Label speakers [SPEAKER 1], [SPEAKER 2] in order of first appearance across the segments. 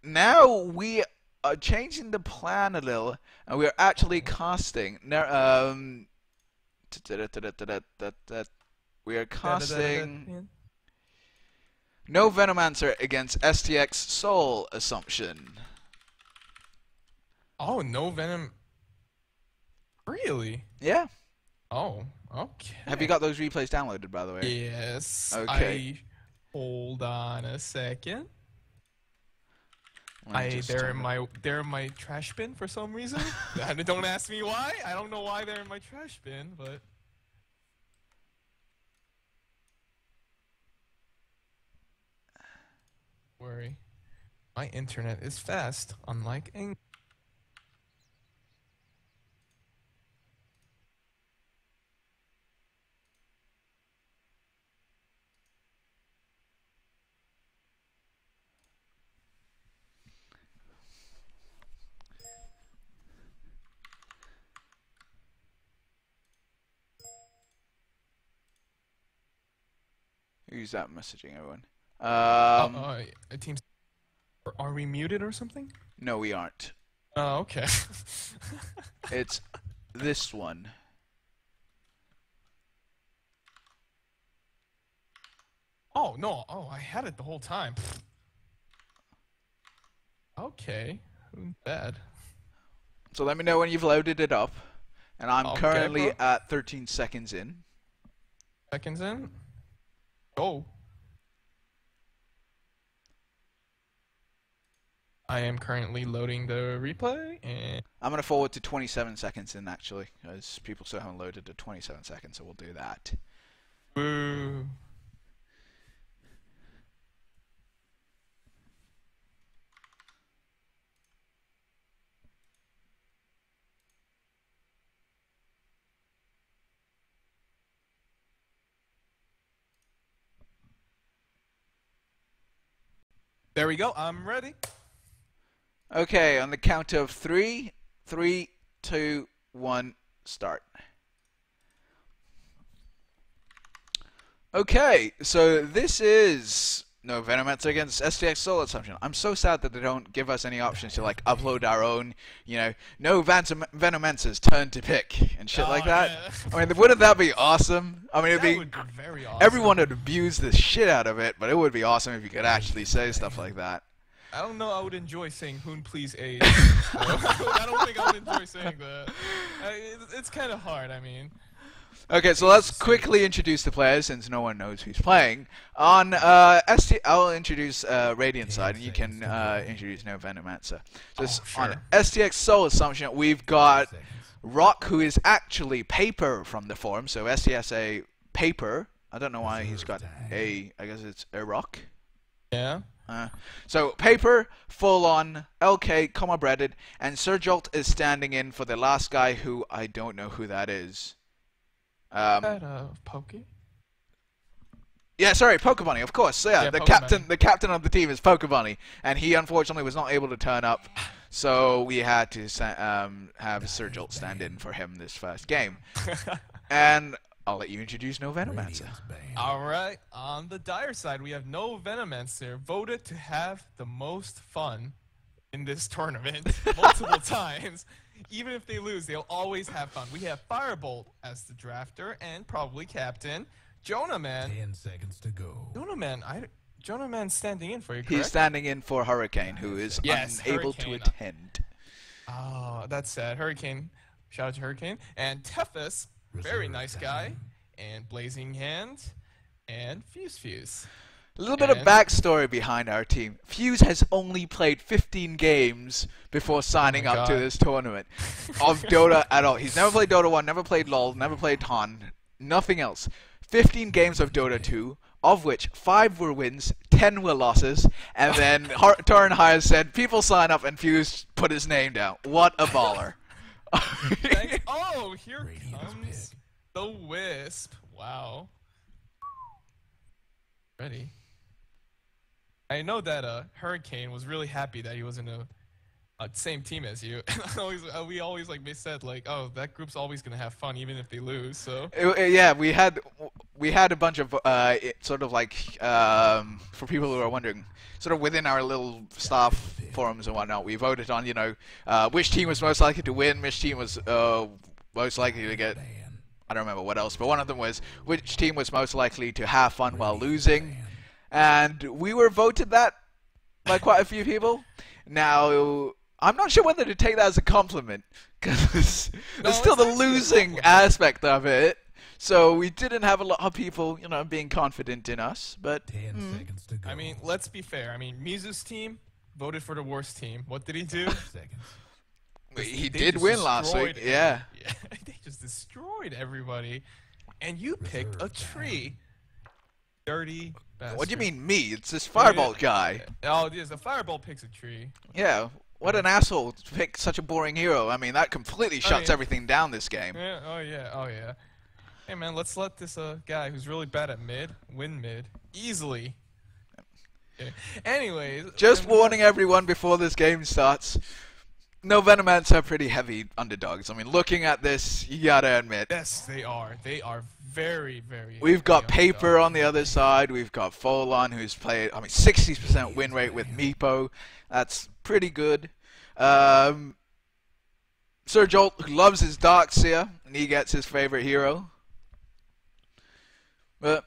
[SPEAKER 1] now we are changing the plan a little, and we are actually casting. We are casting no Venomancer against STX Soul Assumption.
[SPEAKER 2] Oh, no Venom. Really?
[SPEAKER 1] Yeah.
[SPEAKER 2] Oh, okay.
[SPEAKER 1] Have you got those replays downloaded, by the way?
[SPEAKER 2] Yes.
[SPEAKER 1] Okay.
[SPEAKER 2] Hold on a second.
[SPEAKER 1] They're
[SPEAKER 2] in my trash bin for some reason. Don't ask me why. I don't know why they're in my trash bin, but. Worry. My internet is fast, unlike English.
[SPEAKER 1] Who's that messaging everyone?
[SPEAKER 2] Teams. Are we muted or something?
[SPEAKER 1] No, we aren't.
[SPEAKER 2] Oh, okay.
[SPEAKER 1] It's this one.
[SPEAKER 2] Oh, no. Oh, I had it the whole time. Okay. Bad.
[SPEAKER 1] So let me know when you've loaded it up. And I'm
[SPEAKER 2] Okay,
[SPEAKER 1] currently
[SPEAKER 2] bro.
[SPEAKER 1] at 13 seconds in.
[SPEAKER 2] Seconds in. Oh. I am currently loading the replay, and
[SPEAKER 1] I'm going to forward to 27 seconds in, actually, because people still haven't loaded to 27 seconds, so we'll do that.
[SPEAKER 2] boo. There we go. I'm ready.
[SPEAKER 1] Okay, on the count of 3, 3, 2, 1, start. Okay, so this is no Venomancer against STX Soul Assumption. I'm so sad that they don't give us any options to like upload our own, no Venomancers turn to pick and shit like that.
[SPEAKER 2] Yeah.
[SPEAKER 1] I mean, wouldn't that be awesome? I mean,
[SPEAKER 2] That would be very awesome.
[SPEAKER 1] everyone would abuse the shit out of it, but it would be awesome if you could actually say stuff like that.
[SPEAKER 2] I don't know. I would enjoy saying "Hoon, please aid." I don't think I would enjoy saying that. It's kind of hard. I mean.
[SPEAKER 1] Okay, so let's quickly introduce the players since no one knows who's playing. On I'll introduce Radiant side, and you can introduce No Venomancer. So
[SPEAKER 2] Sure.
[SPEAKER 1] on STX Soul Assumption, we've got Rock, who is actually Paper from the forum. So STXSA Paper. I don't know why he's got a. I guess it's a Rock.
[SPEAKER 2] Yeah.
[SPEAKER 1] So Paper, full on, LK, comma breaded, and Sir Jolt is standing in for the last guy who I don't know who that is.
[SPEAKER 2] Pokey?
[SPEAKER 1] Yeah, sorry, Pokebunny, of course. So, yeah, the captain of the team is Pokebunny, and he unfortunately was not able to turn up, so we had to have Sir Jolt stand in for him this first game. And I'll let you introduce No Venomancer.
[SPEAKER 2] Alright, on the dire side, we have No Venomancer, voted to have the most fun in this tournament multiple times. Even if they lose, they'll always have fun. We have Firebolt as the drafter and probably captain. Jonah Man.
[SPEAKER 3] 10 seconds to go.
[SPEAKER 2] Jonah Man's standing in for you, correct?
[SPEAKER 1] He's standing in for Hurricane, who is unable to attend.
[SPEAKER 2] Oh, that's sad. Hurricane. Shout out to Hurricane. And Tefus, very nice guy. And Blazing Hand. And Fuse.
[SPEAKER 1] A little bit of backstory behind our team. Fuse has only played 15 games before signing up to this tournament of Dota at all. He's never played Dota 1, never played LoL, never played Han, nothing else. 15 games of Dota 2, of which 5 were wins, 10 were losses, and then Torren Hires said, people sign up, and Fuse put his name down. What a baller.
[SPEAKER 2] Oh, here comes the Wisp. Wow. Ready. I know that Hurricane was really happy that he was in a same team as you. We always like they said like, oh, that group's always gonna have fun even if they lose. So
[SPEAKER 1] yeah, we had a bunch of sort of like for people who are wondering, sort of within our little staff forums and whatnot, we voted on, you know, which team was most likely to win, which team was most likely to get, I don't remember what else, but one of them was which team was most likely to have fun while losing. And we were voted that by quite a few people. Now, I'm not sure whether to take that as a compliment, because there's still the losing aspect of it. So we didn't have a lot of people, you know, being confident in us. But
[SPEAKER 3] 10 seconds to go.
[SPEAKER 2] I mean, let's be fair. I mean, Mizu's team voted for the worst team. What did he do?
[SPEAKER 3] Seconds.
[SPEAKER 1] he did win last week. Yeah.
[SPEAKER 2] They just destroyed everybody. And you picked a tree. Dirty bastard.
[SPEAKER 1] What do you mean me? It's this Fireball guy.
[SPEAKER 2] Oh, yes, the Fireball picks a tree.
[SPEAKER 1] Yeah. What an asshole to pick such a boring hero. I mean, that completely shuts everything down this game.
[SPEAKER 2] Yeah, oh yeah. Hey man, let's let this guy who's really bad at mid win mid easily. Okay. Anyways,
[SPEAKER 1] just warning everyone before this game starts. No, Venomants are pretty heavy underdogs. I mean, looking at this, you gotta admit.
[SPEAKER 2] Yes, they are. They are very, very.
[SPEAKER 1] We've got Paper on the other side. We've got Folon, who's played, I mean, 60% win rate with Meepo. That's pretty good. Sir Jolt, who loves his Darkseer, and he gets his favorite hero. But,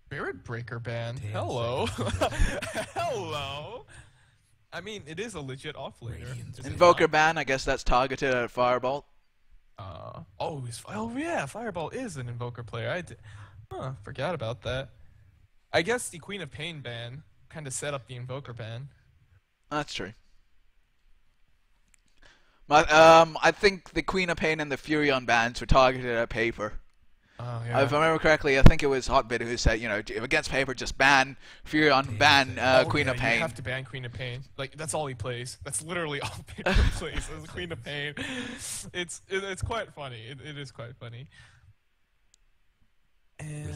[SPEAKER 2] Spirit Breaker ban. Hello. Hello. I mean, it is a legit offlaner.
[SPEAKER 1] Invoker ban, I guess that's targeted at Fireball.
[SPEAKER 2] Oh yeah, Fireball is an Invoker player. Forgot about that. I guess the Queen of Pain ban kind of set up the Invoker ban.
[SPEAKER 1] That's true. But I think the Queen of Pain and the Furion bans were targeted at Paper.
[SPEAKER 2] Oh, yeah.
[SPEAKER 1] If I remember correctly, I think it was Hotbit who said, you know, against Paper, just ban Furion, ban Queen of Pain.
[SPEAKER 2] You have to ban Queen of Pain. Like, that's all he plays. That's literally all Paper plays is Queen of Pain. It's quite funny. It is quite funny. And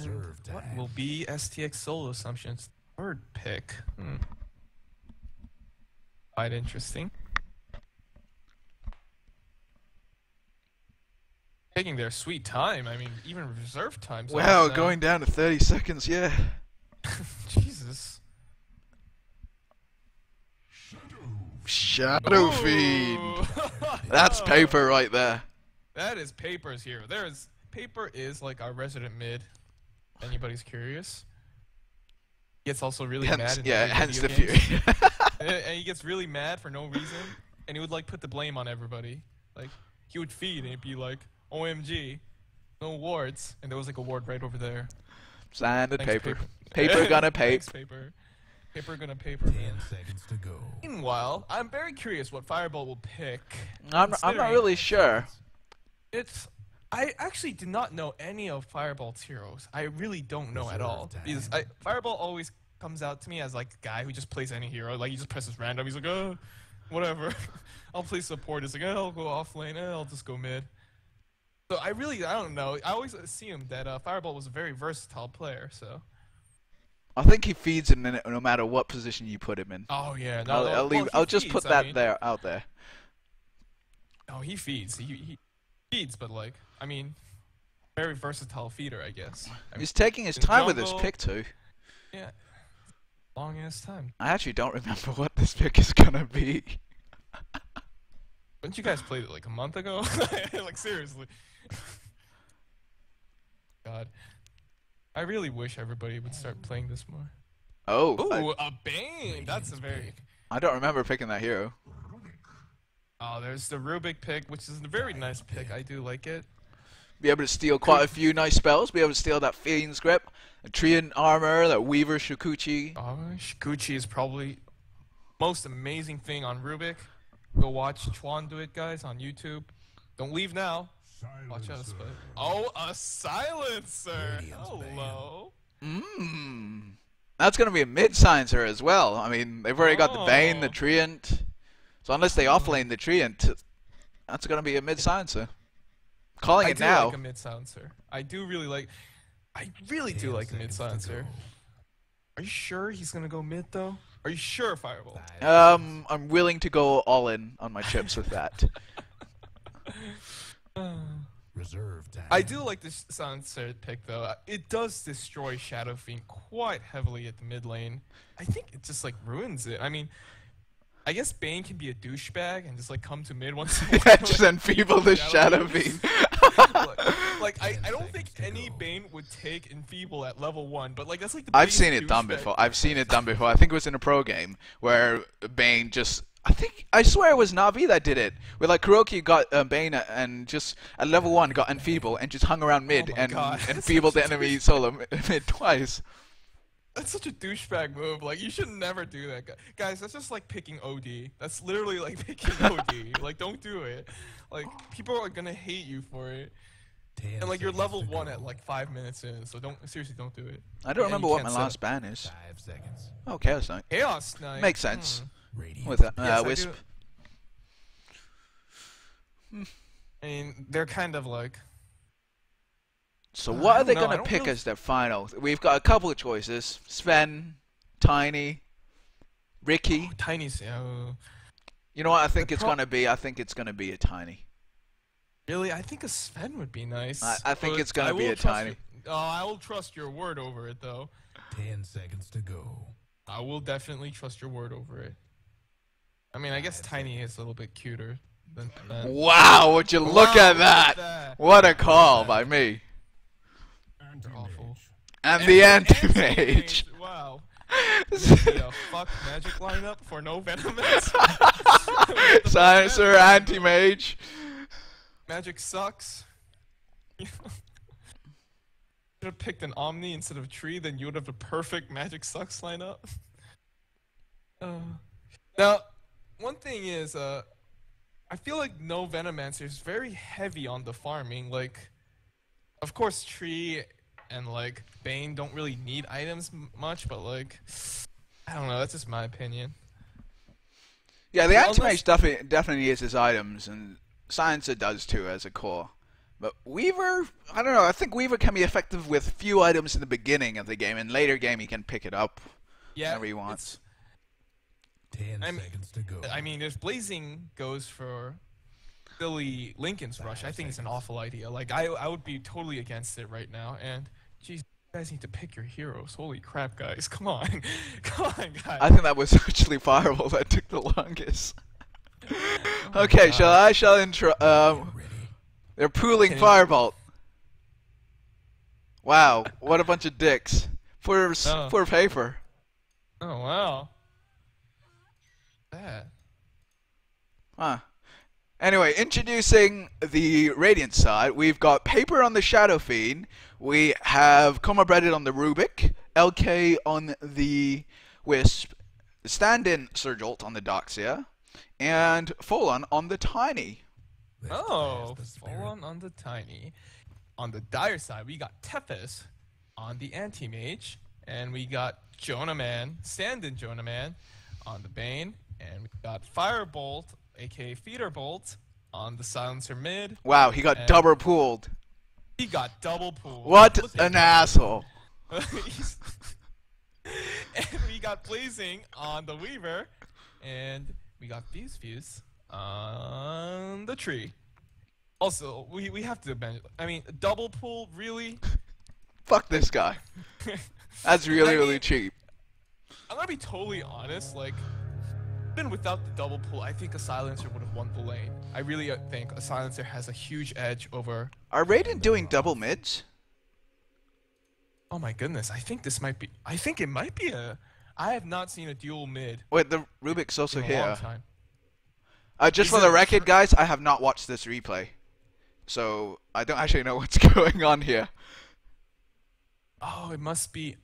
[SPEAKER 2] what will be STX Solo Assumption's third pick? Quite interesting. Taking their sweet time. I mean, even reserve times.
[SPEAKER 1] Wow, going down to 30 seconds, yeah.
[SPEAKER 2] Jesus.
[SPEAKER 1] Shadow Fiend. That's Paper right there.
[SPEAKER 2] That is Paper's hero. Paper is like our resident mid. Anybody's curious? He gets also really mad.
[SPEAKER 1] Hence the Fury.
[SPEAKER 2] And he gets really mad for no reason, and he would like put the blame on everybody. Like he would feed, and it'd be like, OMG, no wards, and there was like a ward right over there.
[SPEAKER 1] Standard Paper. Paper gonna pape.
[SPEAKER 2] Thanks, Paper. Paper gonna paper.
[SPEAKER 3] 10 seconds to go.
[SPEAKER 2] Meanwhile, I'm very curious what Fireball will pick.
[SPEAKER 1] I'm not really sure.
[SPEAKER 2] I actually did not know any of Fireball's heroes. I really don't know at all. Because Fireball always comes out to me as like a guy who just plays any hero. Like he just presses random. He's like, oh, whatever. I'll play support. He's like, oh, I'll go off lane. I'll just go mid. So I don't know. I always assumed that Fireball was a very versatile player. So
[SPEAKER 1] I think he feeds in no matter what position you put him in.
[SPEAKER 2] Oh yeah.
[SPEAKER 1] I'll just put that out there.
[SPEAKER 2] Oh, he feeds. He feeds, but like, I mean, very versatile feeder, I guess.
[SPEAKER 1] He's taking his time with his pick too.
[SPEAKER 2] Yeah. Long ass time.
[SPEAKER 1] I actually don't remember what this pick is gonna be.
[SPEAKER 2] Didn't you guys play it like a month ago? Like seriously. God. I really wish everybody would start playing this more.
[SPEAKER 1] Oh.
[SPEAKER 2] Ooh, a Bane! That's a very...
[SPEAKER 1] I don't remember picking that hero.
[SPEAKER 2] Oh, there's the Rubik pick, which is a very nice pick. I do like it.
[SPEAKER 1] Be able to steal quite a few nice spells. Be able to steal that Fiend's Grip, a Treant Armor, that Weaver Shikuchi.
[SPEAKER 2] Oh, Shikuchi is probably the most amazing thing on Rubik. Go watch Chuan do it, guys, on YouTube. Don't leave now. Watch us, but... Oh, a Silencer! Hello.
[SPEAKER 1] That's going to be a mid-silencer as well. I mean, they've already got the Bane, the Treant. So unless they offlane the Treant, that's going to be a mid-silencer. Calling it now.
[SPEAKER 2] I do like a mid-silencer. I really do like a mid-silencer. Are you sure he's going to go mid, though? Are you sure, Fireball?
[SPEAKER 1] I'm willing to go all in on my chips with that.
[SPEAKER 3] Reserve time.
[SPEAKER 2] I do like this Silencer pick though. It does destroy Shadow Fiend quite heavily at the mid lane. I think it just like ruins it. I mean, I guess Bane can be a douchebag and just like come to mid once in a while.
[SPEAKER 1] Just enfeeble the Shadow Fiend.
[SPEAKER 2] I don't think any Bane would take enfeeble at level 1, but like that's like the
[SPEAKER 1] I've
[SPEAKER 2] biggest
[SPEAKER 1] seen it done
[SPEAKER 2] douchebag.
[SPEAKER 1] before. I've seen it done before. I think it was in a pro game where Bane just. I swear it was Navi that did it. Where like Kuroki got Bane and just at level 1 got enfeeble and just hung around mid
[SPEAKER 2] my
[SPEAKER 1] and
[SPEAKER 2] God.
[SPEAKER 1] enfeebled the enemy solo mid twice.
[SPEAKER 2] That's such a douchebag move. Like, you should never do that, guys. That's just like picking OD. That's literally like picking OD. Like, don't do it. Like, people are gonna hate you for it. And like, you're level 1 at like 5 minutes in, so seriously don't do it.
[SPEAKER 1] I don't
[SPEAKER 2] And
[SPEAKER 1] remember
[SPEAKER 2] you
[SPEAKER 1] what
[SPEAKER 2] can't
[SPEAKER 1] my
[SPEAKER 2] set
[SPEAKER 1] last ban is.
[SPEAKER 3] 5 seconds.
[SPEAKER 1] Oh, Chaos Knight.
[SPEAKER 2] Chaos Knight.
[SPEAKER 1] Makes sense.
[SPEAKER 3] Radiant.
[SPEAKER 1] With
[SPEAKER 2] Yes,
[SPEAKER 1] Wisp.
[SPEAKER 2] I mean, they're kind of like.
[SPEAKER 1] So what are they
[SPEAKER 2] don't know,
[SPEAKER 1] going
[SPEAKER 2] I
[SPEAKER 1] to
[SPEAKER 2] don't
[SPEAKER 1] pick
[SPEAKER 2] really-
[SPEAKER 1] as their final? We've got a couple of choices. Sven, Tiny, Ricky.
[SPEAKER 2] Tiny's.
[SPEAKER 1] You know what I think
[SPEAKER 2] The
[SPEAKER 1] it's
[SPEAKER 2] pro-
[SPEAKER 1] going to be? I think it's going to be a Tiny.
[SPEAKER 2] Really, I think a Sven would be nice.
[SPEAKER 1] I think
[SPEAKER 2] but
[SPEAKER 1] it's gonna
[SPEAKER 2] I
[SPEAKER 1] be
[SPEAKER 2] will
[SPEAKER 1] a
[SPEAKER 2] trust
[SPEAKER 1] Tiny.
[SPEAKER 2] I will trust your word over it, though.
[SPEAKER 3] 10 seconds to go.
[SPEAKER 2] I will definitely trust your word over it. I mean, I guess Tiny is a little bit cuter than Sven.
[SPEAKER 1] Wow, would you look
[SPEAKER 2] Wow,
[SPEAKER 1] at that?
[SPEAKER 2] that.
[SPEAKER 1] What a call by me.
[SPEAKER 2] They're awful.
[SPEAKER 1] And the anti-mage.
[SPEAKER 2] Wow. Yeah, fuck magic lineup for no venomous.
[SPEAKER 1] Silencer, anti-mage.
[SPEAKER 2] Magic sucks. Should have picked an Omni instead of a tree, then you would have the perfect Magic Sucks lineup. Now, one thing is, I feel like no Venomancer is very heavy on the farming. Like, of course, Tree and like Bane don't really need items much, but like, I don't know. That's just my opinion.
[SPEAKER 1] Yeah, the
[SPEAKER 2] Well,
[SPEAKER 1] anti-mage definitely needs his items, and Silencer does too as a core. But Weaver, I don't know, I think Weaver can be effective with few items in the beginning of the game, and later game he can pick it up whenever he wants.
[SPEAKER 3] 10
[SPEAKER 2] I mean-
[SPEAKER 3] seconds to go.
[SPEAKER 2] I mean, if Blazing goes for Billy Lincoln's Rush, I think it's an awful idea. Like, I would be totally against it right now. And, geez, you guys need to pick your heroes. Holy crap, guys. Come on. Come on, guys.
[SPEAKER 1] I think that was actually Fireball that took the longest.
[SPEAKER 2] Oh
[SPEAKER 1] Okay,
[SPEAKER 2] my God.
[SPEAKER 1] shall intro,
[SPEAKER 3] Ready.
[SPEAKER 1] they're pooling
[SPEAKER 2] Okay.
[SPEAKER 1] Firebolt. Wow, what a bunch of dicks. For
[SPEAKER 2] Oh.
[SPEAKER 1] paper.
[SPEAKER 2] Oh, wow. That.
[SPEAKER 1] Huh. Anyway, introducing the Radiant side, we've got Paper on the Shadow Fiend, we have Coma Breaded on the Rubik, LK on the Wisp, stand-in Surjolt on the Doxia, and Folon on the Tiny.
[SPEAKER 3] Let's
[SPEAKER 2] Oh,
[SPEAKER 3] blast the spirit.
[SPEAKER 2] Fallen on the Tiny. On the dire side, we got Tethys on the Anti-Mage, and we got Jonah Man, stand-in Jonah Man on the Bane, and we got Firebolt, aka Feeder Bolt, on the Silencer mid.
[SPEAKER 1] Wow, he got
[SPEAKER 2] And-
[SPEAKER 1] double pooled.
[SPEAKER 2] He got double pool.
[SPEAKER 1] What
[SPEAKER 2] Look at
[SPEAKER 1] an
[SPEAKER 2] that.
[SPEAKER 1] asshole.
[SPEAKER 2] And we got Blazing on the Weaver, and we got Fuse on the Tree. Also, we have to mention, I mean, double pull, really?
[SPEAKER 1] Fuck this guy. That's really,
[SPEAKER 2] I
[SPEAKER 1] really
[SPEAKER 2] mean-
[SPEAKER 1] cheap.
[SPEAKER 2] I'm gonna be totally honest, like, even without the double pull, I think a Silencer would have won the lane. I really think a Silencer has a huge edge over...
[SPEAKER 1] Are Radiant doing double mids?
[SPEAKER 2] Oh my goodness, I think this might be... I think it might be a... I have not seen a dual mid
[SPEAKER 1] Wait, the Rubik's also
[SPEAKER 2] in a long
[SPEAKER 1] here.
[SPEAKER 2] time.
[SPEAKER 1] Just
[SPEAKER 2] Is
[SPEAKER 1] for the
[SPEAKER 2] it
[SPEAKER 1] record, guys, I have not watched this replay. So, I don't actually know what's going on here.
[SPEAKER 2] Oh, it must be...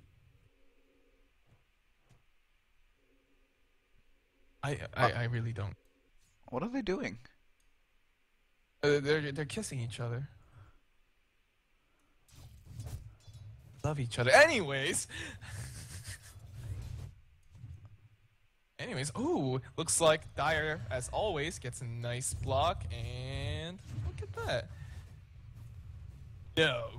[SPEAKER 2] I really don't.
[SPEAKER 1] What are they doing?
[SPEAKER 2] They're kissing each other. Love each other. Anyways. Ooh, looks like Dire, as always, gets a nice block, and look at that. No.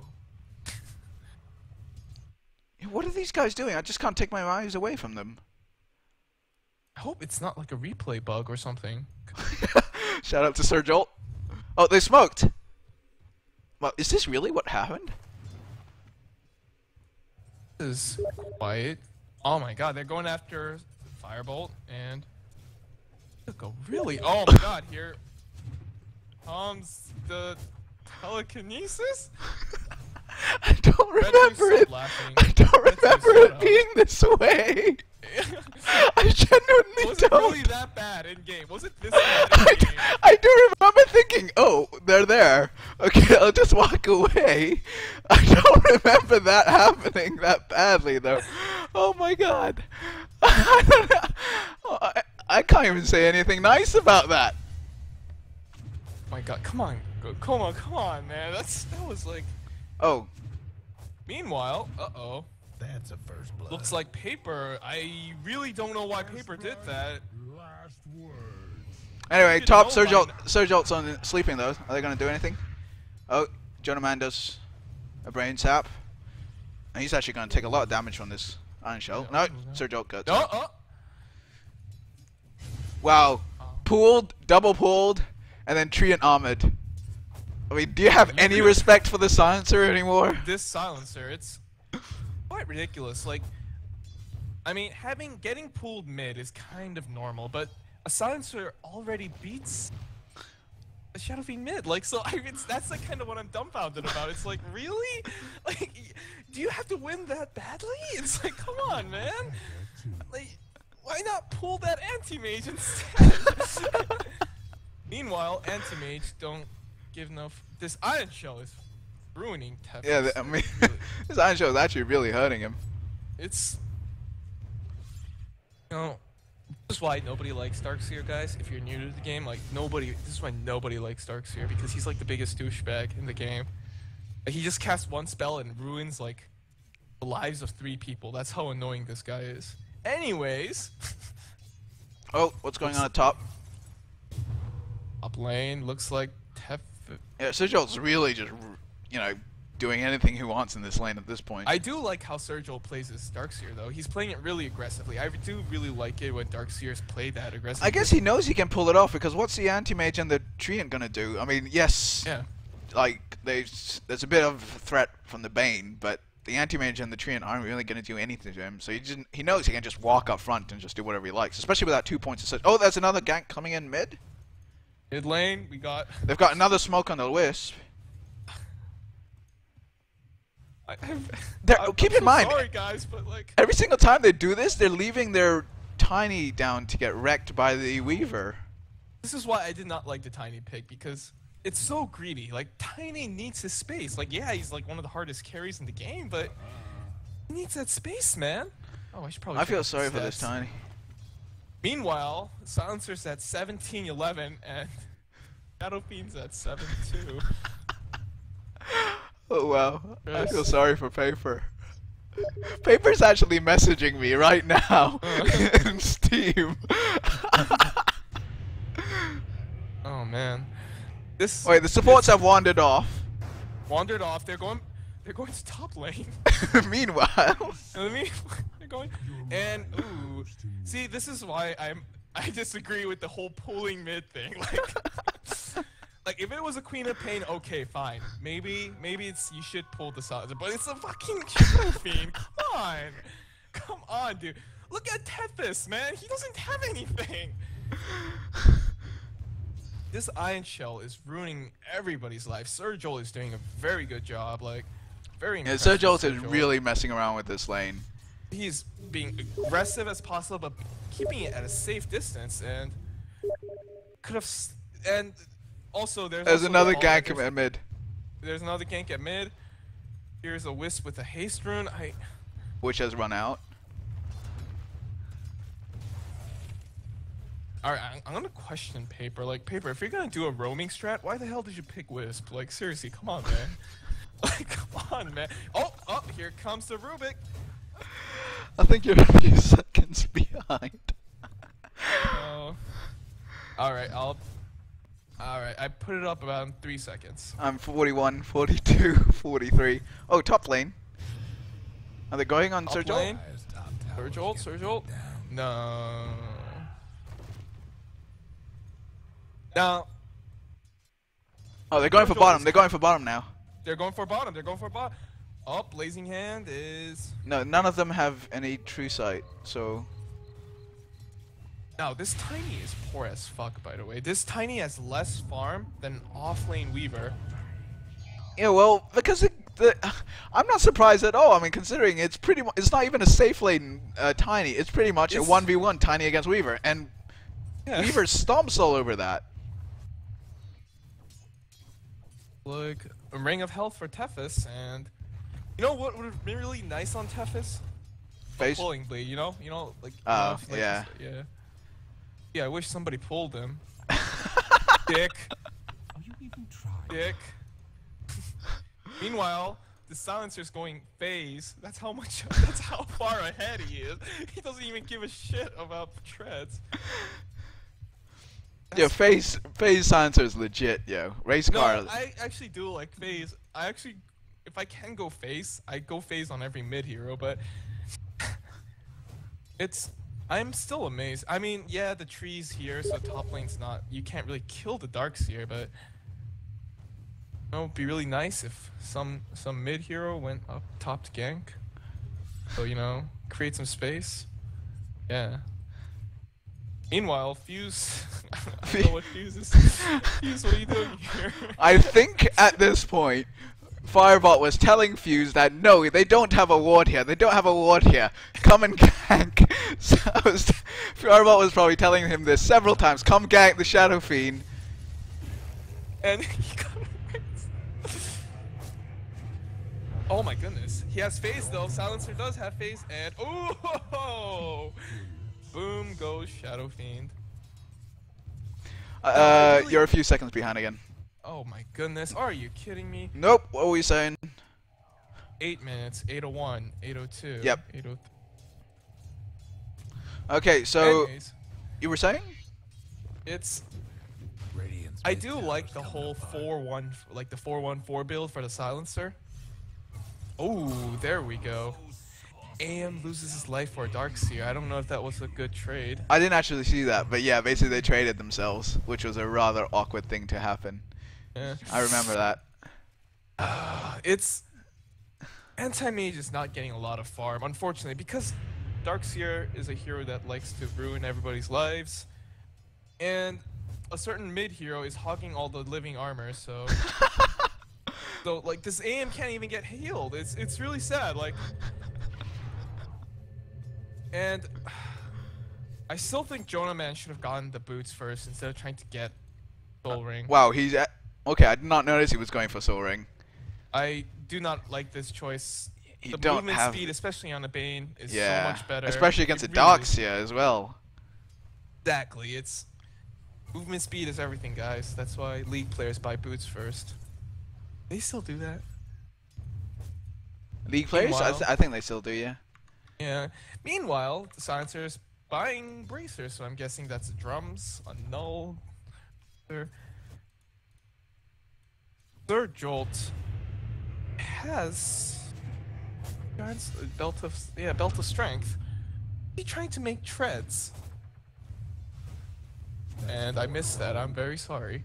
[SPEAKER 1] What are these guys doing? I just can't take my eyes away from them.
[SPEAKER 2] I hope it's not like a replay bug or something.
[SPEAKER 1] Shout out to Sir Jolt. Oh, they smoked. Well, is this really what happened?
[SPEAKER 2] This is quiet. Oh my god, they're going after Firebolt and took a really. Oh my god, here comes the telekinesis.
[SPEAKER 1] I don't remember it. I don't remember it being this way. I genuinely
[SPEAKER 2] Was
[SPEAKER 1] don't.
[SPEAKER 2] it really that bad in game? Was it this bad in game?
[SPEAKER 1] I do remember thinking, oh, they're there. Okay, I'll just walk away. I don't remember that happening that badly, though. Oh my god. I can't even say anything nice about that.
[SPEAKER 2] Oh my god, come on, come on, man. That was like.
[SPEAKER 1] Oh.
[SPEAKER 2] Meanwhile, uh-oh.
[SPEAKER 3] That's a first blood.
[SPEAKER 2] Looks like Paper. I really don't know why Paper did that.
[SPEAKER 3] Last words.
[SPEAKER 1] Anyway, top Surgeolt's on sleeping though. Are they gonna do anything? Oh, Jonaman does a brain sap. And he's actually gonna take a lot of damage from this Iron Shell. No, Surgeolt gets it. Wow. Pooled, double pooled, and then Treant armored. I mean, do you have any respect for the silencer anymore?
[SPEAKER 2] This silencer, it's quite ridiculous. Like, I mean, getting pulled mid is kind of normal, but a silencer already beats a Shadow Fiend mid. Like, so that's like kind of what I'm dumbfounded about. It's like, really? Like, do you have to win that badly? It's like, come on, man. Like, why not pull that anti-mage instead? Meanwhile, anti-mage don't give enough. This Iron Shell is ruining Tef.
[SPEAKER 1] Yeah, I mean, this Iron Shell is actually really hurting him.
[SPEAKER 2] It's, you know, this is why nobody likes Darkseer, guys. If you're new to the game, like this is why nobody likes Darkseer, because he's like the biggest douchebag in the game. Like, he just casts one spell and ruins like the lives of 3 people. That's how annoying this guy is. Anyways.
[SPEAKER 1] Oh, what's going on at top?
[SPEAKER 2] Up lane looks like Tef.
[SPEAKER 1] Yeah, Surgeolt's really just, you know, doing anything he wants in this lane at this point.
[SPEAKER 2] I do like how Surgeol plays his Darkseer, though. He's playing it really aggressively. I do really like it when Darkseers play that aggressively.
[SPEAKER 1] I guess he knows he can pull it off, because what's the Anti-Mage and the Treant gonna do? I mean, yes,
[SPEAKER 2] yeah,
[SPEAKER 1] like, there's a bit of a threat from the Bane, but the Anti-Mage and the Treant aren't really gonna do anything to him, so he knows he can just walk up front and just do whatever he likes, especially without 2 points of such. Oh, there's another gank coming in mid.
[SPEAKER 2] Mid lane, we got.
[SPEAKER 1] They've got another smoke on the Wisp. Keep in mind,
[SPEAKER 2] sorry guys, but like
[SPEAKER 1] every single time they do this, they're leaving their Tiny down to get wrecked by the Weaver.
[SPEAKER 2] This is why I did not like the Tiny pick, because it's so greedy. Like, Tiny needs his space. Like, yeah, he's like one of the hardest carries in the game, but he needs that space, man. Oh, I should probably.
[SPEAKER 1] I feel sorry for this Tiny.
[SPEAKER 2] Meanwhile, Silencer's at 17-11 and Shadow Fiend's at 7-2.
[SPEAKER 1] Oh wow, I feel sorry for Paper. Paper's actually messaging me right now in Steam.
[SPEAKER 2] Oh man,
[SPEAKER 1] Wait, the supports have wandered off.
[SPEAKER 2] Wandered off. They're going to top lane.
[SPEAKER 1] Meanwhile,
[SPEAKER 2] they're going, and ooh, see, this is why I disagree with the whole pulling mid thing. Like, if it was a Queen of Pain, okay, fine. Maybe it's you should pull the silencer, but it's a fucking Shadow Fiend. Come on, dude. Look at Tethys, man. He doesn't have anything. This Iron Shell is ruining everybody's life. Surgeol is doing a very good job, like, very.
[SPEAKER 1] Yeah, Surgeol is really messing around with this lane.
[SPEAKER 2] He's being aggressive as possible, but keeping it at a safe distance, and could have. And also, there's
[SPEAKER 1] another gank at mid.
[SPEAKER 2] There's another gank at mid. Here's a Wisp with a haste rune.
[SPEAKER 1] Which has run out.
[SPEAKER 2] Alright, I'm gonna question Paper. Like, Paper, if you're gonna do a roaming strat, why the hell did you pick Wisp? Like, seriously, come on, man. Like, come on, man. Oh, here comes the Rubik.
[SPEAKER 1] I think you're a few seconds behind.
[SPEAKER 2] Alright, I put it up about 3 seconds.
[SPEAKER 1] I'm 41, 42, 43. Oh, top lane. Are they going on Surgeol?
[SPEAKER 2] Surgeol? No. Now.
[SPEAKER 1] Oh, they're going for bottom. They're going for bottom now.
[SPEAKER 2] They're going for bottom. They're going for bottom. Oh, Blazing Hand is...
[SPEAKER 1] No, none of them have any true sight, so...
[SPEAKER 2] Now, this Tiny is poor as fuck, by the way. This Tiny has less farm than off-lane Weaver.
[SPEAKER 1] Yeah, well, because I'm not surprised at all. I mean, considering it's it's not even a safe lane Tiny. It's pretty much a 1v1 Tiny against Weaver, and Weaver stomps all over that.
[SPEAKER 2] Look, a Ring of Health for Tethys, and you know what would have been really nice on Tethys?
[SPEAKER 1] Face?
[SPEAKER 2] Pulling Blade, you know, like.
[SPEAKER 1] Oh,
[SPEAKER 2] like
[SPEAKER 1] yeah.
[SPEAKER 2] Yeah. Yeah, I wish somebody pulled him. Dick.
[SPEAKER 3] Are you even trying?
[SPEAKER 2] Dick. Meanwhile, the Silencer's going phase. That's how far ahead he is. He doesn't even give a shit about treads.
[SPEAKER 1] Yeah, phase Silencer is legit, yo. Race car.
[SPEAKER 2] No, I actually do like phase. If I can go phase, I go phase on every mid hero, but I'm still amazed. I mean, yeah, the tree's here, so top lane's not. You can't really kill the Darkseer, but you know, it'd be really nice if some mid hero went up top to gank. So you know, create some space. Yeah. Meanwhile, Fuse. I don't know what Fuse is. Fuse, what are you doing here?
[SPEAKER 1] I think at this point, Firebot was telling Fuse that no, they don't have a ward here. They don't have a ward here. Come and gank. So Firebot was probably telling him this several times. Come gank the Shadow Fiend.
[SPEAKER 2] And he got erased. Oh my goodness. He has phase though. Silencer does have phase, and ooh, boom goes Shadow Fiend. Really...
[SPEAKER 1] You're a few seconds behind again.
[SPEAKER 2] Oh my goodness. Are you kidding me?
[SPEAKER 1] Nope. What were we saying?
[SPEAKER 2] 8 minutes. 8:01. 8:02.
[SPEAKER 1] Yep.
[SPEAKER 2] 8:03.
[SPEAKER 1] Okay, so
[SPEAKER 2] Anyways,
[SPEAKER 1] you were saying?
[SPEAKER 3] Radiant's
[SPEAKER 2] I do like the whole 4-1, like the 4-1-4 build for the Silencer. Oh, there we go. AM loses his life for a Darkseer. I don't know if that was a good trade.
[SPEAKER 1] I didn't actually see that, but yeah, basically they traded themselves, which was a rather awkward thing to happen.
[SPEAKER 2] Yeah.
[SPEAKER 1] I remember that.
[SPEAKER 2] It's Anti-Mage is not getting a lot of farm, unfortunately, because Darkseer is a hero that likes to ruin everybody's lives, and a certain mid hero is hogging all the living armor. So, so like this AM can't even get healed. It's really sad. Like. And I still think Jonah Man should have gotten the boots first instead of trying to get Soul Ring.
[SPEAKER 1] Wow, he's okay. I did not notice he was going for Soul Ring.
[SPEAKER 2] I do not like this choice. The
[SPEAKER 1] don't
[SPEAKER 2] movement
[SPEAKER 1] have
[SPEAKER 2] speed, especially on a Bane, is so
[SPEAKER 1] yeah,
[SPEAKER 2] much better.
[SPEAKER 1] especially against a
[SPEAKER 2] It really-
[SPEAKER 1] Darkseer as well.
[SPEAKER 2] Exactly. It's movement speed is everything, guys. That's why League players buy boots first. They still do that.
[SPEAKER 1] League players?
[SPEAKER 2] Meanwhile-
[SPEAKER 1] I think they still do, yeah.
[SPEAKER 2] Yeah. Meanwhile, the Silencer's buying bracers, so I'm guessing that's drums, a null. Third Jolt has a belt of strength. He's trying to make treads. And I missed that. I'm very sorry.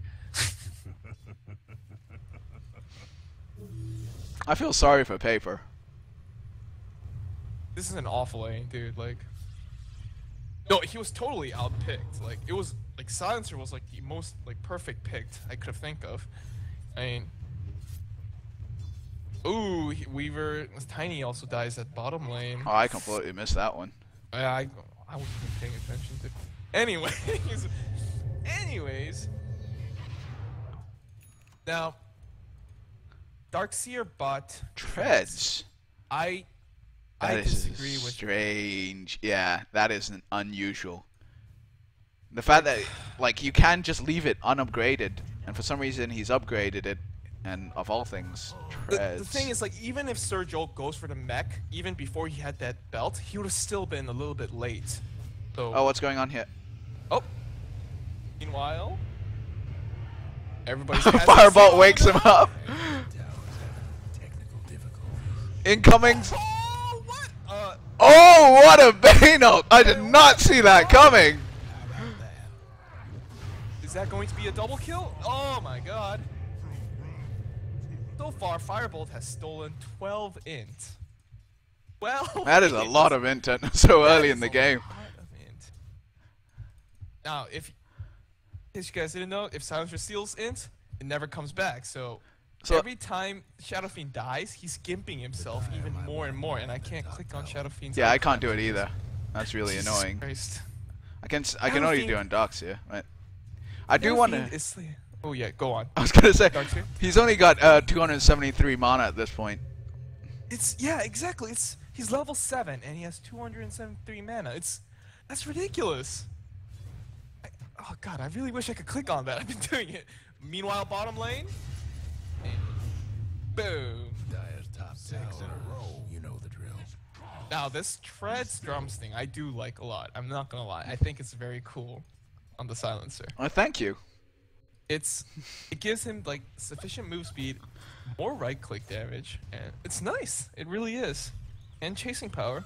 [SPEAKER 1] I feel sorry for Paper.
[SPEAKER 2] This is an awful lane, dude. Like, no, he was totally outpicked. Like, it was like Silencer was like the most like perfect picked I could have think of. I mean, ooh, Weaver Tiny also dies at bottom lane.
[SPEAKER 1] Oh, I completely missed that one.
[SPEAKER 2] I wasn't even paying attention to. Anyways. Now, Darkseer bought
[SPEAKER 1] Treads.
[SPEAKER 2] I
[SPEAKER 1] That is
[SPEAKER 2] disagree with.
[SPEAKER 1] strange. Yeah, that is unusual. The fact that like you can just leave it unupgraded, and for some reason he's upgraded it, and of all things, treads.
[SPEAKER 2] The thing is, like, even if Sir Jolt goes for the mech, even before he had that belt, he would have still been a little bit late. So.
[SPEAKER 1] Oh, what's going on here?
[SPEAKER 2] Oh. Meanwhile, everybody's
[SPEAKER 1] Firebolt wakes him up. Incoming.
[SPEAKER 2] Oh, what?
[SPEAKER 1] Oh, what a Bane ult! I did not see that coming.
[SPEAKER 2] Is that going to be a double kill? Oh my god. So far, Firebolt has stolen 12 int. Well,
[SPEAKER 1] That is a lot of int so early in the game.
[SPEAKER 2] Now, if you guys didn't know, if Silencer steals int, it never comes back. So every time Shadow Fiend dies, he's gimping himself even more and more, and I can't click on Shadow Fiend's.
[SPEAKER 1] Yeah, I can't do it either. That's really
[SPEAKER 2] Jesus
[SPEAKER 1] annoying.
[SPEAKER 2] Christ.
[SPEAKER 1] I can only do it on Darks here. Right? I do want to.
[SPEAKER 2] Oh yeah, go on.
[SPEAKER 1] I was gonna say
[SPEAKER 2] Darks here?
[SPEAKER 1] he's only got 273 mana at this point.
[SPEAKER 2] Yeah, exactly. He's level 7 and he has 273 mana. That's ridiculous. Oh god, I really wish I could click on that. I've been doing it. Meanwhile, bottom lane. Boom.
[SPEAKER 3] Dire's top 6 in a row. You know the drill.
[SPEAKER 2] Now this treads drums thing I do like a lot. I'm not gonna lie. I think it's very cool on the Silencer.
[SPEAKER 1] Oh, thank you.
[SPEAKER 2] It gives him like sufficient move speed, more right click damage, and it's nice. It really is. And chasing power.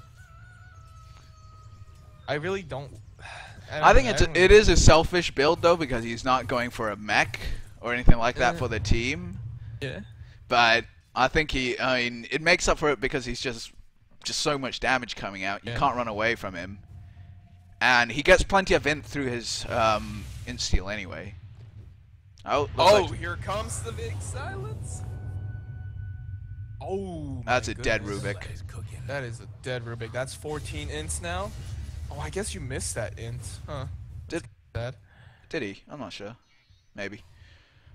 [SPEAKER 2] I really don't.
[SPEAKER 1] I think it is a selfish build though, because he's not going for a mech or anything like that for the team.
[SPEAKER 2] Yeah.
[SPEAKER 1] But I think it makes up for it because he's just so much damage coming out. You can't run away from him, and he gets plenty of int through his int steal anyway.
[SPEAKER 2] Oh, here comes the big silence. Oh,
[SPEAKER 1] that's a dead Rubik.
[SPEAKER 2] That is a dead Rubik. That's 14 ints now. Oh, I guess you missed that int, huh? Did
[SPEAKER 1] he? I'm not sure. Maybe.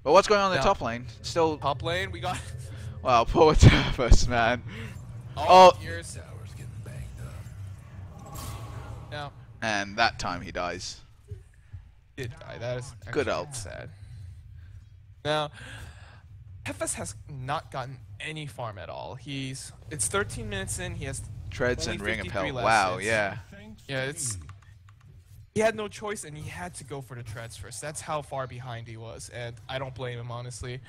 [SPEAKER 1] But what's going on in the top lane? Still
[SPEAKER 2] top lane. We got.
[SPEAKER 1] Wow, poor Tavis, man.
[SPEAKER 2] Oh, here's Sour's getting banged up. Now.
[SPEAKER 1] And that time he dies.
[SPEAKER 2] Did die. That is
[SPEAKER 1] good ult.
[SPEAKER 2] Sad. Now, Hefes has not gotten any farm at all. It's 13 minutes in. He has
[SPEAKER 1] treads and Ring of Hell. Wow, yeah.
[SPEAKER 2] Yeah, he had no choice, and he had to go for the treads first. That's how far behind he was, and I don't blame him, honestly.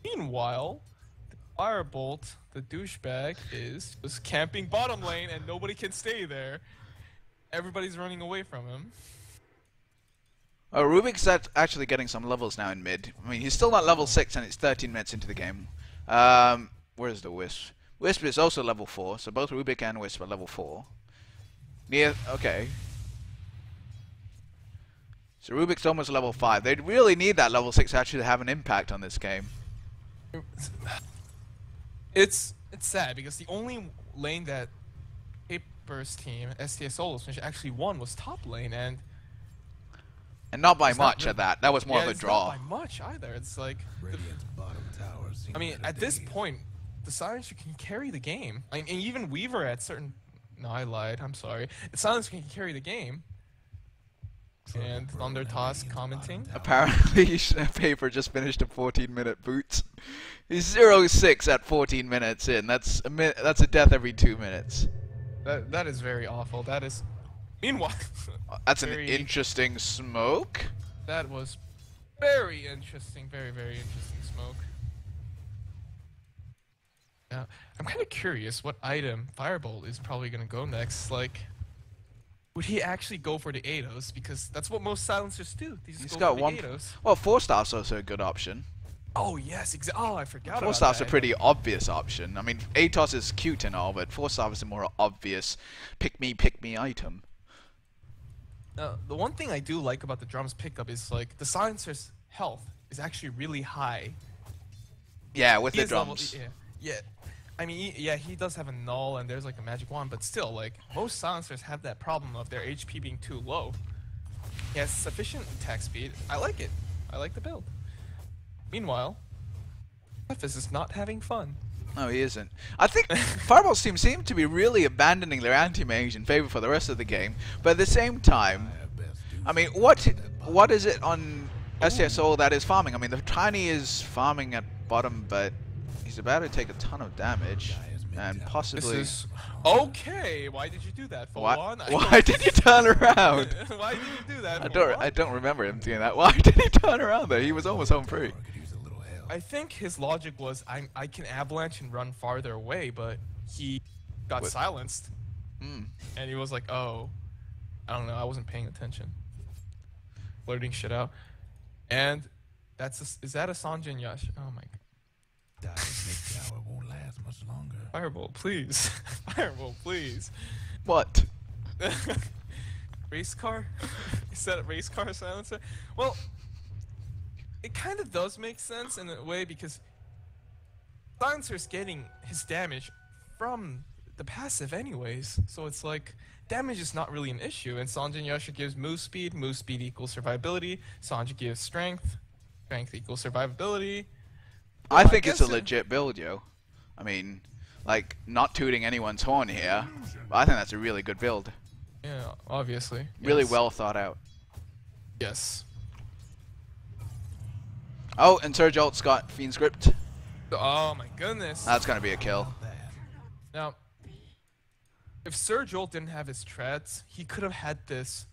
[SPEAKER 2] Meanwhile, the Firebolt, the douchebag, is just camping bottom lane, and nobody can stay there. Everybody's running away from him.
[SPEAKER 1] Oh, Rubik's actually getting some levels now in mid. I mean, he's still not level 6, and it's 13 minutes into the game. Where's the Wisp? Wisp is also level 4, so both Rubik and Wisp are level 4. Okay. So Rubik's almost level 5. They'd really need that level 6 actually to have an impact on this game.
[SPEAKER 2] It's sad, because the only lane that Paper's team, STXSA, actually won was top lane, and
[SPEAKER 1] not by much at that. That was more of a draw.
[SPEAKER 2] Not by much either. It's like, I mean, at this point, the Silencer can carry the game. I mean, and even Weaver at certain. No, I lied. I'm sorry. The Silencer can carry the game. And Thunder Toss commenting.
[SPEAKER 1] Apparently, Paper just finished a 14-minute boot. He's 0-6 at 14 minutes in. That's a death every 2 minutes.
[SPEAKER 2] That is very awful. That is. Meanwhile,
[SPEAKER 1] that's an interesting smoke.
[SPEAKER 2] That was very interesting. Very, very interesting smoke. Now, I'm kind of curious what item Firebolt is probably going to go next. Like, would he actually go for the Ados? Because that's what most silencers do. He's got one. Ados.
[SPEAKER 1] Well, 4-star's also a good option.
[SPEAKER 2] Oh, yes. Oh, I forgot about that.
[SPEAKER 1] 4-star's a pretty obvious option. I mean, Atos is cute and all, but 4-star is a more obvious pick-me item.
[SPEAKER 2] The one thing I do like about the drums pickup is, like, the silencer's health is actually really high.
[SPEAKER 1] Yeah, with the drums.
[SPEAKER 2] Yeah. I mean, he does have a null and there's like a magic wand, but still, like, most silencers have that problem of their HP being too low. He has sufficient attack speed. I like it. I like the build. Meanwhile, Memphis is not having fun.
[SPEAKER 1] No, he isn't. I think Firebolt's team seem to be really abandoning their anti-mage in favor for the rest of the game, but at the same time, I mean, what is it on STXSA that is farming? I mean, the Tiny is farming at bottom, but he's about to take a ton of damage, and possibly.
[SPEAKER 2] This is okay. Why did you do that, Full-On?
[SPEAKER 1] Why did you turn around?
[SPEAKER 2] Why did you do that?
[SPEAKER 1] I don't remember him doing that. Why did he turn around there? He was almost home free.
[SPEAKER 2] I think his logic was I can avalanche and run farther away, but he got silenced, and he was like, oh, I don't know. I wasn't paying attention. Blurting shit out, and Is that a Sanjin Yash? Oh my god.
[SPEAKER 3] Dyer's mid tower won't last much longer.
[SPEAKER 2] Fireball, please. Fireball, please.
[SPEAKER 1] What?
[SPEAKER 2] Race car? Is that a race car silencer? Well, it kind of does make sense in a way because silencer's getting his damage from the passive anyways. So it's like, damage is not really an issue. And Sanjin Yasha gives move speed equals survivability. Sanjin gives strength equals survivability.
[SPEAKER 1] I think it's a legit build, yo. I mean, like, not tooting anyone's horn here, but I think that's a really good build.
[SPEAKER 2] Yeah, obviously.
[SPEAKER 1] Really
[SPEAKER 2] Yes.
[SPEAKER 1] well thought out.
[SPEAKER 2] Yes.
[SPEAKER 1] Oh, and Surge Ult's got Fiend Script.
[SPEAKER 2] Oh my goodness.
[SPEAKER 1] That's gonna be a kill.
[SPEAKER 2] Now, if Surge Ult didn't have his treads, he could have had this.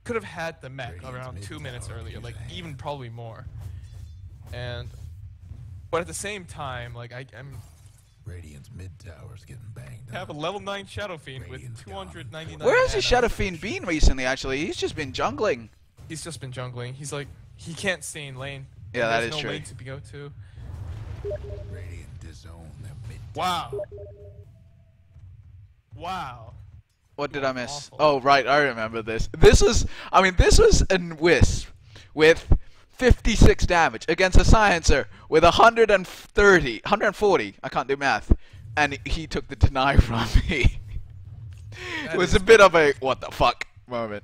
[SPEAKER 2] Could have had the mech around 2 minutes earlier, like even probably more. But at the same time, like I'm
[SPEAKER 3] Radiant's mid tower's getting banged
[SPEAKER 2] have a
[SPEAKER 3] up.
[SPEAKER 2] level 9 Shadow Fiend with 299.
[SPEAKER 1] Where has his
[SPEAKER 2] mana.
[SPEAKER 1] Shadow Fiend been recently, actually? He's just been jungling.
[SPEAKER 2] He's just been jungling. He's like, he can't stay in lane.
[SPEAKER 1] Yeah, that
[SPEAKER 2] There's
[SPEAKER 1] is
[SPEAKER 2] no
[SPEAKER 1] true.
[SPEAKER 2] lane to go to.
[SPEAKER 3] Radiant disown their mid
[SPEAKER 2] Wow. Wow.
[SPEAKER 1] What did I miss?
[SPEAKER 2] Awful.
[SPEAKER 1] Oh, right, I remember this. This was a Wisp with 56 damage against a Silencer with 140, I can't do math, and he took the deny from me. It was a bit of a what the fuck moment.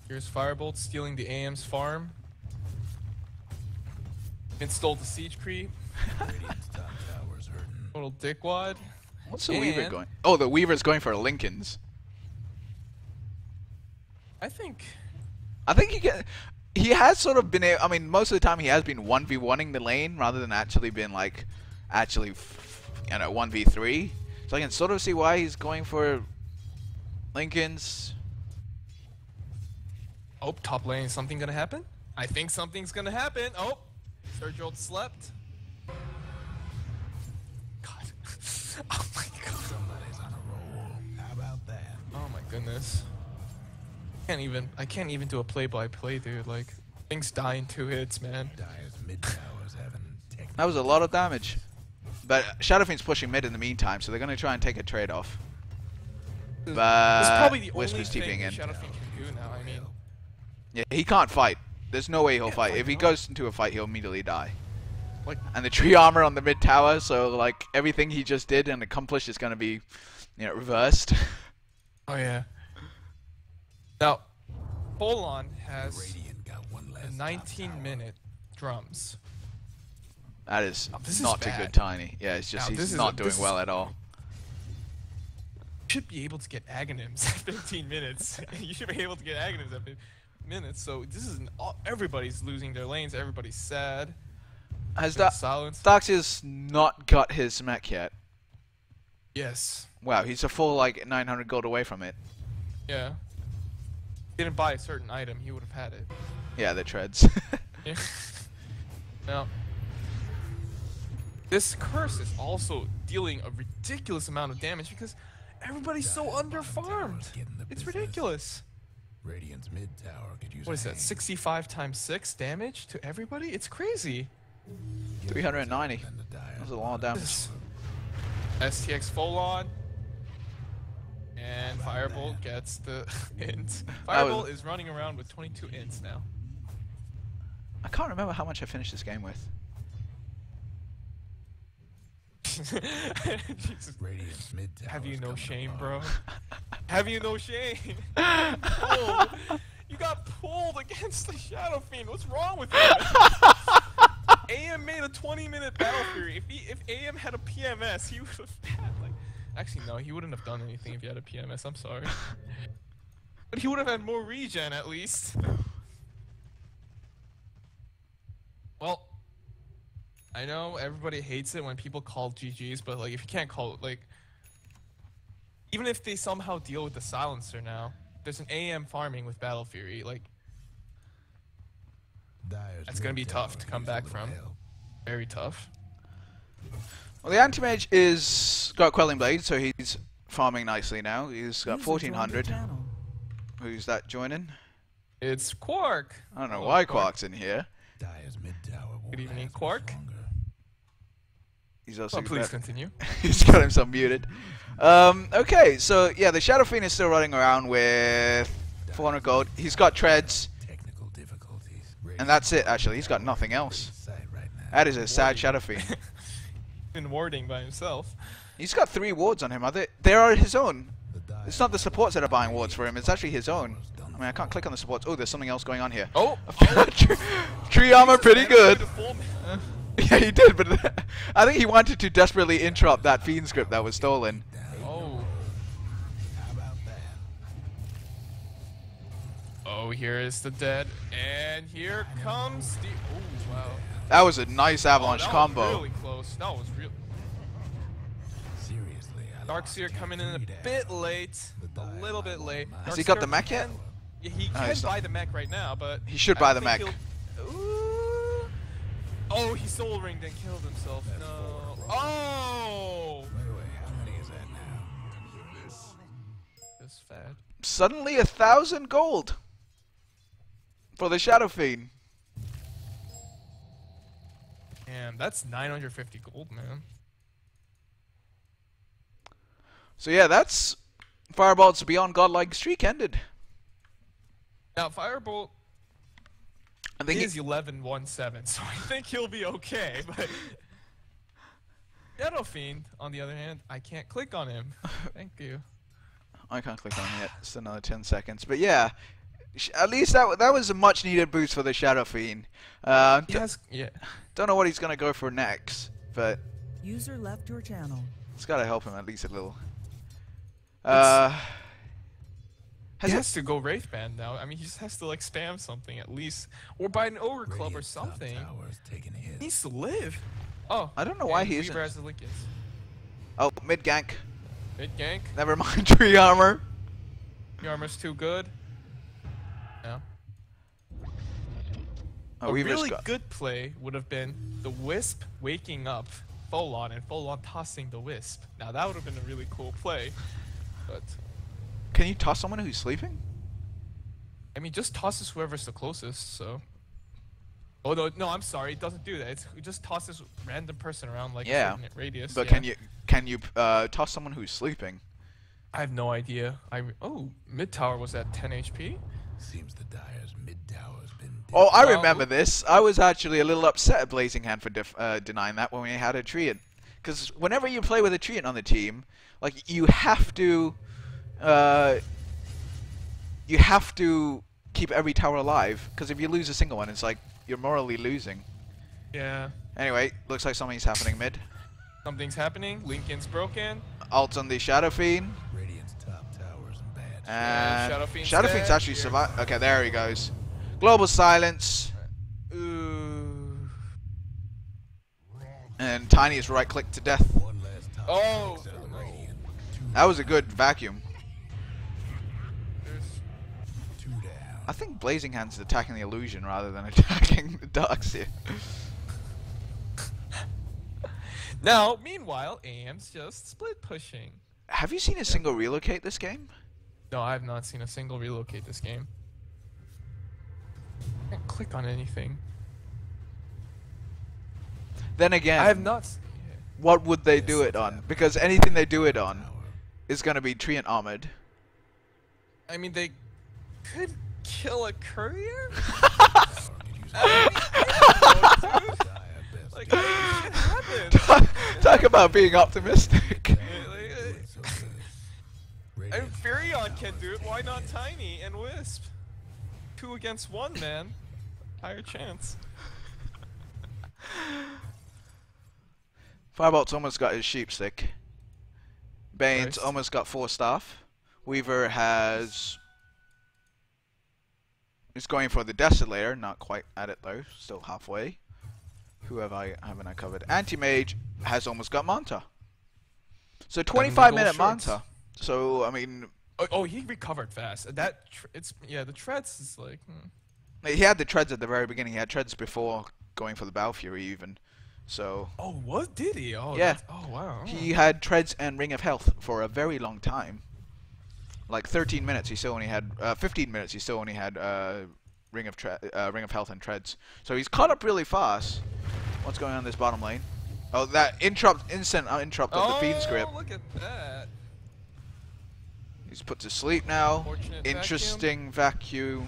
[SPEAKER 2] Here's Firebolt stealing the AM's farm. Installed the siege creep.
[SPEAKER 3] Radiant's top tower's hurting.
[SPEAKER 2] Total dickwad.
[SPEAKER 1] What's the Weaver
[SPEAKER 2] And-
[SPEAKER 1] going? Oh, the Weaver's going for Lincolns.
[SPEAKER 2] I think
[SPEAKER 1] he has sort of been I mean, most of the time he has been 1v1ing the lane rather than actually been like, 1v3. So I can sort of see why he's going for Lincolns.
[SPEAKER 2] Oh, top lane, is something gonna happen? I think something's gonna happen. Oh, Surge Ult slept. God. Oh my god.
[SPEAKER 3] Somebody's on a roll. How about that?
[SPEAKER 2] Oh my goodness. I can't even do a play-by-play, dude. Like, things die in 2 hits, man.
[SPEAKER 3] Dyer's mid tower's having technical.
[SPEAKER 1] That was a lot of damage. But Shadowfiend's pushing mid in the meantime, so they're going to try and take a trade-off.
[SPEAKER 2] This is
[SPEAKER 1] But
[SPEAKER 2] probably the
[SPEAKER 1] Wisp
[SPEAKER 2] only
[SPEAKER 1] is
[SPEAKER 2] thing
[SPEAKER 1] TPing in.
[SPEAKER 2] Shadow Fiend can do now. I mean,
[SPEAKER 1] Yeah, he can't fight. There's no way he'll fight. If he goes into a fight, he'll immediately die.
[SPEAKER 2] like,
[SPEAKER 1] And the tree armor on the mid tower, so like everything he just did and accomplished is going to be, reversed.
[SPEAKER 2] oh yeah. Now, Bolon has
[SPEAKER 3] Radiant got one last
[SPEAKER 2] a
[SPEAKER 3] top
[SPEAKER 2] 19-minute drums.
[SPEAKER 1] That is
[SPEAKER 2] This is
[SPEAKER 1] not a
[SPEAKER 2] bad.
[SPEAKER 1] good Tiny. Yeah, it's just
[SPEAKER 2] Now, this
[SPEAKER 1] he's
[SPEAKER 2] is
[SPEAKER 1] not
[SPEAKER 2] a-
[SPEAKER 1] doing
[SPEAKER 2] this
[SPEAKER 1] well
[SPEAKER 2] is-
[SPEAKER 1] at all.
[SPEAKER 2] You should be able to get Aghanims at 15 minutes. You should be able to get Aghanims at 15 minutes. So this is everybody's losing their lanes. Everybody's sad.
[SPEAKER 1] Has
[SPEAKER 2] There's silence.
[SPEAKER 1] Darkseid's not got his mech yet?
[SPEAKER 2] Yes.
[SPEAKER 1] Wow, he's a full like 900 gold away from it.
[SPEAKER 2] Yeah. Didn't buy a certain item, he would have had it.
[SPEAKER 1] Yeah, the treads.
[SPEAKER 2] Yeah. Now, this curse is also dealing a ridiculous amount of damage because everybody's so underfarmed. It's ridiculous.
[SPEAKER 3] Radiant's mid tower could use
[SPEAKER 2] What is
[SPEAKER 3] a
[SPEAKER 2] that?
[SPEAKER 3] hand.
[SPEAKER 2] 65 times 6 damage to everybody? It's crazy.
[SPEAKER 1] 390.
[SPEAKER 3] And the Dyer's
[SPEAKER 1] That's a lot of damage.
[SPEAKER 2] This- STX full on. And Firebolt gets the int. Firebolt is running around with 22 ints now.
[SPEAKER 1] I can't remember how much I finished this game with.
[SPEAKER 2] Jesus.
[SPEAKER 3] Radiant's mid tower.
[SPEAKER 2] Have you no shame, bro? Have you no shame? Oh, you got pulled against the Shadow Fiend. What's wrong with you? AM made a 20-minute battle fury. If AM had a PMS, he would have had like. Actually, no, he wouldn't have done anything if he had a PMS. I'm sorry, but he would have had more regen at least. Well, I know everybody hates it when people call GGs, but like if you can't call it like. Even if they somehow deal with the silencer now, there's an AM farming with Battle Fury, like,
[SPEAKER 3] Dyer's
[SPEAKER 2] That's gonna
[SPEAKER 3] mid
[SPEAKER 2] be
[SPEAKER 3] tower
[SPEAKER 2] tough to
[SPEAKER 3] could
[SPEAKER 2] come
[SPEAKER 3] use a
[SPEAKER 2] back
[SPEAKER 3] little
[SPEAKER 2] from.
[SPEAKER 3] help.
[SPEAKER 2] very tough.
[SPEAKER 1] Well, the Anti-Mage is got Quelling Blade, so he's farming nicely now. He's got 1400. Who's that joining?
[SPEAKER 2] It's Quark.
[SPEAKER 1] I don't know
[SPEAKER 2] Hello,
[SPEAKER 1] why
[SPEAKER 2] Quark.
[SPEAKER 1] Quark's in here.
[SPEAKER 3] Dyer's mid tower won't
[SPEAKER 2] Good evening,
[SPEAKER 3] last much
[SPEAKER 2] Quark.
[SPEAKER 3] longer.
[SPEAKER 1] He's also
[SPEAKER 2] Please continue.
[SPEAKER 1] he's got himself muted. Okay, so yeah, the Shadow Fiend is still running around with 400 gold. He's got treads,
[SPEAKER 3] Technical difficulties.
[SPEAKER 1] and that's it. Actually, he's got nothing else. That is a sad Shadow Fiend.
[SPEAKER 2] Been warding by himself.
[SPEAKER 1] He's got 3 wards on him. They are his own. It's not the supports that are buying wards for him. It's actually his own. I mean, I can't click on the supports. Oh, there's something else going on here.
[SPEAKER 2] Oh!
[SPEAKER 1] Tree armor, pretty good.
[SPEAKER 2] Full mana.
[SPEAKER 1] Yeah, he did, but I think he wanted to desperately interrupt that Fiend script that was stolen.
[SPEAKER 2] Oh.
[SPEAKER 3] How about that?
[SPEAKER 2] Oh, here is the dead. And here comes the... Oh, wow.
[SPEAKER 1] That was a nice avalanche
[SPEAKER 2] that
[SPEAKER 1] combo.
[SPEAKER 2] was really close. That was real...
[SPEAKER 3] Seriously,
[SPEAKER 2] Darkseer coming in a bit late. A little bit late.
[SPEAKER 1] Has he got the
[SPEAKER 2] Darkseer
[SPEAKER 1] mech yet?
[SPEAKER 2] Yeah, he
[SPEAKER 1] No,
[SPEAKER 2] can
[SPEAKER 1] he's not.
[SPEAKER 2] buy the mech right now, but...
[SPEAKER 1] He should
[SPEAKER 2] I
[SPEAKER 1] buy the
[SPEAKER 2] think
[SPEAKER 1] mech.
[SPEAKER 2] Ooh. Oh, he soul ringed and killed himself.
[SPEAKER 3] That's
[SPEAKER 2] No.
[SPEAKER 3] four.
[SPEAKER 2] Oh!
[SPEAKER 3] Wait, how many is that now?
[SPEAKER 2] This fad.
[SPEAKER 1] Suddenly 1,000 gold for the Shadow Fiend.
[SPEAKER 2] Damn, that's 950 gold, man.
[SPEAKER 1] So yeah, that's Firebolt's Beyond Godlike streak ended.
[SPEAKER 2] Now, Firebolt
[SPEAKER 1] I think
[SPEAKER 2] is 11-1-7, so I think he'll be okay, but... Shadow Fiend, on the other hand, I can't click on him. Thank you.
[SPEAKER 1] I can't click on it yet. It's another 10 seconds. But yeah, at least that was a much needed boost for the Shadow Fiend.
[SPEAKER 2] Yes, yeah.
[SPEAKER 1] Don't know what he's gonna go for next, but
[SPEAKER 4] User left your channel.
[SPEAKER 1] it's gotta help him at least a little.
[SPEAKER 2] He has to go Wraith Band now. I mean, he just has to like spam something at least, or buy an Ogre Club or
[SPEAKER 3] Radiant's top
[SPEAKER 2] something.
[SPEAKER 3] tower's taking
[SPEAKER 2] He
[SPEAKER 3] hits.
[SPEAKER 2] needs to live. Oh,
[SPEAKER 1] I don't know why
[SPEAKER 2] and
[SPEAKER 1] he
[SPEAKER 2] Weaver
[SPEAKER 1] isn't.
[SPEAKER 2] has the Lickens.
[SPEAKER 1] Oh, mid gank.
[SPEAKER 2] Mid gank.
[SPEAKER 1] Never mind, tree armor.
[SPEAKER 2] Your armor's too good. Yeah.
[SPEAKER 1] Oh,
[SPEAKER 2] A
[SPEAKER 1] Weaver's
[SPEAKER 2] really
[SPEAKER 1] got.
[SPEAKER 2] good play would have been the Wisp waking up Folon and Folon tossing the Wisp. Now that would have been a really cool play, but
[SPEAKER 1] Can you toss someone who's sleeping?
[SPEAKER 2] I mean, just tosses whoever's the closest. So. Oh no, I'm sorry. It doesn't do that. It just tosses random person around like
[SPEAKER 1] Yeah,
[SPEAKER 2] a certain radius.
[SPEAKER 1] But
[SPEAKER 2] yeah.
[SPEAKER 1] can you toss someone who's sleeping?
[SPEAKER 2] I have no idea. Oh, mid tower was at 10 HP.
[SPEAKER 3] Seems the Dyer's mid tower's been.
[SPEAKER 1] Oh, I
[SPEAKER 2] Well,
[SPEAKER 1] remember this. I was actually a little upset at Blazing Hand for denying that when we had a Treant. Because whenever you play with a Treant on the team, like you have to keep every tower alive. Because if you lose a single one, it's like you're morally losing.
[SPEAKER 2] Yeah.
[SPEAKER 1] Anyway, looks like something's happening mid.
[SPEAKER 2] Something's happening. Lincoln's broken.
[SPEAKER 1] Ult on the Shadow Fiend.
[SPEAKER 3] Radiant's top tower's in bad shape.
[SPEAKER 1] And
[SPEAKER 2] Shadow Fiend's
[SPEAKER 1] Shadow Fiend's
[SPEAKER 2] dead.
[SPEAKER 1] actually
[SPEAKER 2] Here.
[SPEAKER 1] survived. Okay, there he goes. Global silence.
[SPEAKER 2] Ooh.
[SPEAKER 1] And Tiny is right click to death.
[SPEAKER 3] One last top
[SPEAKER 2] Oh,
[SPEAKER 3] tower except
[SPEAKER 2] no.
[SPEAKER 3] Radiant.
[SPEAKER 1] That was a good vacuum.
[SPEAKER 2] There's...
[SPEAKER 3] Two down.
[SPEAKER 1] I think Blazing Hand's attacking the illusion rather than attacking the Darkseer.
[SPEAKER 2] Now, meanwhile, AM's just split pushing.
[SPEAKER 1] Have you seen a single relocate this game?
[SPEAKER 2] No, I have not seen a single relocate this game. I can't click on anything.
[SPEAKER 1] Then again,
[SPEAKER 2] I have not.
[SPEAKER 1] what would they do it on? Because anything they do it on is going to be Treant armored.
[SPEAKER 2] I mean, they could kill a courier.
[SPEAKER 3] Tower could use
[SPEAKER 2] I don't know, dude.
[SPEAKER 3] Dire best.
[SPEAKER 2] Like, shit happens.
[SPEAKER 1] Talk about being optimistic.
[SPEAKER 2] Like,
[SPEAKER 3] So good.
[SPEAKER 2] and
[SPEAKER 3] Radiant's
[SPEAKER 2] Furion can do it. Why not Tiny and Wisp? 2 against 1, man. Higher chance.
[SPEAKER 1] Firebolt's almost got his sheep stick. Bane's
[SPEAKER 2] Nice.
[SPEAKER 1] almost got 4 staff. Weaver is going for the Desolator, not quite at it though, still halfway. Who haven't I covered? Anti-Mage has almost got Manta. So 25-minute
[SPEAKER 2] shorts.
[SPEAKER 1] Manta. So I mean,
[SPEAKER 2] Oh, he recovered fast. That the treads is like.
[SPEAKER 1] he had the treads at the very beginning. He had treads before going for the Battle Fury even. So
[SPEAKER 2] Oh, what did he? Oh,
[SPEAKER 1] Yeah.
[SPEAKER 2] Oh, wow.
[SPEAKER 1] he had treads and Ring of Health for a very long time. like 13 minutes, he still only had 15 minutes. He still only had Ring of Health and Treads. So he's caught up really fast. What's going on in this bottom lane? Oh, that instant interrupt of the feed script.
[SPEAKER 2] Oh, look at that.
[SPEAKER 1] He's put to sleep now.
[SPEAKER 2] Fortunate
[SPEAKER 1] Interesting vacuum.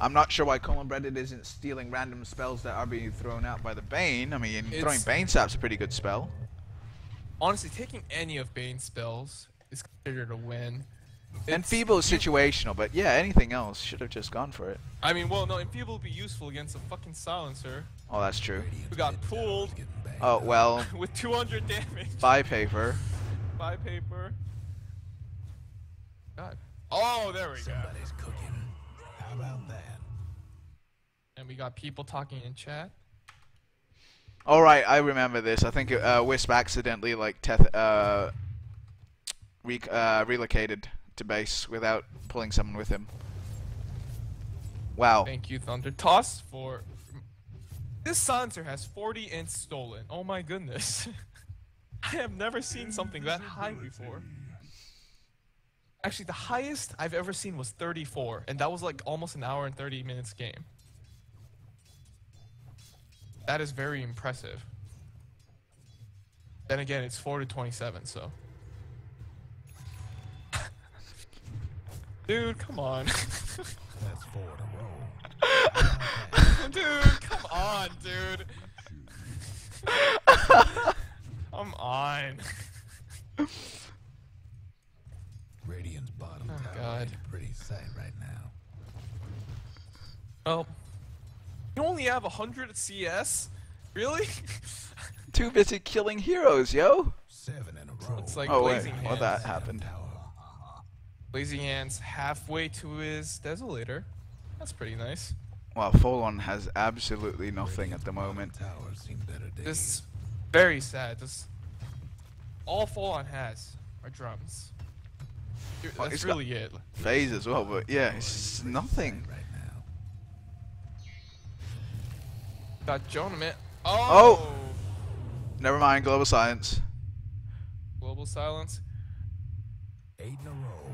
[SPEAKER 1] I'm not sure why Coleman Breaded isn't stealing random spells that are being thrown out by the Bane. I mean, throwing Bane Sap's a pretty good spell.
[SPEAKER 2] Honestly, taking any of Bane's spells is considered a win.
[SPEAKER 1] Enfeeble is situational, but yeah, anything else should have just gone for it.
[SPEAKER 2] I mean, well, no, Enfeeble would be useful against a fucking Silencer
[SPEAKER 1] Oh, that's true.
[SPEAKER 2] who got pulled
[SPEAKER 1] Oh, well,
[SPEAKER 2] with 200 damage
[SPEAKER 1] by paper.
[SPEAKER 2] by paper. God. Oh, there we go.
[SPEAKER 3] Somebody's cooking. How about that?
[SPEAKER 2] And we got people talking in chat.
[SPEAKER 1] Alright, I remember this. I think Wisp accidentally, like, relocated to base without pulling someone with him. Wow.
[SPEAKER 2] Thank you, Thunder Toss, for... This Silencer has 40 ints stolen. Oh my goodness. I have never seen something that high before. Actually, the highest I've ever seen was 34, and that was like almost an hour and 30 minutes game. That is very impressive. Then again, it's 4 to 27, so... Dude, come on.
[SPEAKER 3] That's 4 in a row.
[SPEAKER 2] Dude, come on, dude. Come on.
[SPEAKER 3] Radiant's bottom
[SPEAKER 2] Oh,
[SPEAKER 3] tower
[SPEAKER 2] God.
[SPEAKER 3] ain't a pretty sight right now.
[SPEAKER 2] Oh. You only have 100 CS? Really?
[SPEAKER 1] Too busy killing heroes, yo.
[SPEAKER 3] 7 in a row.
[SPEAKER 2] It's like
[SPEAKER 1] Oh, wait.
[SPEAKER 2] Blazing Hands.
[SPEAKER 1] Well, that happened.
[SPEAKER 3] Tower.
[SPEAKER 2] Blazing Hands halfway to his Desolator. That's pretty nice.
[SPEAKER 1] Well, Folon has absolutely nothing at the moment.
[SPEAKER 3] Tower seen better days.
[SPEAKER 2] This is very sad. This all Folon has are drums.
[SPEAKER 1] Well,
[SPEAKER 2] That's
[SPEAKER 1] he's got-
[SPEAKER 2] really it.
[SPEAKER 1] Phase as well, but yeah, it's nothing.
[SPEAKER 3] right now.
[SPEAKER 2] Got Jonah, man.
[SPEAKER 1] Oh!
[SPEAKER 2] Oh!
[SPEAKER 1] Never mind, Global Science.
[SPEAKER 2] Global silence.
[SPEAKER 3] 8 in a row.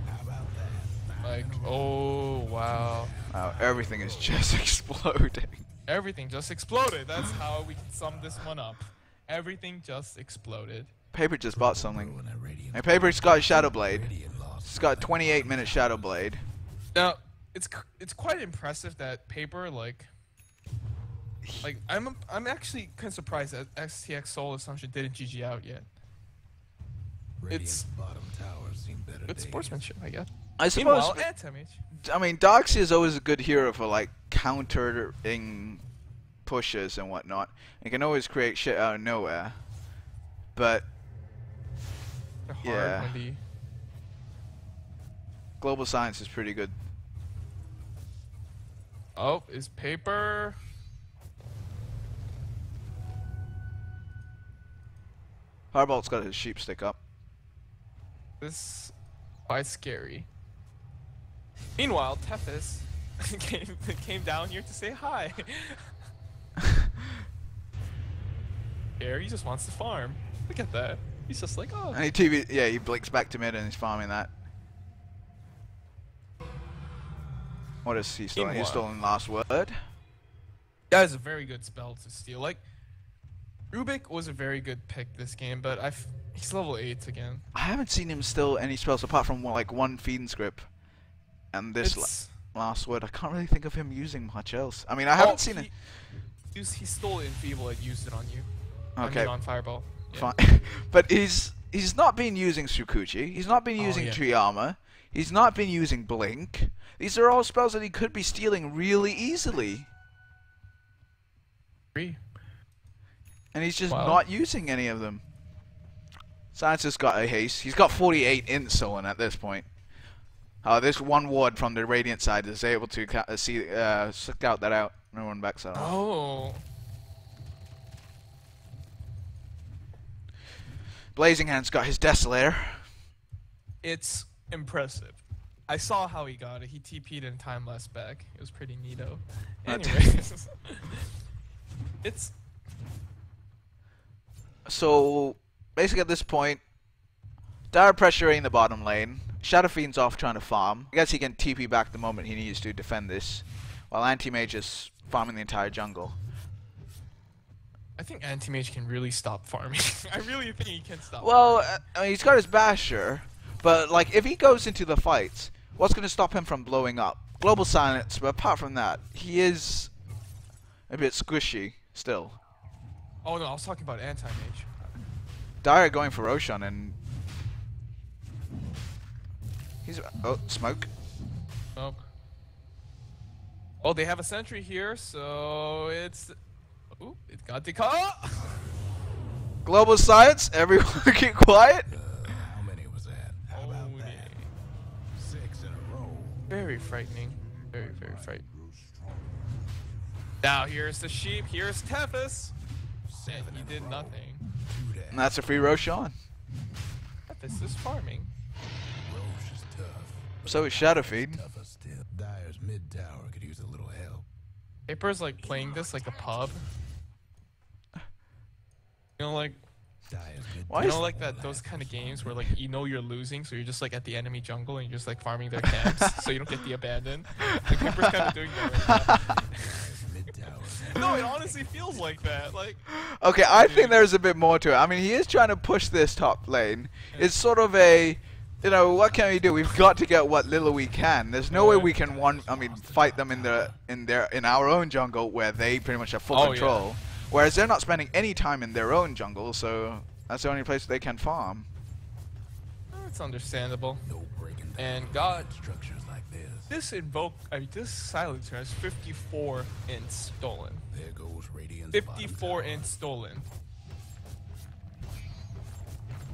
[SPEAKER 3] How about that?
[SPEAKER 2] Like, oh wow.
[SPEAKER 1] Wow, everything is just exploding.
[SPEAKER 2] Everything just exploded. That's how we can sum this one up. Everything just exploded.
[SPEAKER 1] Paper just bought something.
[SPEAKER 3] When a Radiant
[SPEAKER 1] And Paper's got a Shadow Blade.
[SPEAKER 3] Radiant lost.
[SPEAKER 1] He's got 28-minute Shadow Blade.
[SPEAKER 2] Now, it's quite impressive that Paper like I'm actually kind of surprised that STX Soul Assumption didn't GG out yet.
[SPEAKER 3] Radiant's
[SPEAKER 2] it's-
[SPEAKER 3] bottom tower seen better
[SPEAKER 2] Good
[SPEAKER 3] days.
[SPEAKER 2] sportsmanship, I guess.
[SPEAKER 1] I suppose.
[SPEAKER 2] Meanwhile, anti-mage.
[SPEAKER 1] I mean, Doxy is always a good hero for like countering pushes and whatnot. He can always create shit out of nowhere. But
[SPEAKER 2] They're hard
[SPEAKER 1] Yeah.
[SPEAKER 2] when the
[SPEAKER 1] Global Science is pretty good.
[SPEAKER 2] oh, is Paper.
[SPEAKER 1] Harbolt's got his sheep stick up.
[SPEAKER 2] This quite scary. Meanwhile, Tethys came down here to say hi. Here, he just wants to farm. Look at that. He's just like, oh.
[SPEAKER 1] And he blinks back to mid and he's farming that. What is he still? He's
[SPEAKER 2] Meanwhile-
[SPEAKER 1] still in last word.
[SPEAKER 2] That is a very good spell to steal. Like, Rubik was a very good pick this game, but he's level 8 again.
[SPEAKER 1] I haven't seen him steal any spells apart from like one feeding script. And this
[SPEAKER 2] It's-
[SPEAKER 1] last word, I can't really think of him using much else. I mean, I haven't seen it.
[SPEAKER 2] He stole Enfeeble and used it on you.
[SPEAKER 1] Okay.
[SPEAKER 2] I mean, on Fireball. Yeah.
[SPEAKER 1] Fine. But he's not been using Tsukuchi. He's not been
[SPEAKER 2] Oh,
[SPEAKER 1] using
[SPEAKER 2] yeah.
[SPEAKER 1] Tree Armor. He's not been using Blink. These are all spells that he could be stealing really easily.
[SPEAKER 2] Free.
[SPEAKER 1] And he's just
[SPEAKER 2] Wow.
[SPEAKER 1] not using any of them. Science has got a haste. He's got 48 in stolen at this point. This one ward from the Radiant side is able to scout that out. No one backs out.
[SPEAKER 2] Oh.
[SPEAKER 1] Blazing Hand's got his Desolator.
[SPEAKER 2] It's impressive. I saw how he got it. He TP'd in time less back. It was pretty neato. Anyways. It's...
[SPEAKER 1] So, basically at this point, Dire pressuring the bottom lane. Shadow Fiend's off trying to farm. I guess he can TP back the moment he needs to defend this, while Anti-Mage is farming the entire jungle.
[SPEAKER 2] I think Anti-Mage can really stop farming. I really think he can stop
[SPEAKER 1] Well,
[SPEAKER 2] farming.
[SPEAKER 1] I mean, he's got his Basher, but like if he goes into the fights, what's going to stop him from blowing up? Global Silence, but apart from that, he is a bit squishy still.
[SPEAKER 2] Oh no, I was talking about Anti-Mage.
[SPEAKER 1] Dire going for Roshan and he's smoke.
[SPEAKER 2] Smoke. Oh, they have a sentry here, so it's. Ooh, it got the call.
[SPEAKER 1] Global Silence, everyone keep quiet.
[SPEAKER 3] How many was that? How about
[SPEAKER 2] Oh,
[SPEAKER 3] that?
[SPEAKER 2] yeah.
[SPEAKER 3] 6 in a row.
[SPEAKER 2] Very frightening. Very, very frightening. Now here's the sheep. Here's Tethys. And he did nothing.
[SPEAKER 1] And that's a free Roshan.
[SPEAKER 2] Tethys is farming.
[SPEAKER 3] Roche is tough.
[SPEAKER 1] So is Shadow Fiend.
[SPEAKER 3] Tougher still. Dyer's mid tower could use a little help.
[SPEAKER 2] Paper's like playing this like a pub. You know, like
[SPEAKER 3] Dyer's mid
[SPEAKER 1] Why
[SPEAKER 2] you
[SPEAKER 1] is-
[SPEAKER 2] know, like that those kind of games where like you know you're losing, so you're just like at the enemy jungle and you're just like farming their camps, so you don't get the abandon. Like Paper's kind of doing that right now.
[SPEAKER 3] mid tower.
[SPEAKER 2] No, it honestly feels like that. Like,
[SPEAKER 1] Okay, I think there's a bit more to it. I mean, he is trying to push this top lane. It's sort of a, you know, what can we do? We've got to get what little we can. There's no way we can fight them in our own jungle where they pretty much have full
[SPEAKER 2] Oh,
[SPEAKER 1] control.
[SPEAKER 2] yeah.
[SPEAKER 1] Whereas they're not spending any time in their own jungle, so that's the only place they can farm.
[SPEAKER 2] it's understandable.
[SPEAKER 3] No breaking
[SPEAKER 2] And
[SPEAKER 3] down
[SPEAKER 2] God,
[SPEAKER 3] structures like this.
[SPEAKER 2] this silencer has 54 int stolen.
[SPEAKER 3] There goes Radiant's
[SPEAKER 2] 54
[SPEAKER 3] bottom
[SPEAKER 2] int stolen.
[SPEAKER 3] tower.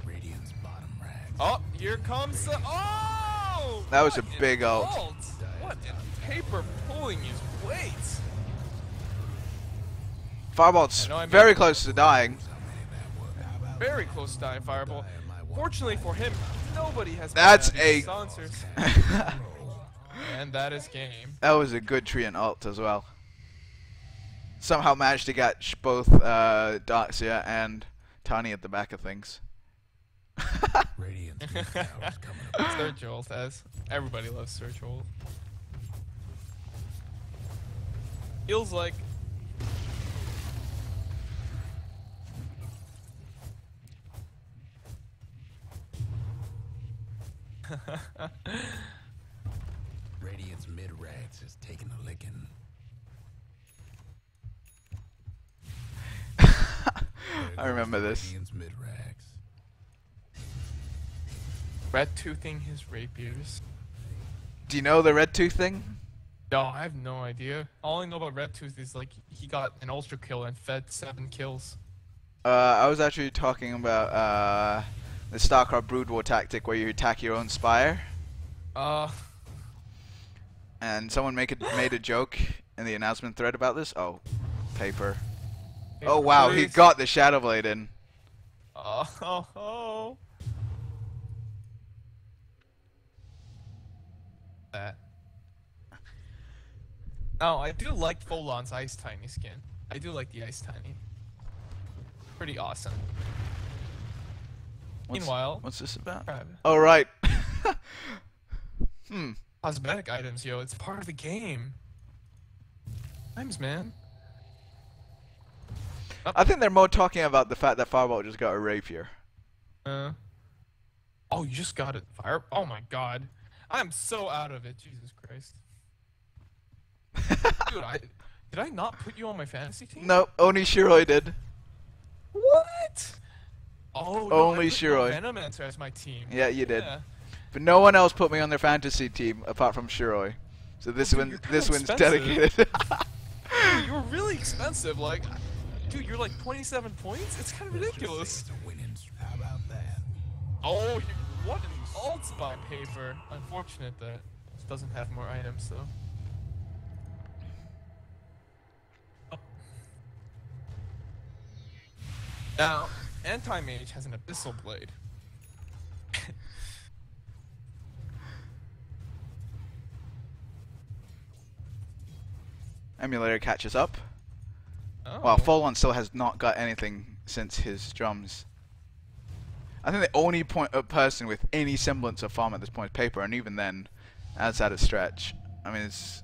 [SPEAKER 3] Radiant's bottom rags.
[SPEAKER 2] Oh, here comes the. Oh!
[SPEAKER 1] That was a
[SPEAKER 2] What an
[SPEAKER 1] big ult.
[SPEAKER 2] What in Paper pulling his weight.
[SPEAKER 1] Fireball's
[SPEAKER 2] I know I mean-
[SPEAKER 1] very close to dying.
[SPEAKER 3] How many that was? How about
[SPEAKER 2] Very close to dying Fireball. Fortunately for him, nobody has.
[SPEAKER 1] That's
[SPEAKER 2] been at these
[SPEAKER 1] a-
[SPEAKER 2] silencers. And that is game.
[SPEAKER 1] That was a good Treant ult as well. Somehow managed to get both Darkseer and Tiny at the back of things.
[SPEAKER 3] Radiant's mid tower's coming up.
[SPEAKER 2] Surge ult, as everybody loves Surge ult. Feels like.
[SPEAKER 3] Radiant's mid rags is taking a licking.
[SPEAKER 1] I remember this.
[SPEAKER 3] Radiant's mid rags.
[SPEAKER 2] Red toothing his rapiers.
[SPEAKER 1] Do you know the red tooth thing?
[SPEAKER 2] No, I have no idea. All I know about Red Tooth is like he got an ultra kill and fed 7 kills.
[SPEAKER 1] I was actually talking about the StarCraft Brood War tactic where you attack your own spire, and someone made a joke in the announcement thread about this. Oh, Paper. Oh wow, he
[SPEAKER 2] please.
[SPEAKER 1] got the Shadow Blade in.
[SPEAKER 2] Oh. That. Oh, I do like Folon's Ice Tiny skin. I do like the Ice Tiny. Pretty awesome. Meanwhile,
[SPEAKER 1] What's this about?
[SPEAKER 2] grab
[SPEAKER 1] Oh right.
[SPEAKER 2] cosmetic items, yo. It's part of the game. Times, man.
[SPEAKER 1] I think they're more talking about the fact that Fireball just got a rapier.
[SPEAKER 2] Oh, you just got it. Fire. Oh my god. I'm so out of it. Jesus Christ. Dude, did I not put you on my fantasy team?
[SPEAKER 1] No, only Shiroi did.
[SPEAKER 2] What? Oh, no,
[SPEAKER 1] Only
[SPEAKER 2] I put
[SPEAKER 1] Shiroi.
[SPEAKER 2] Venomancer as my team.
[SPEAKER 1] Yeah, you did.
[SPEAKER 2] Yeah.
[SPEAKER 1] But no one else put me on their fantasy team apart from Shiroi. So this
[SPEAKER 2] dude,
[SPEAKER 1] one,
[SPEAKER 2] you're kinda
[SPEAKER 1] this one's
[SPEAKER 2] expensive.
[SPEAKER 1] dedicated.
[SPEAKER 2] Dude, you're really expensive. Like, dude, you're like 27 points? It's kind of ridiculous.
[SPEAKER 3] It's a winning. How about that?
[SPEAKER 2] Oh, what an ult by Paper. Unfortunate that it doesn't have more items, though. Oh. Now, Anti-Mage has an Abyssal Blade.
[SPEAKER 1] Emulator catches up.
[SPEAKER 2] Oh.
[SPEAKER 1] While Folon still has not got anything since his drums. I think the only person with any semblance of farm at this point is Paper, and even then, that's at a stretch. I mean, it's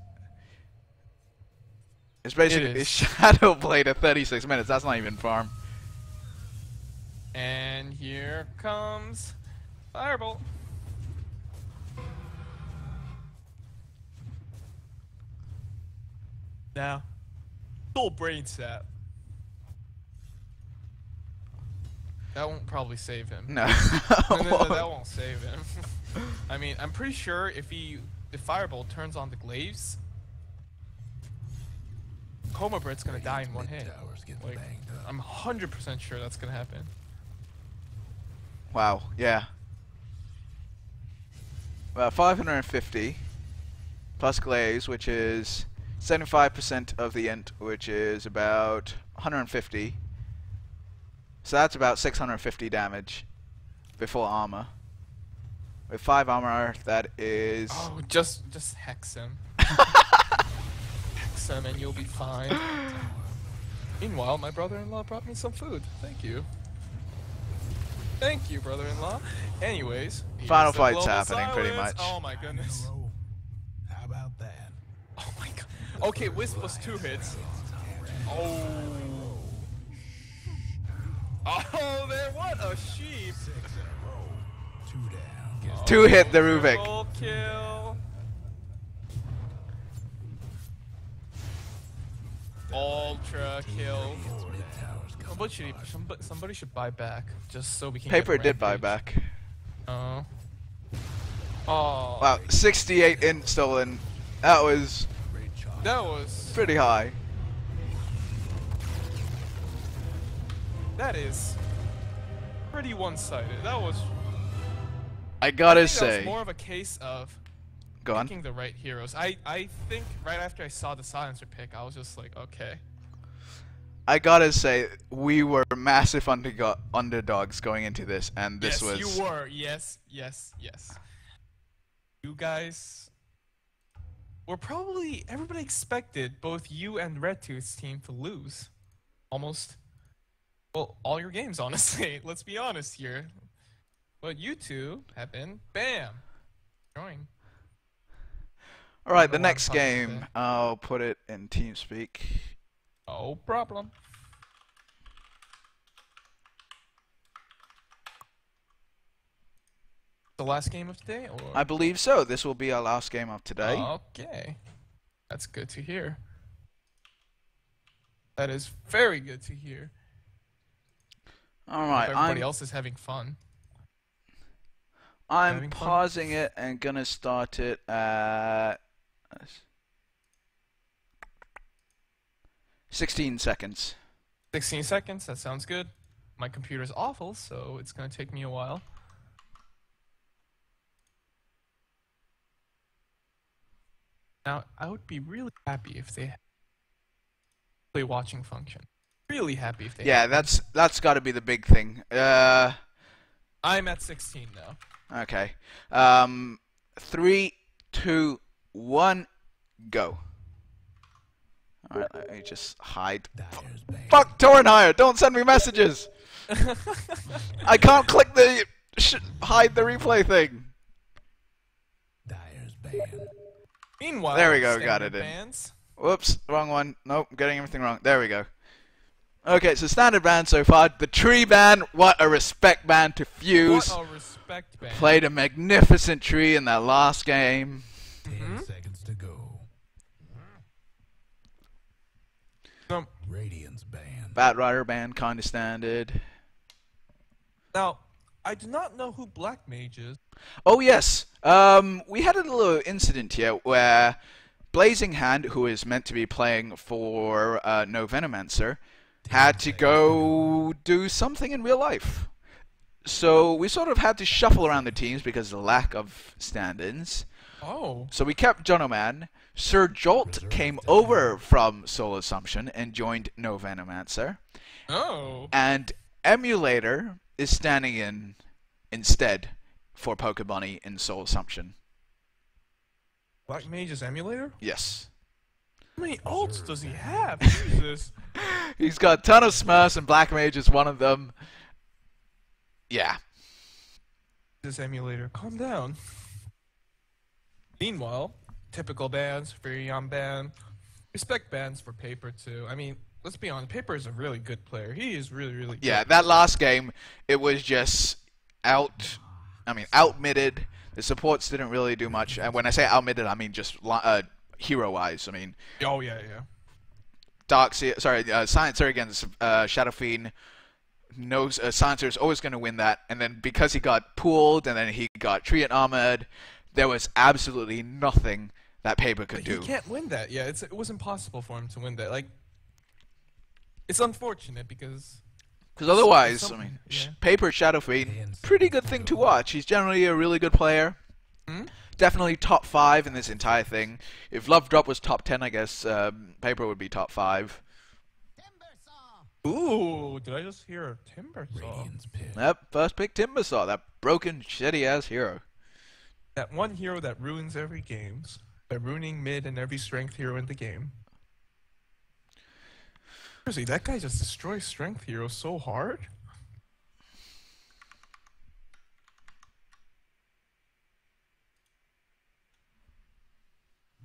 [SPEAKER 1] basically Shadow Blade at 36 minutes. That's not even farm.
[SPEAKER 2] And here comes Firebolt. Now, full brain sap. That won't probably save him.
[SPEAKER 1] No.
[SPEAKER 2] No, that won't save him. I mean, I'm pretty sure if Firebolt turns on the glaives, Coma Bread's gonna die in one hit. Like, I'm 100% sure that's gonna happen.
[SPEAKER 1] Wow, yeah. Well, 550 plus glaze, which is 75% of the int, which is about 150. So that's about 650 damage before armor. With 5 armor, that is...
[SPEAKER 2] Oh, just hex him. Hex him and you'll be fine. Meanwhile, my brother-in-law brought me some food. Thank you. Thank you, brother-in-law. Anyways,
[SPEAKER 1] Final fight's happening, pretty much.
[SPEAKER 2] Oh my goodness.
[SPEAKER 3] How about that?
[SPEAKER 2] Oh my god. Okay, Wisp was 2 hits. Oh. Oh, there, what a sheep.
[SPEAKER 3] 6 in a row. 2 down.
[SPEAKER 1] 2 hit the Rubik.
[SPEAKER 2] Triple kill. Ultra kill. Somebody should buy back, just so we can
[SPEAKER 1] Paper
[SPEAKER 2] get a
[SPEAKER 1] did buy
[SPEAKER 2] rampage.
[SPEAKER 1] back.
[SPEAKER 2] Oh. Oh.
[SPEAKER 1] Wow, 68 int stolen. That was
[SPEAKER 2] That was...
[SPEAKER 1] pretty high.
[SPEAKER 2] That is pretty one-sided. That was...
[SPEAKER 1] I gotta
[SPEAKER 2] I think that was
[SPEAKER 1] say.
[SPEAKER 2] more of a case of
[SPEAKER 1] Go on.
[SPEAKER 2] picking the right heroes. I think right after I saw the silencer pick, I was just like, okay.
[SPEAKER 1] I gotta say, we were massive underdogs going into this, and this was...
[SPEAKER 2] Yes, you were. Yes, yes, yes. You guys were probably... Everybody expected both you and Red Tooth's team to lose. Almost... Well, all your games, honestly. Let's be honest here. But you two have been... Bam! Join.
[SPEAKER 1] Alright, the
[SPEAKER 2] Number one
[SPEAKER 1] next
[SPEAKER 2] punch
[SPEAKER 1] game,
[SPEAKER 2] today.
[SPEAKER 1] I'll put it in TeamSpeak.
[SPEAKER 2] No problem. The last game of the day, or?
[SPEAKER 1] I believe so. This will be our last game of today.
[SPEAKER 2] Okay. That's good to hear. That is very good to hear.
[SPEAKER 1] Alright,
[SPEAKER 2] Everybody else is having fun.
[SPEAKER 1] I'm
[SPEAKER 2] having fun?
[SPEAKER 1] pausing it and gonna start it at 16 seconds.
[SPEAKER 2] 16 seconds, that sounds good. My computer's awful, so it's gonna take me a while. Now, I would be really happy if they had a play watching function. Really happy if they
[SPEAKER 1] Yeah,
[SPEAKER 2] had.
[SPEAKER 1] that's got to be the big thing.
[SPEAKER 2] I'm at 16 now.
[SPEAKER 1] Okay. 3, 2, 1, go. Alright, let me just hide.
[SPEAKER 3] Dyer's banned.
[SPEAKER 1] Fuck Tornhire! Don't send me messages! I can't click the hide the replay thing.
[SPEAKER 3] Dyer's banned.
[SPEAKER 2] Meanwhile,
[SPEAKER 1] There we go, got
[SPEAKER 2] standard
[SPEAKER 1] it in.
[SPEAKER 2] bans.
[SPEAKER 1] Whoops, wrong one. Nope, getting everything wrong. There we go. Okay, so standard ban so far. The tree ban, what a respect ban to Fuse.
[SPEAKER 2] What a respect ban.
[SPEAKER 1] Played a magnificent tree in that last game.
[SPEAKER 3] 10 seconds to go. Radiant's banned.
[SPEAKER 1] Batrider ban, kinda standard.
[SPEAKER 2] Now, I do not know who Black Mage is.
[SPEAKER 1] Oh yes, we had a little incident here where Blazing Hand, who is meant to be playing for No Venomancer, had to go do something in real life. So we sort of had to shuffle around the teams because of the lack of stand-ins.
[SPEAKER 2] Oh.
[SPEAKER 1] So we kept Jonoman. Sir Jolt came over from Soul Assumption and joined No Venomancer.
[SPEAKER 2] Oh.
[SPEAKER 1] And Emulator is standing in instead for Pokebunny in Soul Assumption.
[SPEAKER 2] Black Mage's emulator?
[SPEAKER 1] Yes.
[SPEAKER 2] How many ults does he have? Jesus.
[SPEAKER 1] He's got a ton of Smurfs and Black Mage is one of them. Yeah.
[SPEAKER 2] This emulator, calm down. Meanwhile, typical bans, Furion ban, respect bans for Paper too. I mean, let's be honest, Paper is a really good player. He is really, really good.
[SPEAKER 1] Yeah, that last game, it was just outmitted. The supports didn't really do much. And when I say outmitted, I mean just hero-wise. I mean,
[SPEAKER 2] oh yeah.
[SPEAKER 1] Silencer against Shadow Fiend. Knows Silencer is always going to win that, and then because he got pooled and then he got Treant armored, there was absolutely nothing that Paper could do.
[SPEAKER 2] He can't win that. Yeah, it was impossible for him to win that. Like, it's unfortunate because
[SPEAKER 1] otherwise, Paper Shadow Fiend, pretty good thing to watch. He's generally a really good player. Definitely top 5 in this entire thing. If Love Drop was top 10, I guess Paper would be top 5.
[SPEAKER 2] Ooh, did I just hear a Timbersaw?
[SPEAKER 1] Yep, first pick Timbersaw, that broken, shitty-ass hero.
[SPEAKER 2] That one hero that ruins every game. By ruining mid and every strength hero in the game. Seriously, that guy just destroys strength heroes so hard.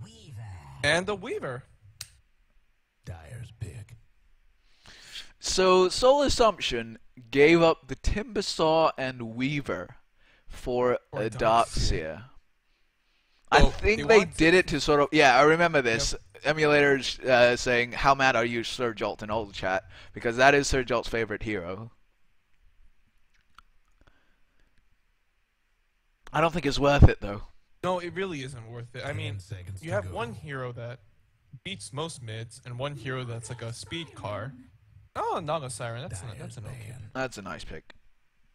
[SPEAKER 3] Weaver.
[SPEAKER 2] And the Weaver.
[SPEAKER 3] Dyer's pick.
[SPEAKER 1] So, Soul Assumption gave up the Timbersaw and Weaver for a Darkseer. I think they did it to sort of... Yeah, I remember this. Yep. Emulators saying, how mad are you, Sir Jolt, in all the chat? Because that is Sir Jolt's favorite hero. I don't think it's worth it, though.
[SPEAKER 2] No, it really isn't worth it. I mean, you have one hero that beats most mids, and one hero that's like a speed car. Oh, Naga Siren, that's an okay.
[SPEAKER 1] That's a nice pick.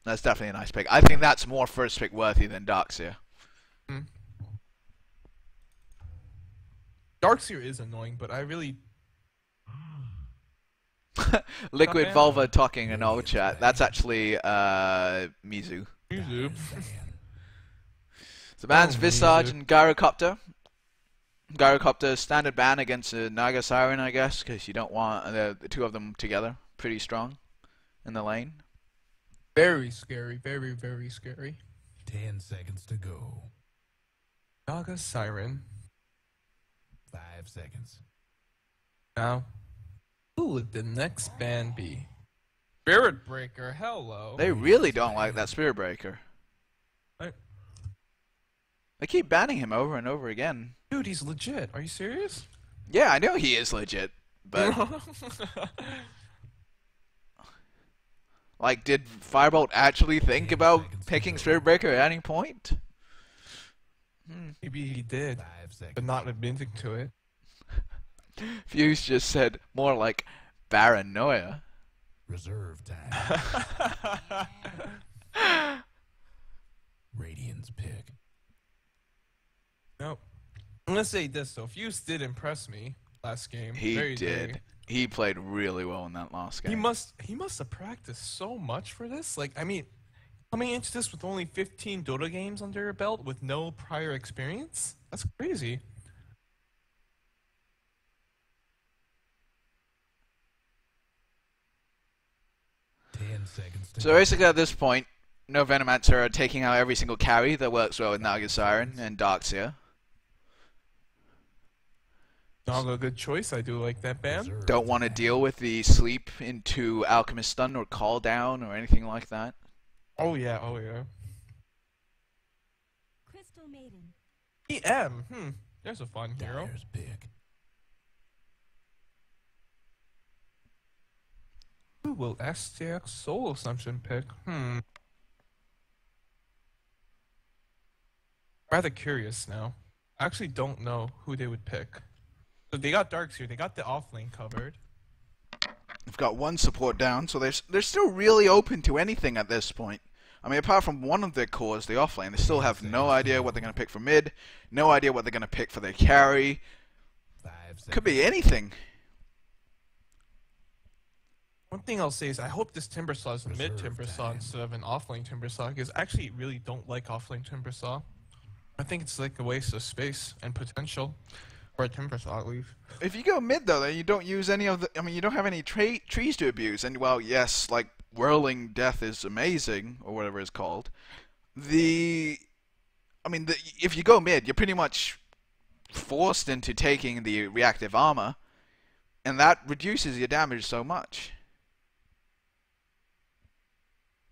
[SPEAKER 1] That's definitely a nice pick. I think that's more first pick worthy than Darkseer.
[SPEAKER 2] Darkseer is annoying, but I really...
[SPEAKER 1] Liquid Vulva talking in all chat. That's actually Mizu.
[SPEAKER 2] Mizu.
[SPEAKER 1] The ban's Visage and Gyrocopter. Gyrocopter standard ban against Naga Siren, I guess, because you don't want the two of them together. Pretty strong in the lane.
[SPEAKER 2] Very scary. Very, very scary.
[SPEAKER 3] 10 seconds to go.
[SPEAKER 2] Naga Siren.
[SPEAKER 3] 5 seconds.
[SPEAKER 2] Now, who would the next ban be? Spirit Breaker, hello.
[SPEAKER 1] They really don't like that Spirit Breaker. They keep banning him over and over again.
[SPEAKER 2] Dude, he's legit. Are you serious?
[SPEAKER 1] Yeah, I know he is legit, but... like, did Firebolt actually think about picking Spirit Breaker at any point?
[SPEAKER 2] Maybe he did, but not admitting to it.
[SPEAKER 1] Fuse just said more like paranoia.
[SPEAKER 3] Reserve time. Radiant's pick.
[SPEAKER 2] Nope. I'm gonna say this though. Fuse did impress me last game.
[SPEAKER 1] He did. He played really well in that last game.
[SPEAKER 2] He must have practiced so much for this. Like, I mean, coming into this with only 15 Dota games under your belt with no prior experience? That's crazy.
[SPEAKER 1] So basically at this point, no Venomancer are taking out every single carry that works well with Naga Siren and Darkseer.
[SPEAKER 2] Naga, a good choice. I do like that ban.
[SPEAKER 1] Don't want to deal with the sleep into Alchemist Stun or Call Down or anything like that.
[SPEAKER 2] Oh yeah, oh yeah.
[SPEAKER 5] Crystal Maiden.
[SPEAKER 2] EM, there's a fun hero.
[SPEAKER 3] Pick.
[SPEAKER 2] Who will STX Soul Assumption pick? Rather curious now. I actually don't know who they would pick. So they got Darkseer, they got the offlane covered.
[SPEAKER 1] They've got one support down, so they're still really open to anything at this point. I mean, apart from one of their cores, the offlane, they still have no idea what they're going to pick for mid, no idea what they're going to pick for their carry. Could be anything.
[SPEAKER 2] One thing I'll say is I hope this Timbersaw is a mid Timbersaw instead of an offlane Timbersaw, because I actually really don't like offlane Timbersaw. I think it's like a waste of space and potential for a Timbersaw at least.
[SPEAKER 1] If you go mid though, then you don't use any of the. I mean, you don't have any trees to abuse. And well, yes, like Whirling Death is amazing or whatever it's called. if you go mid, you're pretty much forced into taking the reactive armor, and that reduces your damage so much.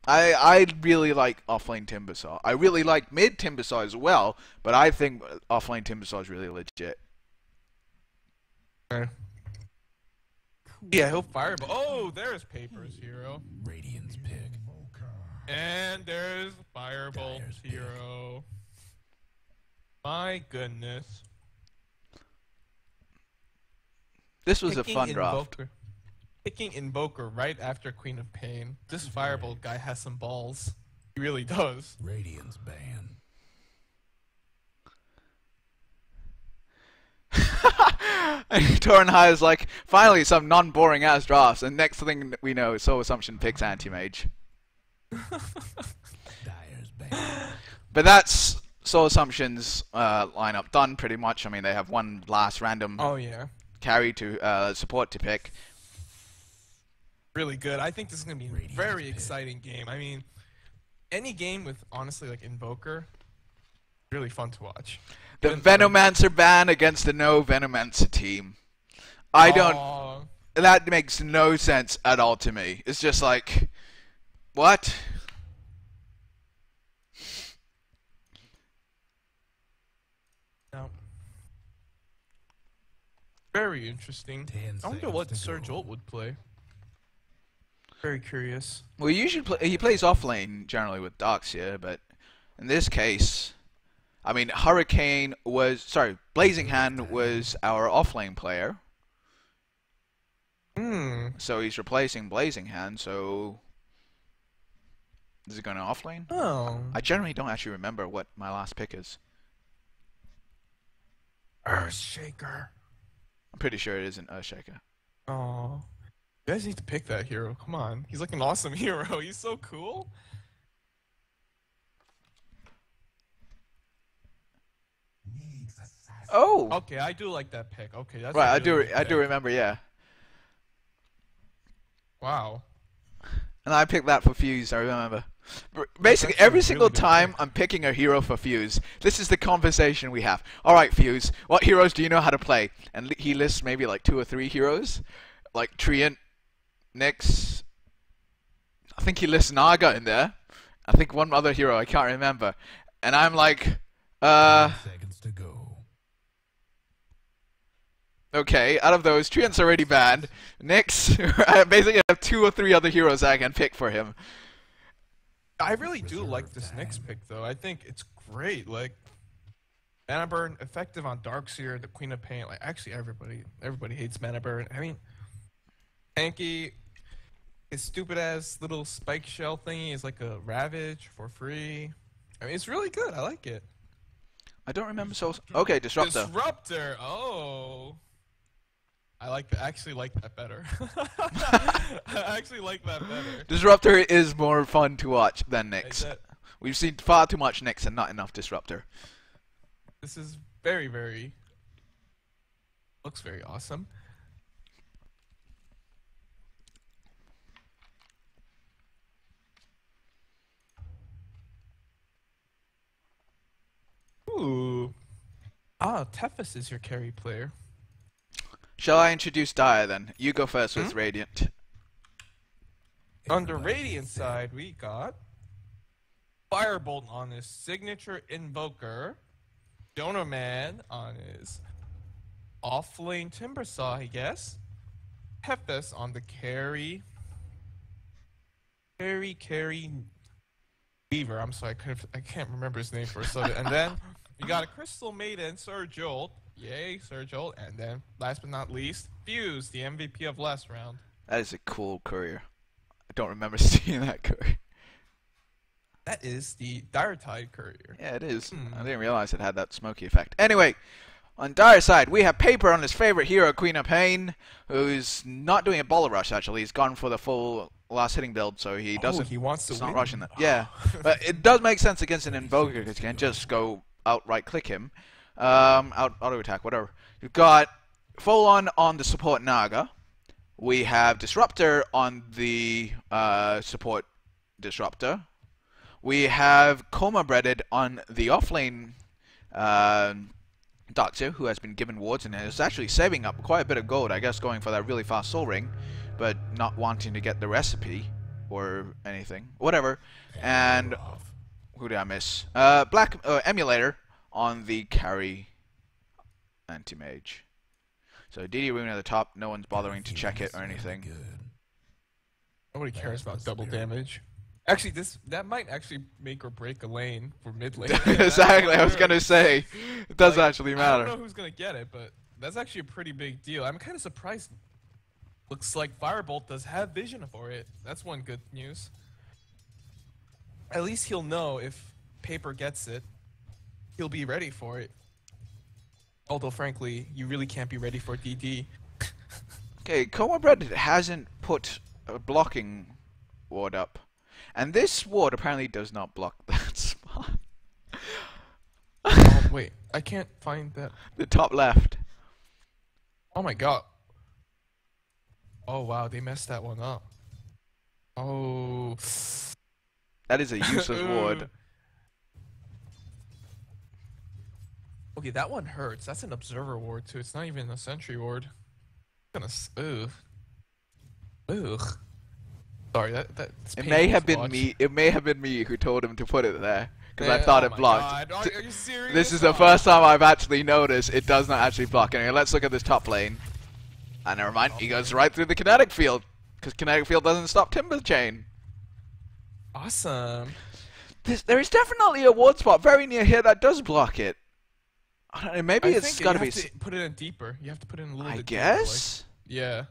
[SPEAKER 1] I really like offlane Timbersaw. I really like mid Timbersaw as well, but I think offlane Timbersaw is really legit.
[SPEAKER 2] Okay. Yeah, he'll fireball. Oh, there's Paper's hero.
[SPEAKER 3] Radiant's pick.
[SPEAKER 2] And there's Fireball's hero. My goodness.
[SPEAKER 1] This was a fun draft.
[SPEAKER 2] Picking Invoker right after Queen of Pain. This Fireball guy has some balls. He really does.
[SPEAKER 3] Radiant's ban.
[SPEAKER 1] Torin High is like, finally some non-boring ass drafts, and next thing we know, Soul Assumption picks Anti-Mage.
[SPEAKER 3] Dyer's ban.
[SPEAKER 1] But that's Soul Assumption's lineup done pretty much. I mean, they have one last random carry to support to pick.
[SPEAKER 2] Really good. I think this is going to be a very exciting game. I mean, any game with, honestly, like Invoker, really fun to watch.
[SPEAKER 1] The Venomancer ban against the no Venomancer team. I don't... That makes no sense at all to me. It's just like... What?
[SPEAKER 2] No. Very interesting. I wonder what Sir Jolt would play. Very curious.
[SPEAKER 1] Well, he plays offlane generally with Darkseer, but in this case, I mean, Blazing Hand was our offlane player. So he's replacing Blazing Hand, so is he going to offlane?
[SPEAKER 2] Oh.
[SPEAKER 1] I generally don't actually remember what my last pick is.
[SPEAKER 2] Earthshaker.
[SPEAKER 1] I'm pretty sure it isn't Earthshaker.
[SPEAKER 2] Oh. You guys need to pick that hero. Come on. He's like an awesome hero. He's so cool.
[SPEAKER 1] Oh.
[SPEAKER 2] Okay, I do like that pick. Okay, that's
[SPEAKER 1] right. I do remember. Yeah.
[SPEAKER 2] Wow.
[SPEAKER 1] And I picked that for Fuse. I remember. Basically, every single time I'm picking a hero for Fuse, this is the conversation we have. All right, Fuse, what heroes do you know how to play? And he lists maybe like 2 or 3 heroes, like Treant, Nyx. I think he lists Naga in there. I think one other hero I can't remember. And I'm like,
[SPEAKER 3] Seconds to go.
[SPEAKER 1] Okay, out of those, Treant's already banned. Nyx, I basically have 2 or 3 other heroes I can pick for him.
[SPEAKER 2] I really do like this Nyx pick, though. I think it's great. Like, Mana Burn, effective on Darkseer, the Queen of Pain. Like, actually, everybody hates Mana Burn. I mean, tanky. His stupid-ass little spike shell thingy is like a Ravage for free. I mean, it's really good. I like it.
[SPEAKER 1] I don't remember Okay, Disruptor.
[SPEAKER 2] Disruptor. Oh. I actually like that better. I actually like that better.
[SPEAKER 1] Disruptor is more fun to watch than Nyx. We've seen far too much Nyx and not enough Disruptor.
[SPEAKER 2] This is very, very... looks very awesome. Ooh. Ah, Tethys is your carry player.
[SPEAKER 1] Shall I introduce Dire then? You go first with Radiant.
[SPEAKER 2] On the Radiant side, we got Firebolt on his signature Invoker, Donor Man on his offlane Timbersaw, I guess, Tethys on the carry Weaver. I'm sorry, I can't remember his name for a second. And then we got a Crystal Maiden, Sir Jolt. Yay, Sir Jolt. And then, last but not least, Fuse, the MVP of last round.
[SPEAKER 1] That is a cool courier. I don't remember seeing that courier.
[SPEAKER 2] That is the Dire Tide courier.
[SPEAKER 1] Yeah, it is. I didn't realize it had that smoky effect. Anyway, on Dire side, we have Paper on his favorite hero, Queen of Pain, who's not doing a Baller Rush, actually. He's gone for the full last hitting build, so he doesn't...
[SPEAKER 2] he wants to
[SPEAKER 1] he's
[SPEAKER 2] win.
[SPEAKER 1] not rushing that. Yeah, but it does make sense against an Invoker, because you can just go outright click him. Auto attack, whatever. You've got full on the support Naga. We have Disruptor on the support Disruptor. We have Coma Breaded on the offlane Doctor, who has been given wards and is actually saving up quite a bit of gold, I guess, going for that really fast soul ring, but not wanting to get the recipe or anything. Whatever. And who did I miss? Black Emulator on the carry anti-mage. So DD Rune at the top, no one's bothering to check it or anything.
[SPEAKER 2] Nobody cares about double damage. Actually, that might actually make or break a lane for mid lane.
[SPEAKER 1] Exactly, I was gonna say, it does actually matter.
[SPEAKER 2] I don't know who's gonna get it, but that's actually a pretty big deal. I'm kind of surprised. Looks like Firebolt does have vision for it. That's one good news. At least he'll know if Paper gets it, he'll be ready for it. Although, frankly, you really can't be ready for DD.
[SPEAKER 1] Okay, Coma Bread hasn't put a blocking ward up. And this ward apparently does not block that spot.
[SPEAKER 2] Oh, wait, I can't find that.
[SPEAKER 1] The top left.
[SPEAKER 2] Oh my god. Oh wow, they messed that one up. Oh.
[SPEAKER 1] That is a useless ward.
[SPEAKER 2] Okay, that one hurts. That's an observer ward too. It's not even a sentry ward. Ugh. Ugh. Sorry, that's
[SPEAKER 1] It may have been
[SPEAKER 2] watch.
[SPEAKER 1] me. It may have been me who told him to put it there because I thought it blocked.
[SPEAKER 2] God. Are you serious?
[SPEAKER 1] This is the first time I've actually noticed it does not actually block. Anyway, let's look at this top lane. And never mind, he goes right through the kinetic field because kinetic field doesn't stop Timber Chain.
[SPEAKER 2] Awesome.
[SPEAKER 1] There is definitely a ward spot very near here that does block it. I don't know. Maybe it's got to be.
[SPEAKER 2] Put it in deeper. You have to put it in a little
[SPEAKER 1] I
[SPEAKER 2] bit
[SPEAKER 1] guess.
[SPEAKER 2] Deeper, like, yeah.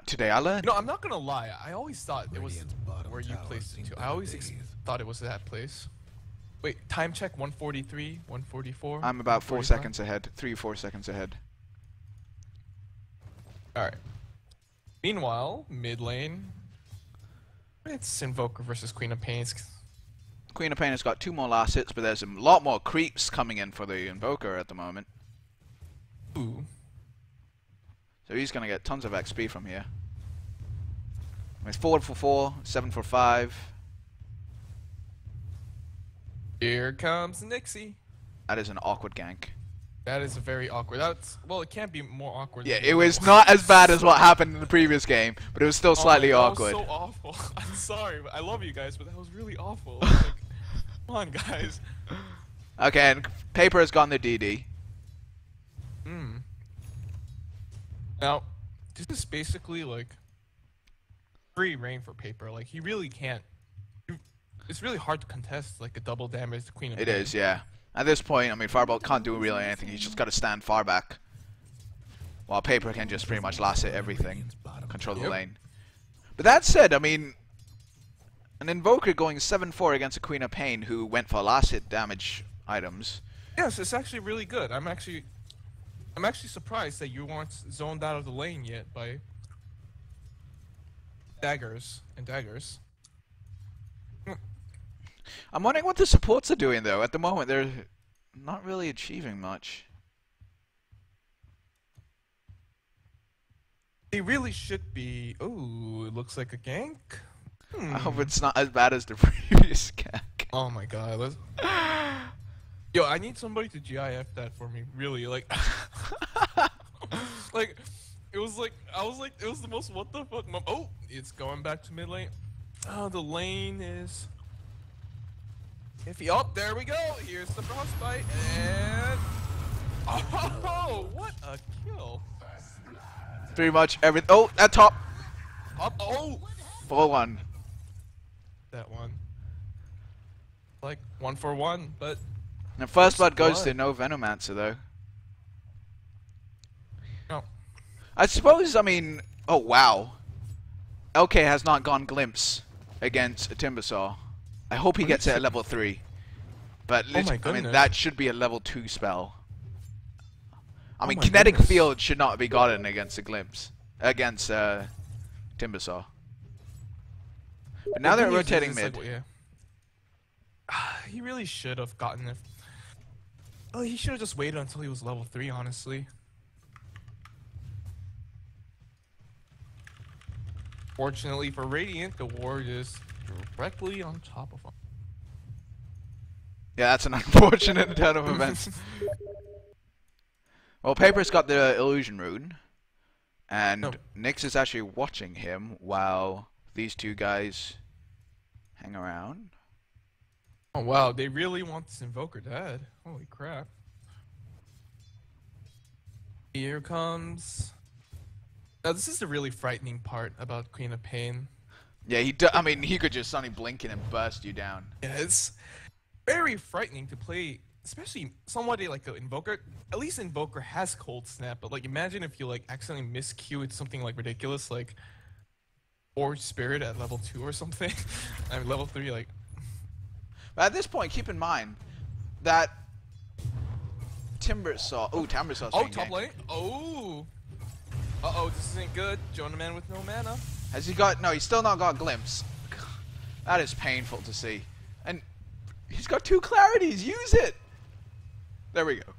[SPEAKER 1] Today I learned.
[SPEAKER 2] You know, I'm not gonna lie. I always thought it was where you placed it too. I always thought it was that place. Wait, time check 143, 144.
[SPEAKER 1] I'm about 4 seconds ahead. 3-4 seconds ahead.
[SPEAKER 2] Alright. Meanwhile, mid lane. It's Invoker versus Queen of Pains.
[SPEAKER 1] Queen of Pain has got 2 more last hits, but there's a lot more creeps coming in for the Invoker at the moment.
[SPEAKER 2] Ooh.
[SPEAKER 1] So he's going to get tons of XP from here. It's 4 for 4, 7 for 5.
[SPEAKER 2] Here comes Nixie.
[SPEAKER 1] That is an awkward gank.
[SPEAKER 2] That is a very awkward. Well, it can't be more awkward.
[SPEAKER 1] Yeah, it was not as bad as what happened in the previous game, but it was still slightly awkward.
[SPEAKER 2] That was so awful. I'm sorry, but I love you guys, but that was really awful. Like, come on, guys.
[SPEAKER 1] Okay, and Paper has gone the DD.
[SPEAKER 2] Now, this is basically like free reign for Paper. Like, he really can't. It's really hard to contest like a double damage Queen of Pain.
[SPEAKER 1] It is, yeah. At this point, I mean, Firebolt can't do really anything. He's just got to stand far back. While Paper can just pretty much last hit everything, control the lane. But that said, I mean, an Invoker going 7-4 against a Queen of Pain who went for last hit damage items.
[SPEAKER 2] Yes, it's actually really good. I'm actually surprised that you weren't zoned out of the lane yet by daggers and daggers.
[SPEAKER 1] I'm wondering what the supports are doing though. At the moment, they're not really achieving much.
[SPEAKER 2] They really should be. Oh, it looks like a gank.
[SPEAKER 1] I hope it's not as bad as the previous gank.
[SPEAKER 2] Oh my god. Yo, I need somebody to GIF that for me. Really, like, like, it was like, it was the most what the fuck. Oh, it's going back to mid lane. Oh, the lane is iffy. Oh, there we go. Here's the frostbite, and oh, what a kill!
[SPEAKER 1] Pretty much every. Oh, that top.
[SPEAKER 2] Up. Oh,
[SPEAKER 1] 4-1.
[SPEAKER 2] that one. Like 1 for 1, but.
[SPEAKER 1] The first blood goes to no Venomancer though.
[SPEAKER 2] No.
[SPEAKER 1] I suppose, I mean, oh wow. LK has not gone Glimpse against a Timbersaw. I hope he gets it at level 3. But
[SPEAKER 2] Oh my
[SPEAKER 1] I mean,
[SPEAKER 2] goodness.
[SPEAKER 1] that should be a level 2 spell. I mean,
[SPEAKER 2] my
[SPEAKER 1] Kinetic
[SPEAKER 2] goodness.
[SPEAKER 1] Field should not be gotten against a Glimpse. Against Timbersaw. But now they're
[SPEAKER 2] The thing is,
[SPEAKER 1] rotating
[SPEAKER 2] it's
[SPEAKER 1] mid.
[SPEAKER 2] like, yeah. He really should have gotten it. Oh, he should have just waited until he was level 3, honestly. Fortunately for Radiant, the ward is directly on top of him.
[SPEAKER 1] Yeah, that's an unfortunate turn of events. Well, Paper's got the illusion rune, and Nyx is actually watching him while these two guys hang around.
[SPEAKER 2] Oh wow, they really want this Invoker dead. Holy crap. Here comes... Now this is the really frightening part about Queen of Pain.
[SPEAKER 1] Yeah, I mean, he could just suddenly blink in and burst you down.
[SPEAKER 2] Yeah, it's very frightening to play, especially somebody like an Invoker. At least Invoker has Cold Snap, but like imagine if you like accidentally miscue with something like ridiculous, like Forge Spirit at level 2 or something. I mean, level 3, like...
[SPEAKER 1] But at this point, keep in mind that Timbersaw... Oh, Timbersaw's
[SPEAKER 2] Oh,
[SPEAKER 1] being
[SPEAKER 2] top
[SPEAKER 1] ganked.
[SPEAKER 2] lane. Oh. Uh-oh, this isn't good. Jonah Man with no mana.
[SPEAKER 1] Has he got... No, he's still not got Glimpse. That is painful to see. And he's got 2 clarities. Use it! There we go.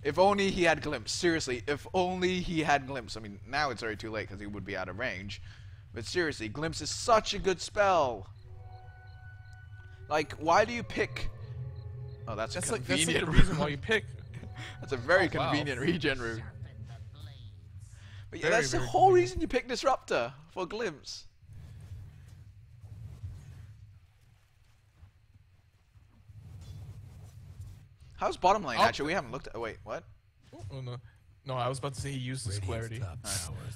[SPEAKER 1] If only he had Glimpse. Seriously, if only he had Glimpse. I mean, now it's already too late because he would be out of range. But seriously, Glimpse is such a good spell. Like, why do you pick... Oh, that's a convenient
[SPEAKER 2] that's like the reason why you pick.
[SPEAKER 1] That's a very convenient regen rune. But yeah, that's the whole reason you pick Disruptor, for Glimpse. How's bottom lane, actually? We haven't looked at... Oh, wait, what?
[SPEAKER 2] Oh, no. No, I was about to say he used his clarity.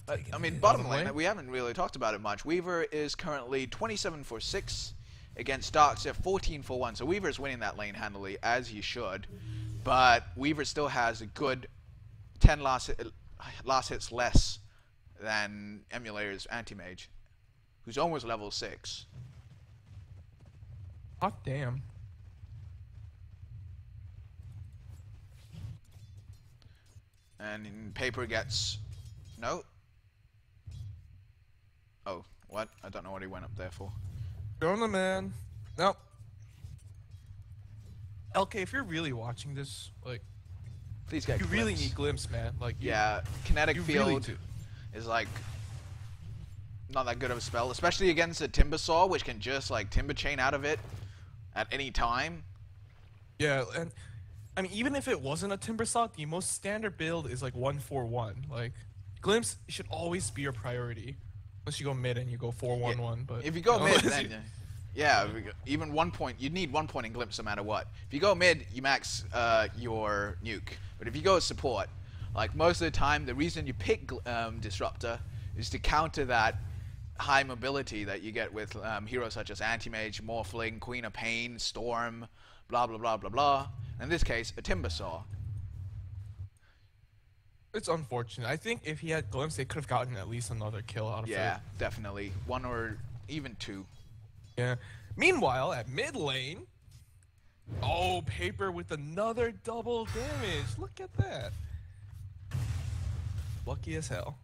[SPEAKER 1] But, I mean, bottom lane, we haven't really talked about it much. Weaver is currently 27 for 6 against Darkseid 14 for 1. So Weaver's winning that lane handily, as he should. But Weaver still has a good 10 last hits less than Emulator's Anti-Mage, who's almost level 6.
[SPEAKER 2] Oh, damn.
[SPEAKER 1] And Paper gets... No? Oh, what? I don't know what he went up there for.
[SPEAKER 2] Jonah Man. Nope. LK, if you're really watching this, like...
[SPEAKER 1] Please get
[SPEAKER 2] You
[SPEAKER 1] Glimpse.
[SPEAKER 2] really need Glimpse, man. Like,
[SPEAKER 1] Yeah, Kinetic
[SPEAKER 2] you
[SPEAKER 1] Field
[SPEAKER 2] really do.
[SPEAKER 1] is like... not that good of a spell, especially against a Timbersaw, which can just like Timber Chain out of it at any time.
[SPEAKER 2] Yeah, and... I mean, even if it wasn't a Timbersaw, the most standard build is like 1-4-1. Like, Glimpse should always be your priority. Unless you go mid and you go 4-1-1, but...
[SPEAKER 1] If you go mid, then... Yeah, even 1 point, you'd need 1 point in Glimpse no matter what. If you go mid, you max your nuke. But if you go support, like most of the time, the reason you pick Disruptor is to counter that high mobility that you get with heroes such as Anti-Mage, Morphling, Queen of Pain, Storm, blah blah blah blah blah. In this case, a Timbersaw.
[SPEAKER 2] It's unfortunate. I think if he had Glimpse, they could have gotten at least another kill out of it.
[SPEAKER 1] Yeah, definitely. 1 or even 2.
[SPEAKER 2] Yeah. Meanwhile, at mid lane... Oh, Paper with another double damage. Look at that. Lucky as hell.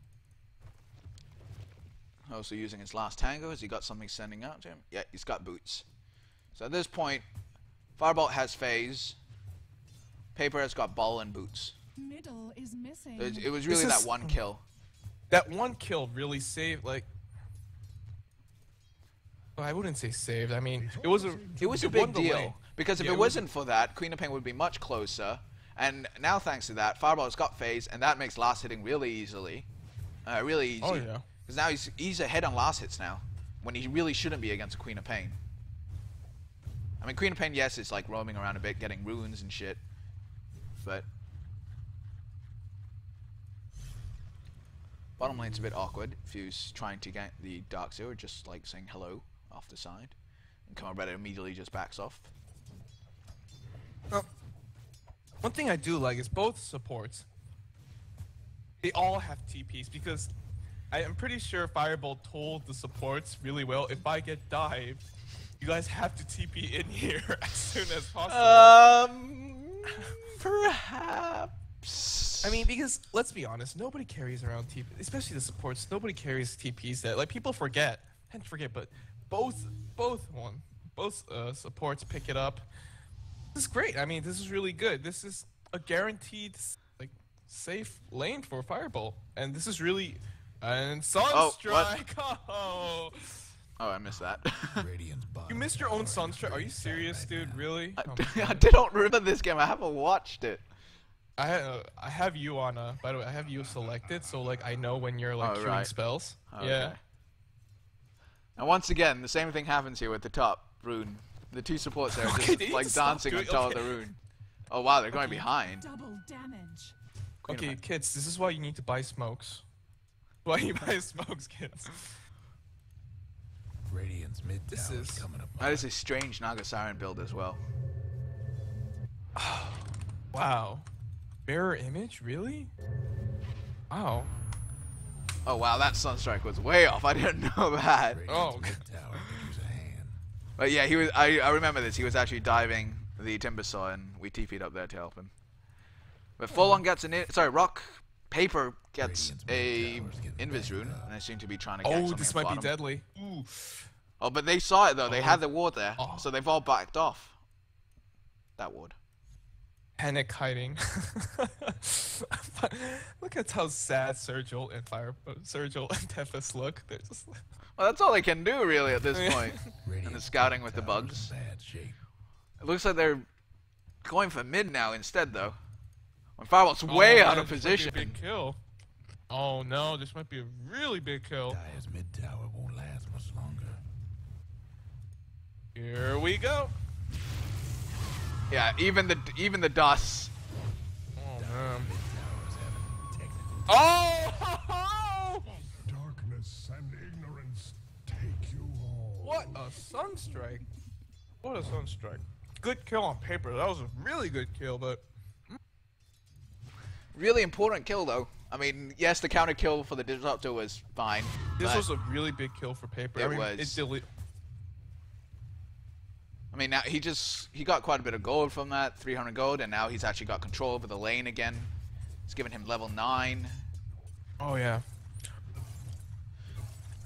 [SPEAKER 1] Also using his last tango. Has he got something sending out to him? Yeah, he's got boots. So at this point, Firebolt has phase. Paper has got ball and boots.
[SPEAKER 4] Middle is missing.
[SPEAKER 1] It was really that one kill.
[SPEAKER 2] That one kill really saved, like... Well, I wouldn't say saved. I mean, it was a
[SPEAKER 1] big deal. Because if it wasn't for that, Queen of Pain would be much closer. And now thanks to that, Firebolt's got phase, and that makes last hitting really easily. Really easy.
[SPEAKER 2] Oh, yeah.
[SPEAKER 1] Because now he's ahead on last hits now, when he really shouldn't be against Queen of Pain. I mean, Queen of Pain, yes, it's like roaming around a bit, getting runes and shit. But bottom lane's a bit awkward if he's trying to get the Darkseid, or just like saying hello off the side. And Comrade immediately just backs off.
[SPEAKER 2] Well, one thing I do like is both supports. They all have TPs because I am pretty sure Firebolt told the supports really well, if I get dived, you guys have to TP in here as soon as possible.
[SPEAKER 1] Perhaps.
[SPEAKER 2] I mean, because let's be honest, nobody carries around TP, especially the supports. Nobody carries TPs that like people forget, but both supports pick it up. This is great. I mean, this is really good. This is a guaranteed like safe lane for Firebolt, and this is really and Sunstrike.
[SPEAKER 1] Oh, I missed miss that.
[SPEAKER 3] Radiant's bottom
[SPEAKER 2] You missed your own
[SPEAKER 3] tower
[SPEAKER 2] Sunstrike? Are you serious, dude? Really? Oh my
[SPEAKER 1] I
[SPEAKER 2] God.
[SPEAKER 1] don't remember this game. I haven't watched it.
[SPEAKER 2] I have you on by the way, I have you selected, so like I know when you're like
[SPEAKER 1] Oh,
[SPEAKER 2] queuing
[SPEAKER 1] right.
[SPEAKER 2] spells.
[SPEAKER 1] Okay.
[SPEAKER 2] Yeah.
[SPEAKER 1] And once again, the same thing happens here with the top rune. The two supports there are
[SPEAKER 2] Okay,
[SPEAKER 1] just
[SPEAKER 2] they need
[SPEAKER 1] like
[SPEAKER 2] to stop
[SPEAKER 1] dancing on
[SPEAKER 2] doing-
[SPEAKER 1] top
[SPEAKER 2] okay.
[SPEAKER 1] of the rune. Oh wow, they're going behind.
[SPEAKER 4] Double damage.
[SPEAKER 1] Queen of
[SPEAKER 2] Okay, kids, this is why you need to buy smokes. Why you buy smokes, kids?
[SPEAKER 3] Radiant's mid
[SPEAKER 2] This
[SPEAKER 3] tower's
[SPEAKER 2] is-
[SPEAKER 3] coming up.
[SPEAKER 1] That is a strange Naga Siren build as well.
[SPEAKER 2] Wow. Mirror image, really? Wow.
[SPEAKER 1] Oh wow, that Sunstrike was way off. I didn't know that.
[SPEAKER 3] Radiant's
[SPEAKER 2] Oh.
[SPEAKER 3] mid tower could use a hand.
[SPEAKER 1] But yeah, he was. I remember this. He was actually diving the Timbersaw, and we TP'd up there to help him. But full on gets an rock paper gets a invis rune, and they seem to be trying to get
[SPEAKER 2] Oh,
[SPEAKER 1] something
[SPEAKER 2] this
[SPEAKER 1] at
[SPEAKER 2] might be
[SPEAKER 1] bottom.
[SPEAKER 2] deadly. Ooh.
[SPEAKER 1] Oh, but they saw it though. They
[SPEAKER 2] Oh.
[SPEAKER 1] had the ward there,
[SPEAKER 2] Oh.
[SPEAKER 1] so they've all backed off. That ward.
[SPEAKER 2] Panic hiding. Look at how sad Sergil and Tempest look. They're just like...
[SPEAKER 1] Well, that's all they can do really at this
[SPEAKER 2] Yeah.
[SPEAKER 1] point.
[SPEAKER 3] Radiant's
[SPEAKER 1] scouting
[SPEAKER 3] mid
[SPEAKER 1] with the
[SPEAKER 3] tower's
[SPEAKER 1] bugs.
[SPEAKER 3] in bad shape.
[SPEAKER 1] It looks like they're going for mid now instead though. When Fireball's way
[SPEAKER 2] Oh,
[SPEAKER 1] out
[SPEAKER 2] man,
[SPEAKER 1] of
[SPEAKER 2] this might be a
[SPEAKER 1] position.
[SPEAKER 2] big kill. Oh no, this might be a really big kill.
[SPEAKER 3] Dire's mid tower won't last much longer.
[SPEAKER 2] Here we go.
[SPEAKER 1] Yeah, even the DOS.
[SPEAKER 2] Oh
[SPEAKER 3] Dire's
[SPEAKER 2] man.
[SPEAKER 3] mid tower's having technical.
[SPEAKER 2] Oh!
[SPEAKER 5] Darkness and ignorance take you all.
[SPEAKER 2] What a sunstrike. What a sunstrike. Good kill on paper. That was a really good kill, but
[SPEAKER 1] Really important kill though. I mean, yes, the counter kill for the Disruptor was fine.
[SPEAKER 2] this
[SPEAKER 1] but,
[SPEAKER 2] was a really big kill for paper.
[SPEAKER 1] It
[SPEAKER 2] I mean,
[SPEAKER 1] was.
[SPEAKER 2] It
[SPEAKER 1] I mean, now he got quite a bit of gold from that, 300 gold, and now he's actually got control over the lane again. It's given him level 9.
[SPEAKER 2] Oh yeah.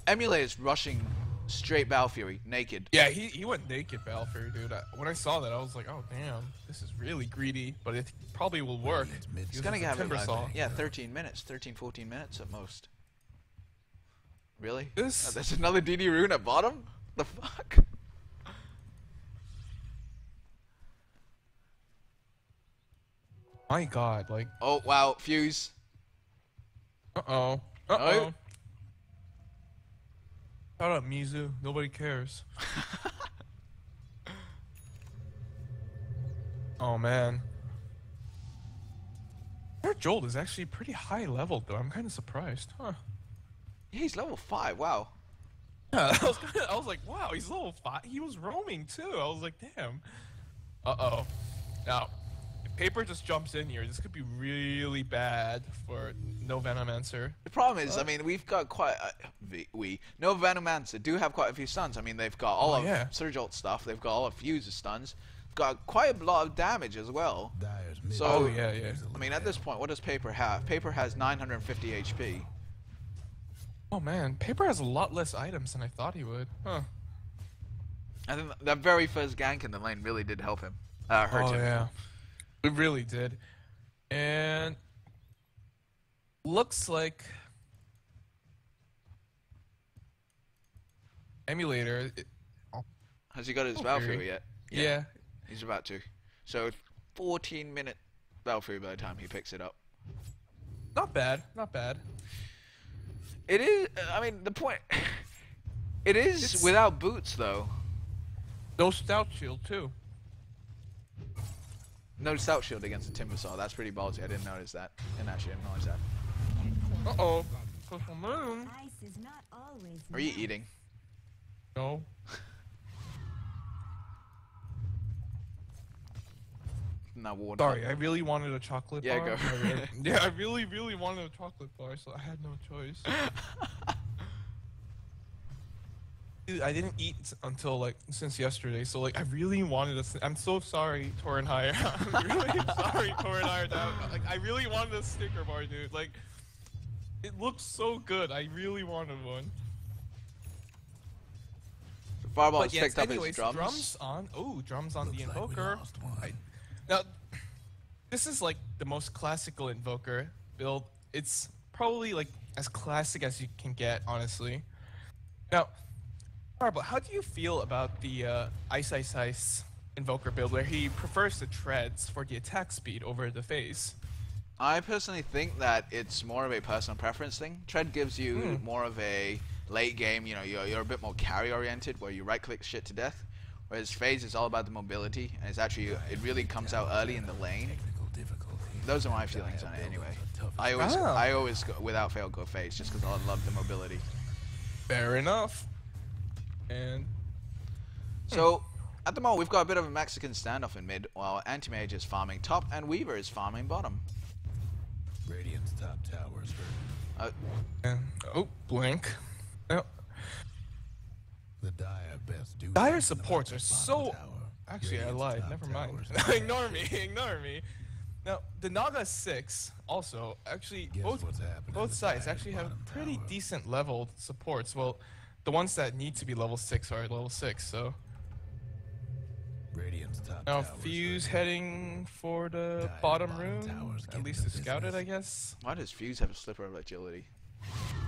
[SPEAKER 1] Emulator is rushing straight Battle Fury, naked.
[SPEAKER 2] Yeah, he went naked, Balfour, dude. When I saw that, I was like, oh damn, this is really greedy, but it probably will work.
[SPEAKER 3] Radiant's mid
[SPEAKER 1] He's
[SPEAKER 3] tower
[SPEAKER 1] gonna have it
[SPEAKER 2] Timber Saw.
[SPEAKER 1] yeah, 13 minutes, 14 minutes at most. Really?
[SPEAKER 2] This-
[SPEAKER 1] There's another DD rune at bottom? The fuck?
[SPEAKER 2] My God, like,
[SPEAKER 1] Oh wow, Fuse.
[SPEAKER 2] uh-oh.
[SPEAKER 1] Oh.
[SPEAKER 2] Shout out Mizu. Nobody cares. Oh man. Their Jolt is actually pretty high level though. I'm kind of surprised. Huh.
[SPEAKER 1] Yeah, he's level 5. Wow.
[SPEAKER 2] Yeah, I was like, wow, he's level 5. He was roaming too. I was like, damn. Uh-oh. Now, if Paper just jumps in here, this could be really bad for no Venomancer.
[SPEAKER 1] The problem is, I mean, we've got quite no Venomancer do have quite a few stuns. I mean, they've got all of
[SPEAKER 2] yeah.
[SPEAKER 1] Surge Ult stuff. They've got all of Fuse's stuns. Got quite a lot of damage as well.
[SPEAKER 3] Dire's mid
[SPEAKER 1] So-
[SPEAKER 2] Oh,
[SPEAKER 3] tower
[SPEAKER 2] yeah,
[SPEAKER 3] could
[SPEAKER 2] yeah.
[SPEAKER 3] use a
[SPEAKER 1] I
[SPEAKER 3] little
[SPEAKER 1] mean, at this
[SPEAKER 3] help.
[SPEAKER 1] point, what does Paper have? Paper has 950 HP.
[SPEAKER 2] Oh man, Paper has a lot less items than I thought he would. Huh.
[SPEAKER 1] I think that very first gank in the lane really did help him. Hurt
[SPEAKER 2] Oh
[SPEAKER 1] him.
[SPEAKER 2] yeah, it really did. And looks like Emulator.
[SPEAKER 1] Has he got his
[SPEAKER 2] Oh,
[SPEAKER 1] Battle
[SPEAKER 2] Fury.
[SPEAKER 1] Fury yet?
[SPEAKER 2] Yeah.
[SPEAKER 1] He's about to. So 14-minute Battle Fury by the time he picks it up.
[SPEAKER 2] Not bad. Not bad.
[SPEAKER 1] It is. I mean, the point. It is
[SPEAKER 2] It's-
[SPEAKER 1] without boots though.
[SPEAKER 2] No stout shield too.
[SPEAKER 1] No stout shield against the Timbersaw. That's pretty ballsy. I didn't notice that. Didn't actually acknowledge that.
[SPEAKER 2] Uh-oh. Purple moon.
[SPEAKER 6] Ice is not always
[SPEAKER 1] Are you
[SPEAKER 6] nice.
[SPEAKER 1] eating?
[SPEAKER 2] No.
[SPEAKER 1] No water.
[SPEAKER 2] Sorry, I really wanted a chocolate
[SPEAKER 1] Yeah,
[SPEAKER 2] bar.
[SPEAKER 1] go for
[SPEAKER 2] I really-
[SPEAKER 1] it.
[SPEAKER 2] Yeah, I really, really wanted a chocolate bar, so I had no choice. Dude, I didn't eat until like since yesterday, so like I really wanted a. I'm so sorry, Torenhire. I'm really sorry, Torenhire. Like I really wanted a Snicker bar, dude. Like it looks so good. I really wanted one.
[SPEAKER 1] Fireball
[SPEAKER 2] But
[SPEAKER 1] has
[SPEAKER 2] yes,
[SPEAKER 1] picked up
[SPEAKER 2] anyways,
[SPEAKER 1] his drums.
[SPEAKER 2] on. Oh, drums on
[SPEAKER 3] Looks
[SPEAKER 2] the
[SPEAKER 3] like we
[SPEAKER 2] invoker.
[SPEAKER 3] lost one.
[SPEAKER 2] Now, this is like the most classical invoker build. It's probably like as classic as you can get, honestly. Now, But how do you feel about the Ice Invoker build where he prefers the treads for the attack speed over the phase?
[SPEAKER 1] I personally think that it's more of a personal preference thing. Tread gives you more of a late game, you know, you're a bit more carry oriented where you right click shit to death. Whereas phase is all about the mobility, and it's actually, it really comes out early in the lane. Those are my feelings on it anyway. I always go, without fail go phase just because I love the mobility.
[SPEAKER 2] Fair enough. And
[SPEAKER 1] so at the moment we've got a bit of a Mexican standoff in mid while Anti-Mage is farming top and Weaver is farming bottom.
[SPEAKER 3] Radiant's top towers hurt.
[SPEAKER 2] oh, blink. No.
[SPEAKER 3] The Dire best do
[SPEAKER 2] Dire
[SPEAKER 3] something
[SPEAKER 2] supports
[SPEAKER 3] about
[SPEAKER 2] are
[SPEAKER 3] the
[SPEAKER 2] so.
[SPEAKER 3] bottom tower.
[SPEAKER 2] Actually, I
[SPEAKER 3] Radiant's
[SPEAKER 2] lied.
[SPEAKER 3] top
[SPEAKER 2] Never mind.
[SPEAKER 3] towers
[SPEAKER 2] Ignore me. Ignore me. Now, the Naga 6 also actually
[SPEAKER 3] Guess what's happening
[SPEAKER 2] both
[SPEAKER 3] to
[SPEAKER 2] sides
[SPEAKER 3] Dire's
[SPEAKER 2] actually have
[SPEAKER 3] bottom
[SPEAKER 2] pretty
[SPEAKER 3] tower?
[SPEAKER 2] decent leveled supports. Well, the ones that need to be level 6 are level 6. So
[SPEAKER 3] Radiant's top
[SPEAKER 2] now
[SPEAKER 3] towers
[SPEAKER 2] Fuse
[SPEAKER 3] hurt.
[SPEAKER 2] heading for the
[SPEAKER 3] Dire's
[SPEAKER 2] bottom
[SPEAKER 3] bottom
[SPEAKER 2] room.
[SPEAKER 3] tower's
[SPEAKER 2] At
[SPEAKER 3] getting
[SPEAKER 2] least
[SPEAKER 3] the
[SPEAKER 2] to scout it,
[SPEAKER 3] business.
[SPEAKER 2] I guess.
[SPEAKER 1] Why does Fuse have a slipper of agility?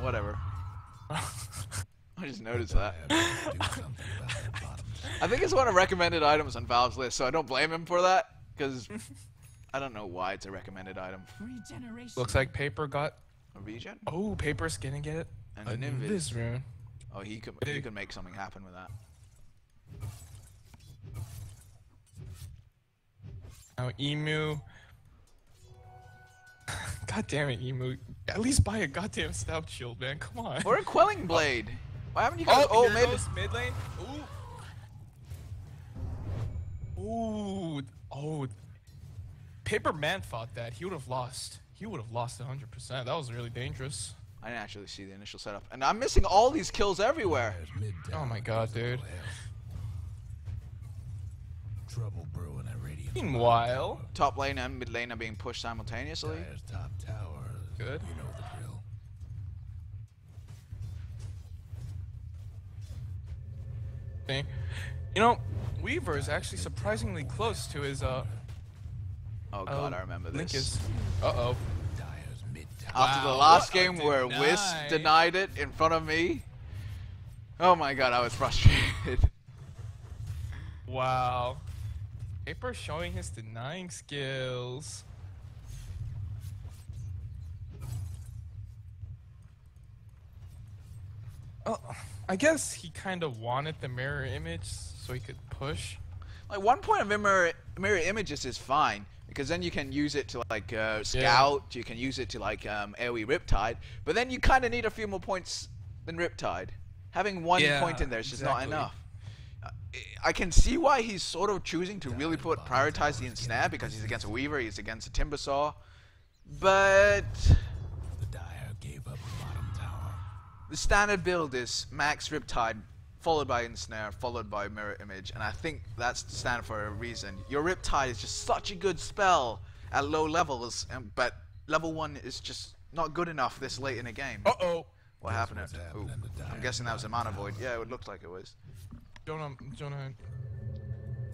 [SPEAKER 1] Whatever. I just noticed that.
[SPEAKER 3] Dire best do something about that bottom tower.
[SPEAKER 1] I think it's one of recommended items on Valve's list, so I don't blame him for that, because I don't know why it's a recommended item.
[SPEAKER 4] Regeneration.
[SPEAKER 2] Looks like Paper got.
[SPEAKER 1] A regen?
[SPEAKER 2] Oh, Paper's gonna get
[SPEAKER 1] And
[SPEAKER 2] a
[SPEAKER 1] an invis.
[SPEAKER 2] Invis rune.
[SPEAKER 1] Oh, he could make something happen with that.
[SPEAKER 2] Now Emu. God damn it, Emu. At least buy a goddamn stout shield, man. Come on.
[SPEAKER 1] Or a Quelling Blade. Why haven't you guys?
[SPEAKER 2] Oh,
[SPEAKER 1] Oh, maybe.
[SPEAKER 2] mid lane. Ooh. Ooh. Oh. Paper Man fought that. He would have lost. He would have lost 100%. That was really dangerous.
[SPEAKER 1] I didn't actually see the initial setup, and I'm missing all these kills everywhere.
[SPEAKER 3] Dire's mid
[SPEAKER 2] Oh my
[SPEAKER 3] tower
[SPEAKER 2] God,
[SPEAKER 3] is a
[SPEAKER 2] dude.
[SPEAKER 3] little hell. Trouble brewing at Radiant's
[SPEAKER 2] Meanwhile,
[SPEAKER 3] bottom
[SPEAKER 1] Top lane and mid lane are being pushed simultaneously.
[SPEAKER 3] tower. Dire's top tower.
[SPEAKER 2] Good.
[SPEAKER 3] You know the drill.
[SPEAKER 2] thing. You know, Weaver is actually surprisingly close to his
[SPEAKER 1] Oh god, I remember
[SPEAKER 2] Link
[SPEAKER 1] this.
[SPEAKER 2] is. Uh-oh.
[SPEAKER 3] Dire's mid tower.
[SPEAKER 1] After the
[SPEAKER 2] Wow,
[SPEAKER 1] last
[SPEAKER 2] what a
[SPEAKER 1] game where Whis
[SPEAKER 2] deny.
[SPEAKER 1] denied it in front of me. Oh my god, I was frustrated.
[SPEAKER 2] Wow. Paper showing his denying skills. Oh, I guess he kind of wanted the mirror image so he could push.
[SPEAKER 1] Like one point of mirror images is fine because then you can use it to like scout. You can use it to like AoE Riptide. But then you kind of need a few more points than Riptide. Having one
[SPEAKER 2] Yeah,
[SPEAKER 1] point in there is just not
[SPEAKER 2] exactly.
[SPEAKER 1] enough. I can see why he's sort of choosing to really prioritize the ensnare because he's against a Weaver, he's against a Timbersaw. But
[SPEAKER 3] The Dire gave up the bottom tower.
[SPEAKER 1] the standard build is max Riptide, followed by ensnare, followed by mirror image, and I think that's the standard for a reason. Your Riptide is just such a good spell at low levels, but level 1 is just not good enough this late in a game.
[SPEAKER 2] Uh-oh.
[SPEAKER 1] What happened?
[SPEAKER 3] what's
[SPEAKER 1] Ooh,
[SPEAKER 3] happening to
[SPEAKER 1] I'm
[SPEAKER 3] Dire
[SPEAKER 1] guessing that was a mana void. Yeah, it looked like it was.
[SPEAKER 2] Jonah.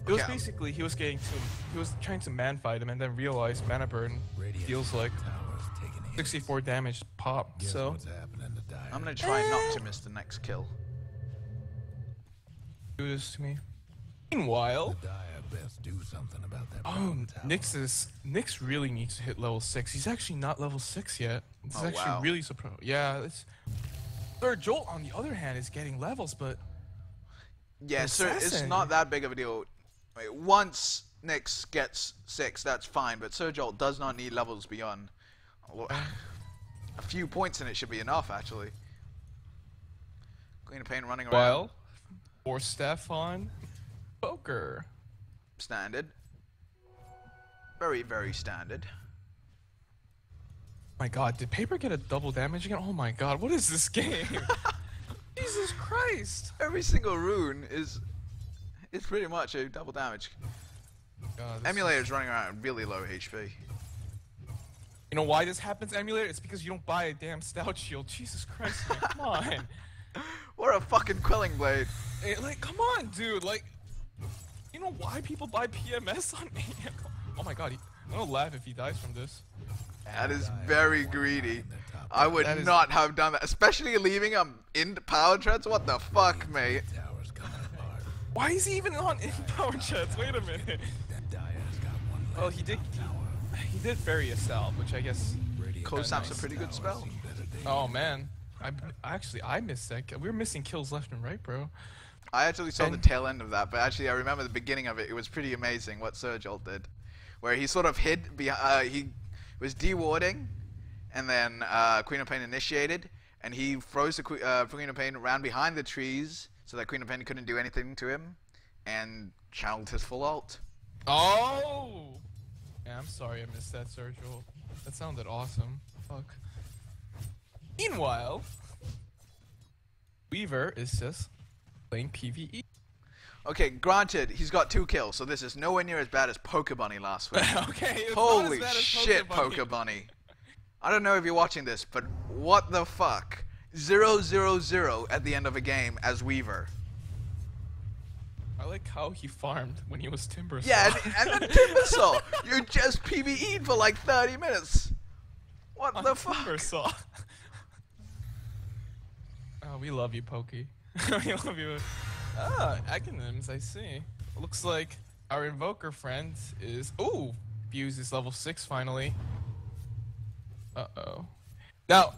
[SPEAKER 2] It was
[SPEAKER 1] Okay.
[SPEAKER 2] basically he was trying to man fight him and then realized mana burn
[SPEAKER 3] Radiant's
[SPEAKER 2] deals like
[SPEAKER 3] tower's taking hits.
[SPEAKER 2] 64 damage pop.
[SPEAKER 3] Guess
[SPEAKER 2] So
[SPEAKER 3] what's happening to Dire?
[SPEAKER 1] I'm gonna try not to miss the next kill.
[SPEAKER 2] do this to me. Meanwhile,
[SPEAKER 3] The Dire best do something about that
[SPEAKER 2] oh,
[SPEAKER 3] bottom tower.
[SPEAKER 2] Nyx really needs to hit level 6. He's actually not level 6 yet. This is
[SPEAKER 1] Oh,
[SPEAKER 2] actually
[SPEAKER 1] wow.
[SPEAKER 2] really surprising. Yeah, it's. Third Jolt on the other hand is getting levels, but
[SPEAKER 1] Yeah, so it's
[SPEAKER 2] Assassin.
[SPEAKER 1] not that big of a deal. Wait, once Nyx gets 6, that's fine, but Sir Jolt does not need levels beyond. Well, a few points in it should be enough, actually. Queen of Pain running around.
[SPEAKER 2] while for Stefan Poker.
[SPEAKER 1] Standard. Very, very standard.
[SPEAKER 2] My god, did Paper get a double damage again? Oh my god, what is this game? Jesus Christ!
[SPEAKER 1] Every single rune is pretty much a double damage.
[SPEAKER 2] God, this
[SPEAKER 1] Emulator's running around at really low HP.
[SPEAKER 2] You know why this happens, Emulator? It's because you don't buy a damn stout shield. Jesus Christ, man, come on.
[SPEAKER 1] Or a fucking Quelling Blade.
[SPEAKER 2] Like, come on, dude. Like, you know why people buy PMS on me? Oh my god, I'm gonna laugh if he dies from this.
[SPEAKER 1] That is very greedy.
[SPEAKER 3] in the top
[SPEAKER 1] I would
[SPEAKER 2] That is-
[SPEAKER 1] not have done that, especially leaving him in power treads. What the fuck, mate?
[SPEAKER 3] tower
[SPEAKER 2] Why is he even on in power chats? Wait a minute.
[SPEAKER 3] Dire's got one left.
[SPEAKER 2] Oh, he did bury a salve, which I guess.
[SPEAKER 1] Cold Snap's a pretty good spell.
[SPEAKER 2] Oh man, I missed that. We were missing kills left and right, bro.
[SPEAKER 1] I actually saw the tail end of that, but actually I remember the beginning of it. It was pretty amazing what Surge ult did, where he sort of hid behind. He was dewarding, and then Queen of Pain initiated, and he froze the Queen of Pain around behind the trees, so that Queen of Pain couldn't do anything to him, and channeled his full ult.
[SPEAKER 2] Oh! Yeah, I'm sorry I missed that Surge ult. That sounded awesome. Fuck. Meanwhile, Weaver is just playing PvE.
[SPEAKER 1] Okay, granted, he's got 2 kills, so this is nowhere near as bad as Poker Bunny last week.
[SPEAKER 2] Okay, it's
[SPEAKER 1] Holy
[SPEAKER 2] not as bad as
[SPEAKER 1] shit,
[SPEAKER 2] Poker
[SPEAKER 1] Poker Bunny. I don't know if you're watching this, but what the fuck? 0-0-0 at the end of a game as Weaver.
[SPEAKER 2] I like how he farmed when he was Timbersaw.
[SPEAKER 1] Yeah, and then Timbersaw. You just PvE'd for like 30 minutes. What the fuck?
[SPEAKER 2] Timbersaw. Oh, we love you, Pokey. We love you. Ah, acronyms, I see. Looks like our Invoker friend is... Ooh! Fuse is level 6 finally. Uh-oh. Now,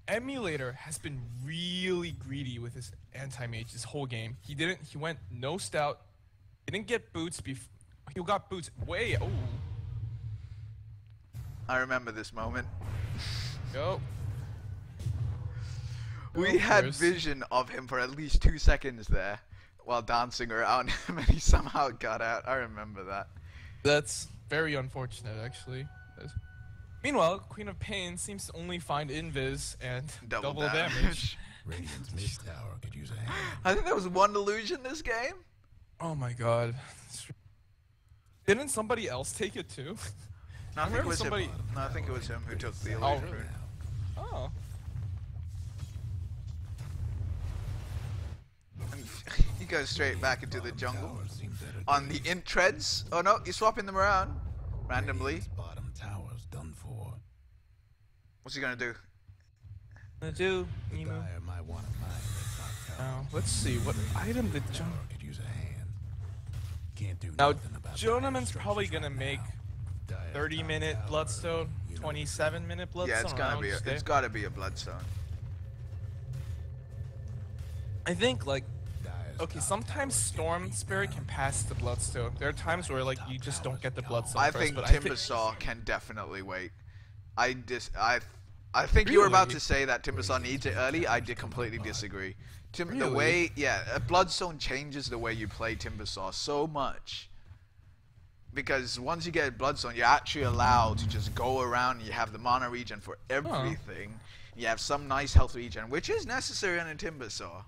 [SPEAKER 2] Emulator has been really greedy with his anti-mage this whole game. He went no stout. He didn't get boots before. He got boots way... Oh.
[SPEAKER 1] I remember this moment.
[SPEAKER 2] Go.
[SPEAKER 1] We had vision of him for at least 2 seconds there while dancing around him, and he somehow got out. I remember that.
[SPEAKER 2] That's very unfortunate, actually. Meanwhile, Queen of Pain seems to only find invis and double damage.
[SPEAKER 3] Radiant's mid tower could use a hand.
[SPEAKER 1] I think there was one illusion this game.
[SPEAKER 2] Oh my god. Didn't somebody else take it too?
[SPEAKER 1] No, I think it was
[SPEAKER 2] somebody...
[SPEAKER 1] him. No, I think it was him who took the illusion.
[SPEAKER 2] Oh, really? Oh.
[SPEAKER 1] And he goes straight back into the jungle. On the int treads. Oh no, he's swapping them around. Randomly.
[SPEAKER 3] Bottom tower's done for.
[SPEAKER 1] What's he gonna do?
[SPEAKER 2] Dire
[SPEAKER 3] might want to mine that top tower.
[SPEAKER 2] Let's see, what item did John...
[SPEAKER 3] Could use a hand. Can't do
[SPEAKER 2] Now,
[SPEAKER 3] nothing about
[SPEAKER 2] Jonaman's
[SPEAKER 3] that.
[SPEAKER 2] probably gonna make 30-minute Bloodstone, 27-minute Bloodstone.
[SPEAKER 1] Yeah, it's gonna be. It's gotta be a Bloodstone.
[SPEAKER 2] I think, like, okay, sometimes Storm Spirit can pass the Bloodstone. There are times where, like, you just don't get the Bloodstone
[SPEAKER 1] I
[SPEAKER 2] first,
[SPEAKER 1] think
[SPEAKER 2] but
[SPEAKER 1] Timbersaw can definitely wait. I think you were about to say that Timbersaw needs it early. I did completely disagree.
[SPEAKER 2] Really?
[SPEAKER 1] The way, yeah, a Bloodstone changes the way you play Timbersaw so much. Because once you get Bloodstone, you're actually allowed to just go around. You have the mana regen for everything. You have some nice health regen, which is necessary on a Timbersaw.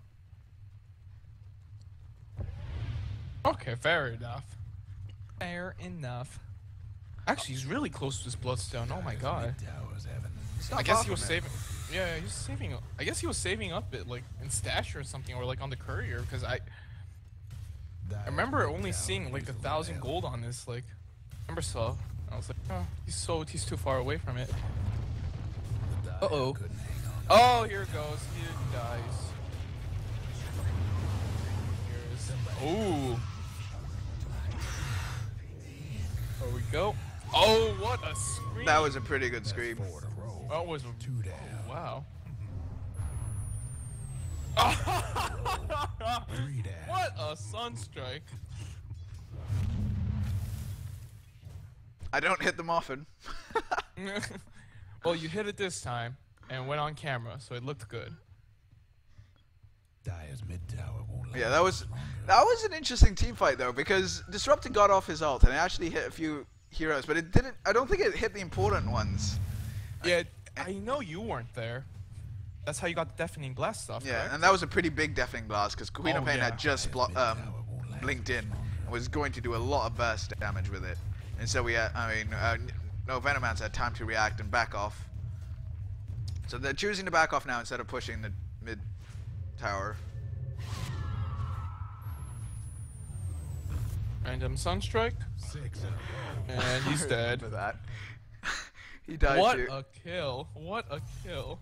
[SPEAKER 2] Okay, fair enough. Fair enough. Actually, he's really close to his Bloodstone. Oh my god. I guess he was saving. Yeah, he was saving. I guess he was saving up it like in stash or something, or like on the courier, because I remember only seeing like 1,000 gold on this like Timbersaw. I was like, oh, he's too far away from it. Uh-oh. Oh, here it goes. He dies. Ooh. There we go. Oh, what a scream.
[SPEAKER 1] That was a pretty good scream.
[SPEAKER 2] That was a...
[SPEAKER 3] Two down.
[SPEAKER 2] Oh, wow.
[SPEAKER 3] Three down.
[SPEAKER 2] What a sunstrike.
[SPEAKER 1] I don't hit them often.
[SPEAKER 2] Well, you hit it this time and went on camera, so it looked good.
[SPEAKER 3] Dire's mid tower won't
[SPEAKER 1] Yeah, that was an interesting team fight though, because Disruptor got off his ult and it actually hit a few heroes, but it didn't. I don't think it hit the important ones.
[SPEAKER 2] Yeah, I know you weren't there. That's how you got the Deafening Blast stuff,
[SPEAKER 1] Yeah,
[SPEAKER 2] correct?
[SPEAKER 1] and that was a pretty big Deafening Blast because Queen of Pain
[SPEAKER 2] yeah.
[SPEAKER 1] had just blinked in and was going to do a lot of burst damage with it, and so we had, no Venomance had time to react and back off. So they're choosing to back off now instead of pushing the mid tower.
[SPEAKER 2] Random sunstrike,
[SPEAKER 3] 6 in a row.
[SPEAKER 2] and he's dead.
[SPEAKER 1] For that, he died.
[SPEAKER 2] What
[SPEAKER 1] to,
[SPEAKER 2] a kill! What a kill!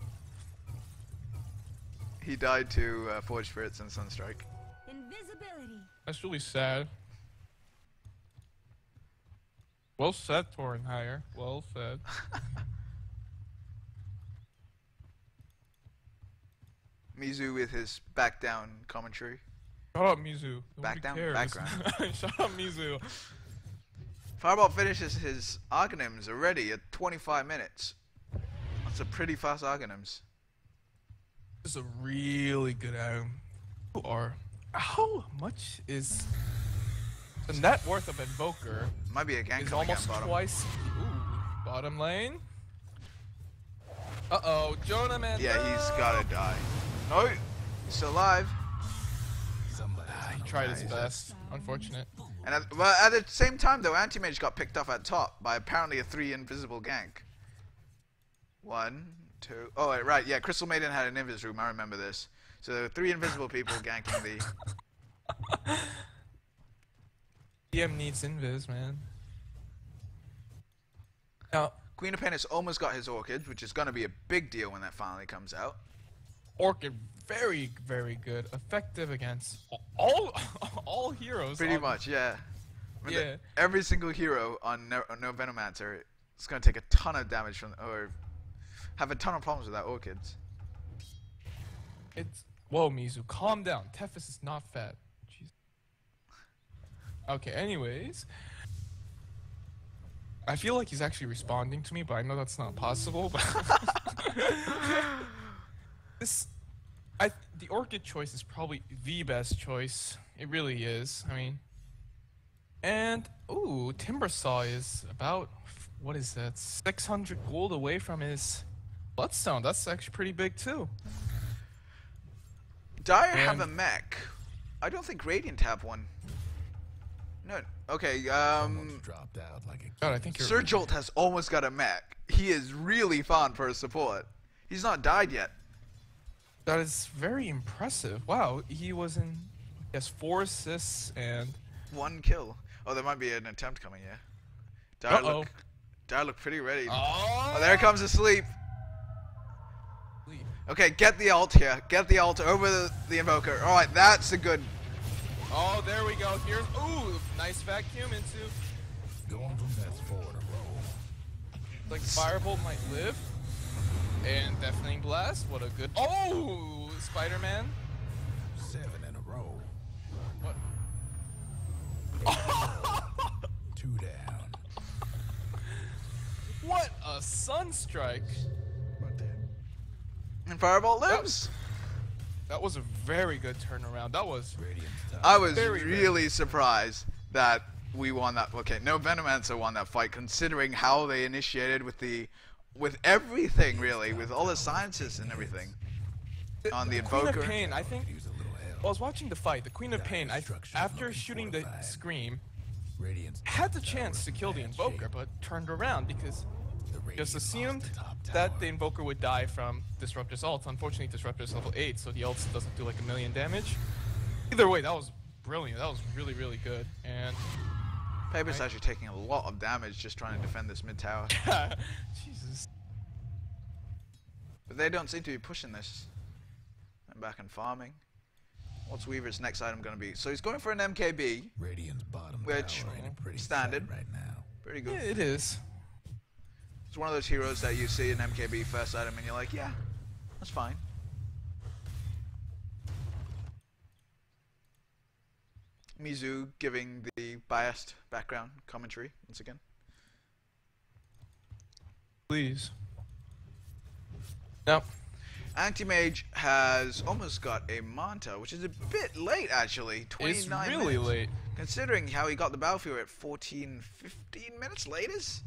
[SPEAKER 1] He died to Forge Spirits and Sunstrike.
[SPEAKER 6] Invisibility.
[SPEAKER 2] That's really sad. Well said, Tornhire. Well said.
[SPEAKER 1] Mizu with his back down commentary.
[SPEAKER 2] Shut up, Mizu.
[SPEAKER 1] Back down,
[SPEAKER 2] cares.
[SPEAKER 1] background.
[SPEAKER 2] Shut up, Mizu.
[SPEAKER 1] Fireball finishes his Arcanums already at 25 minutes. That's a pretty fast Arcanums.
[SPEAKER 2] This is a really good item. How much is the net worth of Invoker?
[SPEAKER 1] Might be a gank
[SPEAKER 2] Is
[SPEAKER 1] coming
[SPEAKER 2] almost
[SPEAKER 1] out bottom.
[SPEAKER 2] twice. Ooh, bottom lane. Uh-oh, Jonah man.
[SPEAKER 1] Yeah, he's gotta die. No, he's still alive.
[SPEAKER 2] He tried his best. Unfortunate.
[SPEAKER 1] And at the same time, though, Anti-Mage got picked off at top by apparently a 3 invisible gank. 1, 2. Oh, wait, right. Yeah, Crystal Maiden had an invis room. I remember this. So there were 3 invisible people ganking the.
[SPEAKER 2] DM needs invis, man. Now,
[SPEAKER 1] Queen of Penance almost got his Orchids, which is going to be a big deal when that finally comes out.
[SPEAKER 2] Orchid, very, very good. Effective against all heroes.
[SPEAKER 1] Pretty much, yeah. I mean,
[SPEAKER 2] Yeah.
[SPEAKER 1] Every single hero on no Venomancer is going to take a ton of damage from, or have a ton of problems with that Orchids.
[SPEAKER 2] Whoa, Mizu, calm down. Tethys is not fat. Jeez. Okay, anyways. I feel like he's actually responding to me, but I know that's not possible. The Orchid choice is probably the best choice. It really is. I mean, and ooh, Timbersaw is about, what is that? 600 gold away from his Bloodstone. That's actually pretty big too.
[SPEAKER 1] Dire have a mech. I don't think Radiant have one. No. Okay.
[SPEAKER 3] Dropped out like a
[SPEAKER 2] God, I think you're.
[SPEAKER 1] Sir Jolt has almost got a mech. He is really fun for his support. He's not died yet.
[SPEAKER 2] That is very impressive. Wow, he was in. He has 4 assists and.
[SPEAKER 1] 1 kill. Oh, there might be an attempt coming. Yeah. Dire look pretty ready.
[SPEAKER 2] Oh,
[SPEAKER 1] Oh, there comes the sleep. Okay, get the ult here. Get the ult over the Invoker. Alright, that's a good.
[SPEAKER 2] Oh, there we go. Here's. Ooh, nice vacuum into.
[SPEAKER 3] going from that's 4 in a row.
[SPEAKER 2] Like Firebolt might live. And Deafening Blast. What a good. Oh, Spider-Man.
[SPEAKER 3] 7 in a row.
[SPEAKER 2] What?
[SPEAKER 3] 2 down.
[SPEAKER 2] What a Sunstrike.
[SPEAKER 1] And Fireball lives.
[SPEAKER 2] That was a very good turnaround. That was.
[SPEAKER 3] Radiant's top.
[SPEAKER 1] I was
[SPEAKER 2] Very
[SPEAKER 1] really surprised that we won that. Okay, no Venomancer won that fight, considering how they initiated with everything, really, with all the sciences and everything. On the
[SPEAKER 2] Queen
[SPEAKER 1] Invoker.
[SPEAKER 2] of Pain, I think.
[SPEAKER 3] Use a little help.
[SPEAKER 2] I was watching the fight. The Queen of Pain, after shooting the Scream,
[SPEAKER 3] Radiant's
[SPEAKER 2] had the
[SPEAKER 3] top
[SPEAKER 2] chance
[SPEAKER 3] tower
[SPEAKER 2] to kill the
[SPEAKER 3] in bad
[SPEAKER 2] Invoker,
[SPEAKER 3] shape.
[SPEAKER 2] but turned around because
[SPEAKER 3] The Radiant
[SPEAKER 2] just
[SPEAKER 3] lost
[SPEAKER 2] assumed
[SPEAKER 3] the top
[SPEAKER 2] that
[SPEAKER 3] tower.
[SPEAKER 2] the Invoker would die from Disruptor's ult. Unfortunately, Disruptor's level 8, so the ult doesn't do like 1,000,000 damage. Either way, that was brilliant. That was really, really good. And
[SPEAKER 1] Paper's actually taking a lot of damage just trying to defend this mid tower.
[SPEAKER 2] Jesus.
[SPEAKER 1] But they don't seem to be pushing this. I'm back and farming. What's Weaver's next item going to be? So he's going for an MKB.
[SPEAKER 3] Radiant's bottom
[SPEAKER 1] Which,
[SPEAKER 3] tower in a pretty
[SPEAKER 1] standard.
[SPEAKER 3] fight right now.
[SPEAKER 1] Pretty good.
[SPEAKER 2] Yeah, it is.
[SPEAKER 1] It's one of those heroes that you see an MKB first item and you're like, yeah, that's fine. Mizu giving the biased background commentary once again.
[SPEAKER 2] Please. Now,
[SPEAKER 1] Anti-Mage has almost got a Manta, which is a bit late actually. 29
[SPEAKER 2] it's really
[SPEAKER 1] minutes.
[SPEAKER 2] late.
[SPEAKER 1] Considering how he got the battlefield at 14, 15 minutes latest.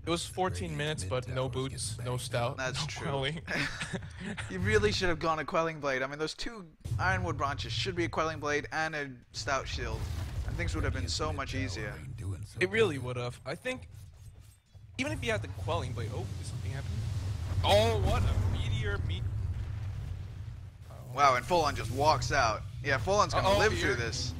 [SPEAKER 2] It was 14 minutes, but no boots, no stout,
[SPEAKER 1] That's
[SPEAKER 2] no
[SPEAKER 1] true.
[SPEAKER 2] quelling.
[SPEAKER 1] You really should have gone a Quelling Blade. I mean, those 2 Ironwood branches should be a Quelling Blade and a Stout Shield. And things would have been so much easier.
[SPEAKER 3] Ain't doing so
[SPEAKER 2] It really would have. I think, even if you had the quelling blade. Oh, is something happening? Oh, what a meteor meet.
[SPEAKER 1] Wow, and Full-On just walks out. Yeah, Full-On's gonna
[SPEAKER 2] Uh-oh,
[SPEAKER 1] live
[SPEAKER 2] here.
[SPEAKER 1] through this.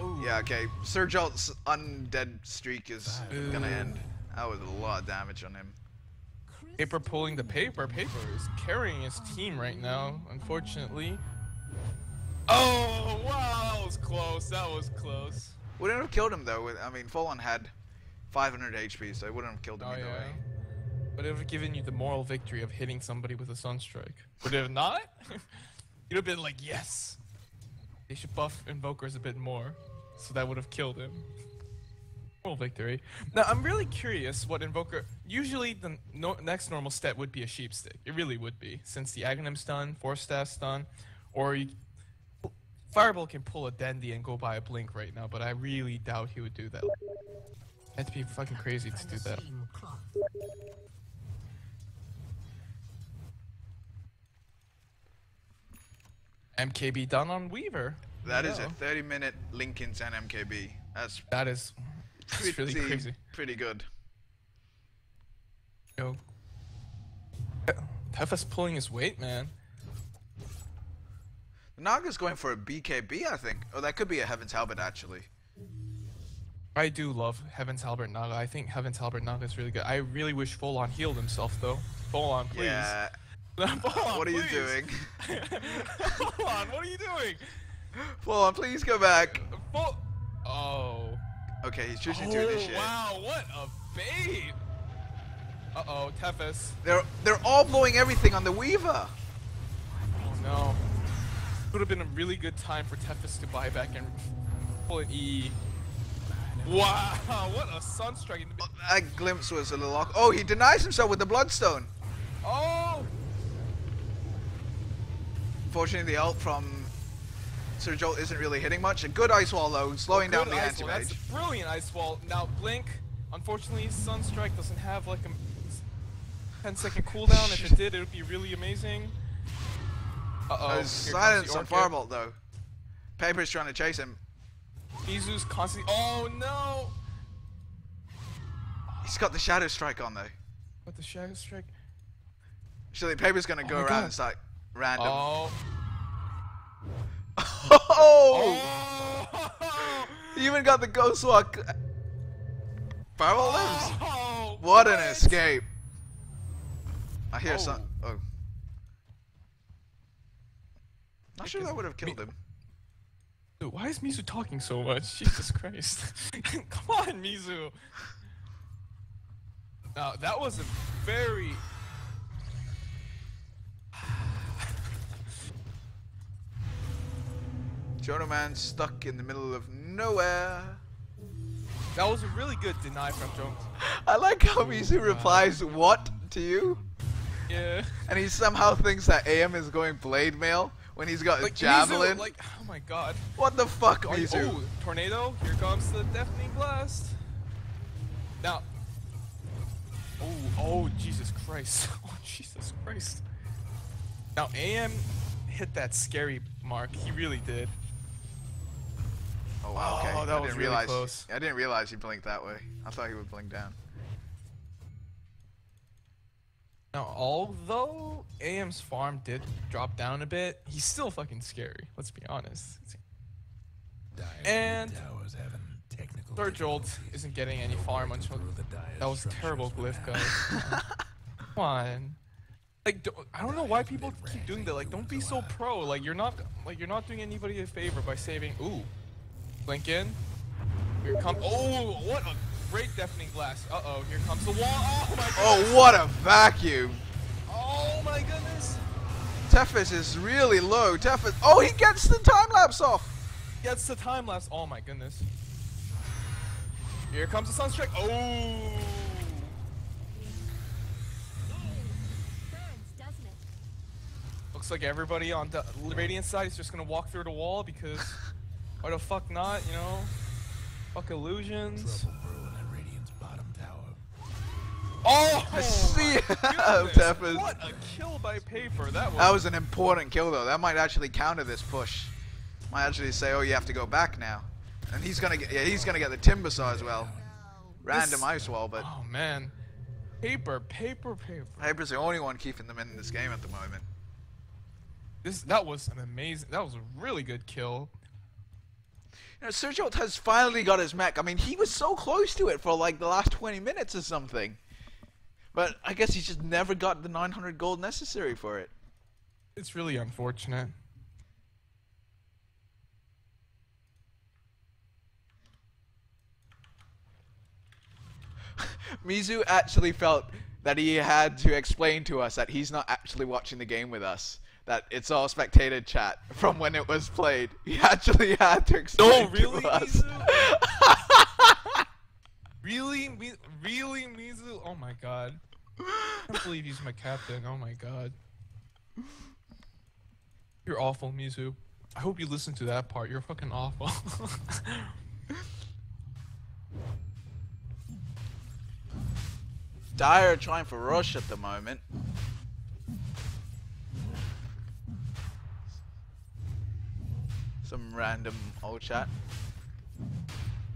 [SPEAKER 2] Oh.
[SPEAKER 1] Yeah, okay. Sir Jolt's undead streak is gonna end. That was a lot of damage on him.
[SPEAKER 2] Paper pulling the paper. Paper is carrying his team right now, unfortunately. Oh, wow, that was close. That was close.
[SPEAKER 1] Wouldn't have killed him though. I mean, Full On had 500 HP, so it wouldn't have killed him either way.
[SPEAKER 2] But it would have given you the moral victory of hitting somebody with a Sunstrike. Would it have not? You'd have been like, yes. They should buff Invokers a bit more, so that would have killed him. Moral victory. Now, I'm really curious what Invoker... Usually, the next normal step would be a Sheep Stick. It really would be, since the Aghanim's done, Force Staff's done, or Fireball can pull a Dandy and go buy a Blink right now, but I really doubt he would do that. Had to be fucking crazy to do that. MKB done on Weaver.
[SPEAKER 1] That is a 30-minute Lincoln's and MKB.
[SPEAKER 2] That is really crazy.
[SPEAKER 1] Pretty good.
[SPEAKER 2] Yo, ThFS pulling his weight, man.
[SPEAKER 1] Naga's going for a BKB, I think. Oh, that could be a Heaven's Halberd, actually.
[SPEAKER 2] I do love Heaven's Halberd Naga. I think Heaven's Halberd Naga is really good. I really wish Full On healed himself, though. Full On, please.
[SPEAKER 1] Yeah.
[SPEAKER 2] What
[SPEAKER 1] are you doing?
[SPEAKER 2] Full On, what are you doing?
[SPEAKER 1] Full On, please go back.
[SPEAKER 2] Oh.
[SPEAKER 1] Okay, he's choosing to initiate.
[SPEAKER 2] Wow, what a bait! Uh-oh, ThFS.
[SPEAKER 1] They're all blowing everything on the Weaver.
[SPEAKER 2] Oh no. Would have been a really good time for ThFS to buy back and pull an EE. Wow, what a Sunstrike.
[SPEAKER 1] That glimpse was a little awkward. Oh, he denies himself with the Bloodstone.
[SPEAKER 2] Oh!
[SPEAKER 1] Unfortunately, the ult from Sir Jolt isn't really hitting much. A good Ice Wall, though, slowing down the anti-mage.
[SPEAKER 2] That's a brilliant Ice Wall. Now, Blink, unfortunately, Sunstrike doesn't have like a 10-second cooldown. If it did, it would be really amazing. Uh-oh.
[SPEAKER 1] Silence on Firebolt, though. Paper's trying to chase him.
[SPEAKER 2] Mizu's constantly... Oh, no!
[SPEAKER 1] He's got the Shadow Strike on, though.
[SPEAKER 2] What, the Shadow Strike?
[SPEAKER 1] Surely Paper's gonna go around and start random.
[SPEAKER 2] Oh.
[SPEAKER 1] Oh! He even got the Ghost Walk. Firebolt lives.
[SPEAKER 2] Oh,
[SPEAKER 1] what an escape. I hear some... Oh. Not sure that would have killed him.
[SPEAKER 2] Dude, why is Mizu talking so much? Jesus Christ. Come on, Mizu. Now, that was a very...
[SPEAKER 1] Jono Man stuck in the middle of nowhere.
[SPEAKER 2] That was a really good deny from Jones.
[SPEAKER 1] I like how Mizu replies, "What?" to you.
[SPEAKER 2] Yeah.
[SPEAKER 1] And he somehow thinks that AM is going Blade Mail when he's got
[SPEAKER 2] like,
[SPEAKER 1] a Javelin.
[SPEAKER 2] Mizu, like, oh my god.
[SPEAKER 1] What the fuck, Mizu?
[SPEAKER 2] Oh, Tornado. Here comes the Deafening Blast. Now. Oh, Jesus Christ. Oh, Jesus Christ. Now, AM hit that scary mark. He really did.
[SPEAKER 1] Oh, wow, okay.
[SPEAKER 2] Oh, that was really close.
[SPEAKER 1] I didn't realize he blinked that way. I thought he would blink down.
[SPEAKER 2] Now, although AM's farm did drop down a bit, he's still fucking scary. Let's be honest. And Third Jolt isn't getting any farm until that was a terrible glyph, guys. Come on. Like, I don't know why people keep doing that. Like, don't be so pro. Like, you're not doing anybody a favor by saving. Ooh, blink in. Here comes. Oh, what a great Deafening Blast. Uh-oh, here comes the wall. Oh my god.
[SPEAKER 1] Oh, what a vacuum.
[SPEAKER 2] Oh my goodness.
[SPEAKER 1] ThFS is really low. ThFS. Oh, he gets the time lapse off.
[SPEAKER 2] Gets the time lapse. Oh my goodness. Here comes the Sunstrike. Oh. Looks like everybody on the Radiant side is just gonna walk through the wall because why the fuck not, you know? Fuck illusions. Oh!
[SPEAKER 1] I see
[SPEAKER 2] Goodness.
[SPEAKER 1] ThFS.
[SPEAKER 2] What a kill by Paper. That
[SPEAKER 1] was an important kill, though. That might actually counter this push. Might actually say, "Oh, you have to go back now," and he's gonna get. Yeah, he's gonna get the Timber Saw as well. Random Ice Wall, but.
[SPEAKER 2] Oh man, Paper.
[SPEAKER 1] Paper's the only one keeping them in this game at the moment.
[SPEAKER 2] That was an amazing. That was a really good kill.
[SPEAKER 1] You know, Sir Jolt has finally got his mech. I mean, he was so close to it for like the last 20 minutes or something. But I guess he's just never got the 900 gold necessary for it.
[SPEAKER 2] It's really unfortunate.
[SPEAKER 1] Mizu actually felt that he had to explain to us that he's not actually watching the game with us. That it's all spectator chat from when it was played. He actually had to explain to us.
[SPEAKER 2] Mizu? Really? Really, Mizu? Oh my god. I can't believe he's my captain. Oh my god. You're awful, Mizu. I hope you listen to that part. You're fucking awful.
[SPEAKER 1] Dire trying for rush at the moment. Some random old chat.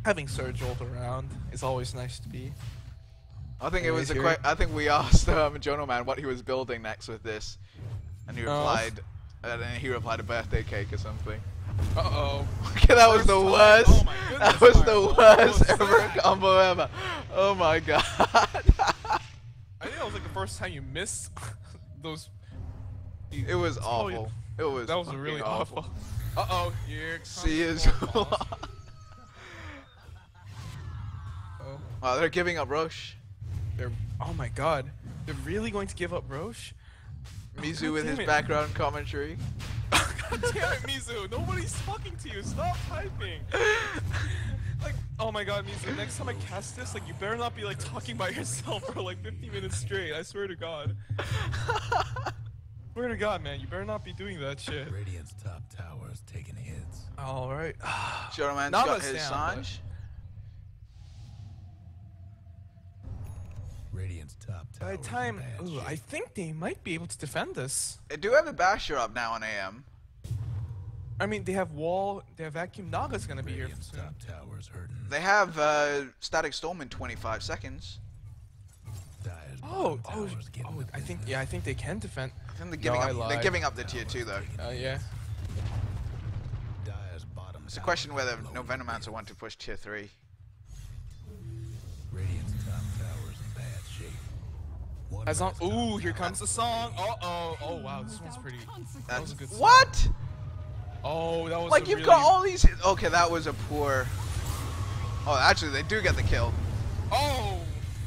[SPEAKER 2] Having Surge ult around is always nice to be.
[SPEAKER 1] I think it was I think we asked Jono Man what he was building next with this, and he replied, a birthday cake or something.
[SPEAKER 2] Uh-oh.
[SPEAKER 1] Okay, that was the worst.
[SPEAKER 2] Oh my goodness,
[SPEAKER 1] that was the
[SPEAKER 2] Mark.
[SPEAKER 1] worst
[SPEAKER 2] What was
[SPEAKER 1] ever
[SPEAKER 2] that?
[SPEAKER 1] combo ever. Oh my god.
[SPEAKER 2] I think that was like the first time you missed those.
[SPEAKER 1] It was
[SPEAKER 2] probably-
[SPEAKER 1] awful. It was.
[SPEAKER 2] That was
[SPEAKER 1] fucking
[SPEAKER 2] really
[SPEAKER 1] awful.
[SPEAKER 2] awful. Uh-oh, here comes
[SPEAKER 1] See his.
[SPEAKER 2] the boss. Oh,
[SPEAKER 1] Oh, they're giving up Roche.
[SPEAKER 2] oh my god. They're really going to give up Roche?
[SPEAKER 1] Mizu
[SPEAKER 2] God
[SPEAKER 1] with
[SPEAKER 2] damn
[SPEAKER 1] his
[SPEAKER 2] it.
[SPEAKER 1] background commentary.
[SPEAKER 2] God damn it, Mizu! Nobody's talking to you. Stop typing. Like, oh my god, Mizu. Next time I cast this, like, you better not be like talking by yourself for like 50 minutes straight. I swear to God. Swear to God, man. You better not be doing that shit.
[SPEAKER 3] Radiant's top tower is taking hits.
[SPEAKER 2] All right.
[SPEAKER 1] Jono Man's
[SPEAKER 2] Not
[SPEAKER 1] got
[SPEAKER 2] a
[SPEAKER 1] his
[SPEAKER 2] sound,
[SPEAKER 1] Sanj.
[SPEAKER 3] Radiant's top tower.
[SPEAKER 2] By the
[SPEAKER 3] is in
[SPEAKER 2] time,
[SPEAKER 3] bad
[SPEAKER 2] ooh,
[SPEAKER 3] shape.
[SPEAKER 2] I think they might be able to defend this.
[SPEAKER 1] They do have a Basher up now on AM.
[SPEAKER 2] I mean, they have wall, they have vacuum. Naga's gonna be here
[SPEAKER 3] Radiant's
[SPEAKER 2] soon.
[SPEAKER 3] top tower is hurting.
[SPEAKER 1] They have Static Storm in 25 seconds.
[SPEAKER 3] Dire's
[SPEAKER 2] Oh,
[SPEAKER 3] bottom
[SPEAKER 2] oh,
[SPEAKER 3] tower's getting
[SPEAKER 2] oh!
[SPEAKER 3] the
[SPEAKER 2] I think,
[SPEAKER 3] business.
[SPEAKER 2] yeah, I think they can defend.
[SPEAKER 1] I think they're
[SPEAKER 2] No,
[SPEAKER 1] giving
[SPEAKER 2] I
[SPEAKER 1] up. They're
[SPEAKER 2] lied.
[SPEAKER 1] giving up the tier 2 though.
[SPEAKER 2] Yeah.
[SPEAKER 3] Dire's bottom
[SPEAKER 1] It's a
[SPEAKER 3] tower
[SPEAKER 1] question
[SPEAKER 3] is
[SPEAKER 1] whether
[SPEAKER 3] below
[SPEAKER 1] no Venomancer
[SPEAKER 3] the
[SPEAKER 1] want to push tier 3.
[SPEAKER 3] Radiant's top tower is in bad shape. One
[SPEAKER 2] As long,
[SPEAKER 3] last top
[SPEAKER 2] ooh, here
[SPEAKER 3] tower
[SPEAKER 2] comes the song. Oh wow, this one's pretty. That was a good song.
[SPEAKER 1] What?
[SPEAKER 2] Oh, that was
[SPEAKER 1] Like
[SPEAKER 2] a
[SPEAKER 1] you've
[SPEAKER 2] really,
[SPEAKER 1] got all these. Okay, that was a poor. Oh, actually, they do get the kill.
[SPEAKER 2] Oh,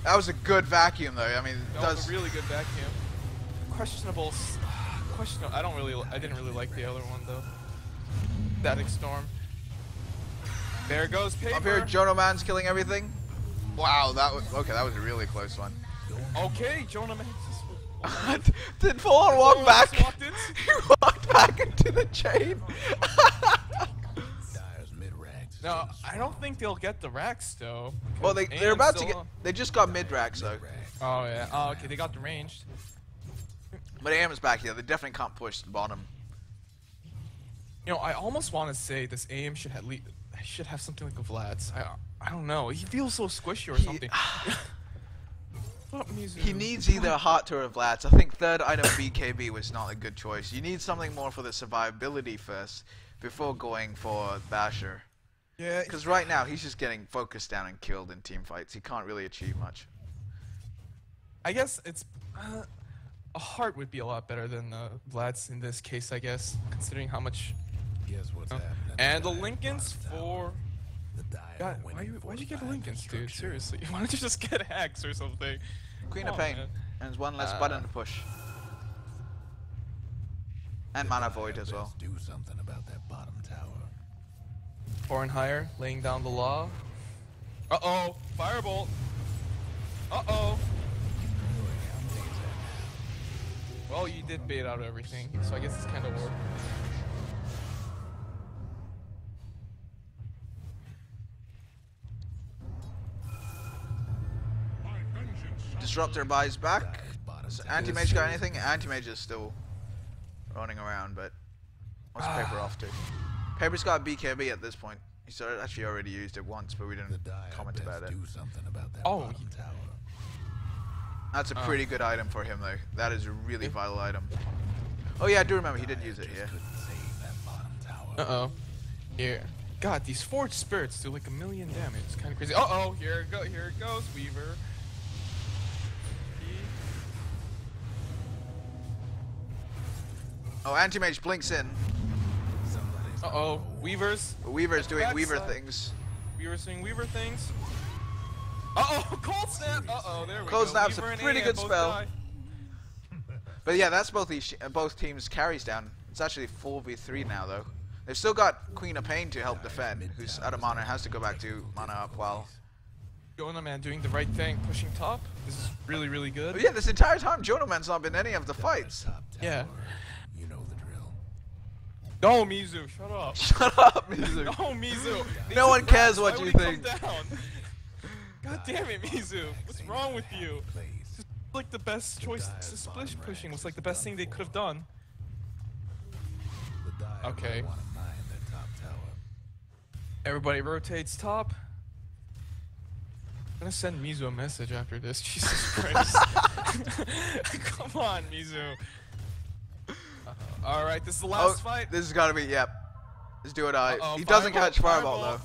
[SPEAKER 1] That was a good vacuum though. I mean, it
[SPEAKER 2] that was
[SPEAKER 1] does.
[SPEAKER 2] a really good vacuum. Questionable. Questionable. I didn't really like the other one though. Static Storm. There goes Paper.
[SPEAKER 1] Up here, Jono Man's killing everything. Wow, that was okay. That was a really close one.
[SPEAKER 2] Okay, Jonah Man.
[SPEAKER 1] Did full on walk
[SPEAKER 2] Oh,
[SPEAKER 1] back.
[SPEAKER 2] just walked in.
[SPEAKER 1] He walked back into the chain.
[SPEAKER 3] Dire's mid-ranks. is
[SPEAKER 2] No,
[SPEAKER 3] in the
[SPEAKER 2] I don't think they'll get the racks though.
[SPEAKER 1] Well, they're
[SPEAKER 2] because
[SPEAKER 1] about to
[SPEAKER 2] Aim's
[SPEAKER 1] get.
[SPEAKER 2] still
[SPEAKER 1] They just got mid racks though.
[SPEAKER 3] mid-ranks.
[SPEAKER 2] Oh yeah. Oh okay, they got the ranged.
[SPEAKER 1] But AM is back here. They definitely can't push the bottom.
[SPEAKER 2] You know, I almost want to say this AM should have something like a Vlad's. I don't know. He feels so squishy or something. What Mizu?
[SPEAKER 1] He needs either a Heart or a Vlads. I think third item BKB was not a good choice. You need something more for the survivability first before going for Basher.
[SPEAKER 2] Yeah.
[SPEAKER 1] Because right now he's just getting focused down and killed in team fights. He can't really achieve much.
[SPEAKER 2] I guess it's a heart would be a lot better than Vlad's in this case. I guess considering how much.
[SPEAKER 3] Guess what's happening?
[SPEAKER 2] And the
[SPEAKER 3] Dire's
[SPEAKER 2] Lincolns
[SPEAKER 3] bottom tower.
[SPEAKER 2] for.
[SPEAKER 3] The Dire
[SPEAKER 2] God,
[SPEAKER 3] winning
[SPEAKER 2] why'd you get
[SPEAKER 3] fortified
[SPEAKER 2] Lincolns, dude?
[SPEAKER 3] construction.
[SPEAKER 2] Seriously, why don't you just get hacks or something?
[SPEAKER 1] Queen
[SPEAKER 2] Come
[SPEAKER 1] of
[SPEAKER 2] on,
[SPEAKER 1] Pain.
[SPEAKER 2] man.
[SPEAKER 1] And there's one less button to push. And Mana Void as well.
[SPEAKER 3] Best do something about that bottom tower.
[SPEAKER 2] Four and higher, laying down the law. Uh-oh, firebolt. Uh-oh. Well, you did bait out everything, so I guess it's kind of worked.
[SPEAKER 5] My vengeance shall
[SPEAKER 1] Disruptor buys back.
[SPEAKER 3] Dire's bottom
[SPEAKER 1] Does
[SPEAKER 3] tower
[SPEAKER 1] Anti-Mage got anything? Anti-Mage is still running around, but what's Paper off to? Paper's got a BKB at this point. He's actually already used it once, but we
[SPEAKER 3] The
[SPEAKER 1] didn't
[SPEAKER 3] Dire
[SPEAKER 1] comment
[SPEAKER 3] best
[SPEAKER 1] about it.
[SPEAKER 3] do something about that
[SPEAKER 2] Oh,
[SPEAKER 3] bottom tower.
[SPEAKER 1] That's a pretty good item for him, though. That is a really vital item. Oh yeah, I do remember he did use it.
[SPEAKER 3] Just
[SPEAKER 1] Yeah.
[SPEAKER 3] couldn't save that bottom tower.
[SPEAKER 2] Uh-oh. Here. God, these Forged Spirits do like 1,000,000 damage. It's kind of crazy. Uh-oh, here it goes, Weaver.
[SPEAKER 1] Oh, Anti-Mage blinks in.
[SPEAKER 2] Uh-oh. Weaver's
[SPEAKER 1] Doing Weaver
[SPEAKER 2] backside.
[SPEAKER 1] things.
[SPEAKER 2] Weaver's doing Weaver things. Uh-oh, cold snap! Uh-oh, there we go.
[SPEAKER 1] Cold snap's a
[SPEAKER 2] Weaver and
[SPEAKER 1] pretty
[SPEAKER 2] AM
[SPEAKER 1] good
[SPEAKER 2] both
[SPEAKER 1] spell.
[SPEAKER 2] die.
[SPEAKER 1] But yeah, that's both teams carries down. It's actually 4v3 now though. They've still got Queen of Pain to help defend, who's out of mana and has to go back to mana up while.
[SPEAKER 2] Jonah Man doing the right thing, pushing top. This is really, really good.
[SPEAKER 1] But yeah, this entire time Jonah Man's not been in any of the fights.
[SPEAKER 2] Yeah.
[SPEAKER 3] You know the drill.
[SPEAKER 2] No, Mizu, shut up.
[SPEAKER 1] Shut up, Mizu.
[SPEAKER 2] No, Mizu.
[SPEAKER 1] No one cares
[SPEAKER 2] Why
[SPEAKER 1] what
[SPEAKER 2] would
[SPEAKER 1] you
[SPEAKER 2] he come
[SPEAKER 1] think.
[SPEAKER 2] down? God damn it, Mizu. What's wrong with you?
[SPEAKER 3] Please.
[SPEAKER 2] Just like the best choice. Splish pushing was like the best thing they could have done.
[SPEAKER 3] The Dire
[SPEAKER 2] Okay.
[SPEAKER 3] want to mine their top tower.
[SPEAKER 2] Everybody rotates top. I'm gonna send Mizu a message after this. Jesus Christ. Come on, Mizu. Alright, this is the last fight.
[SPEAKER 1] This has got to be, yep. Let's do it.
[SPEAKER 2] Uh-oh,
[SPEAKER 1] He doesn't
[SPEAKER 2] fireball,
[SPEAKER 1] catch Fireball
[SPEAKER 2] fireball.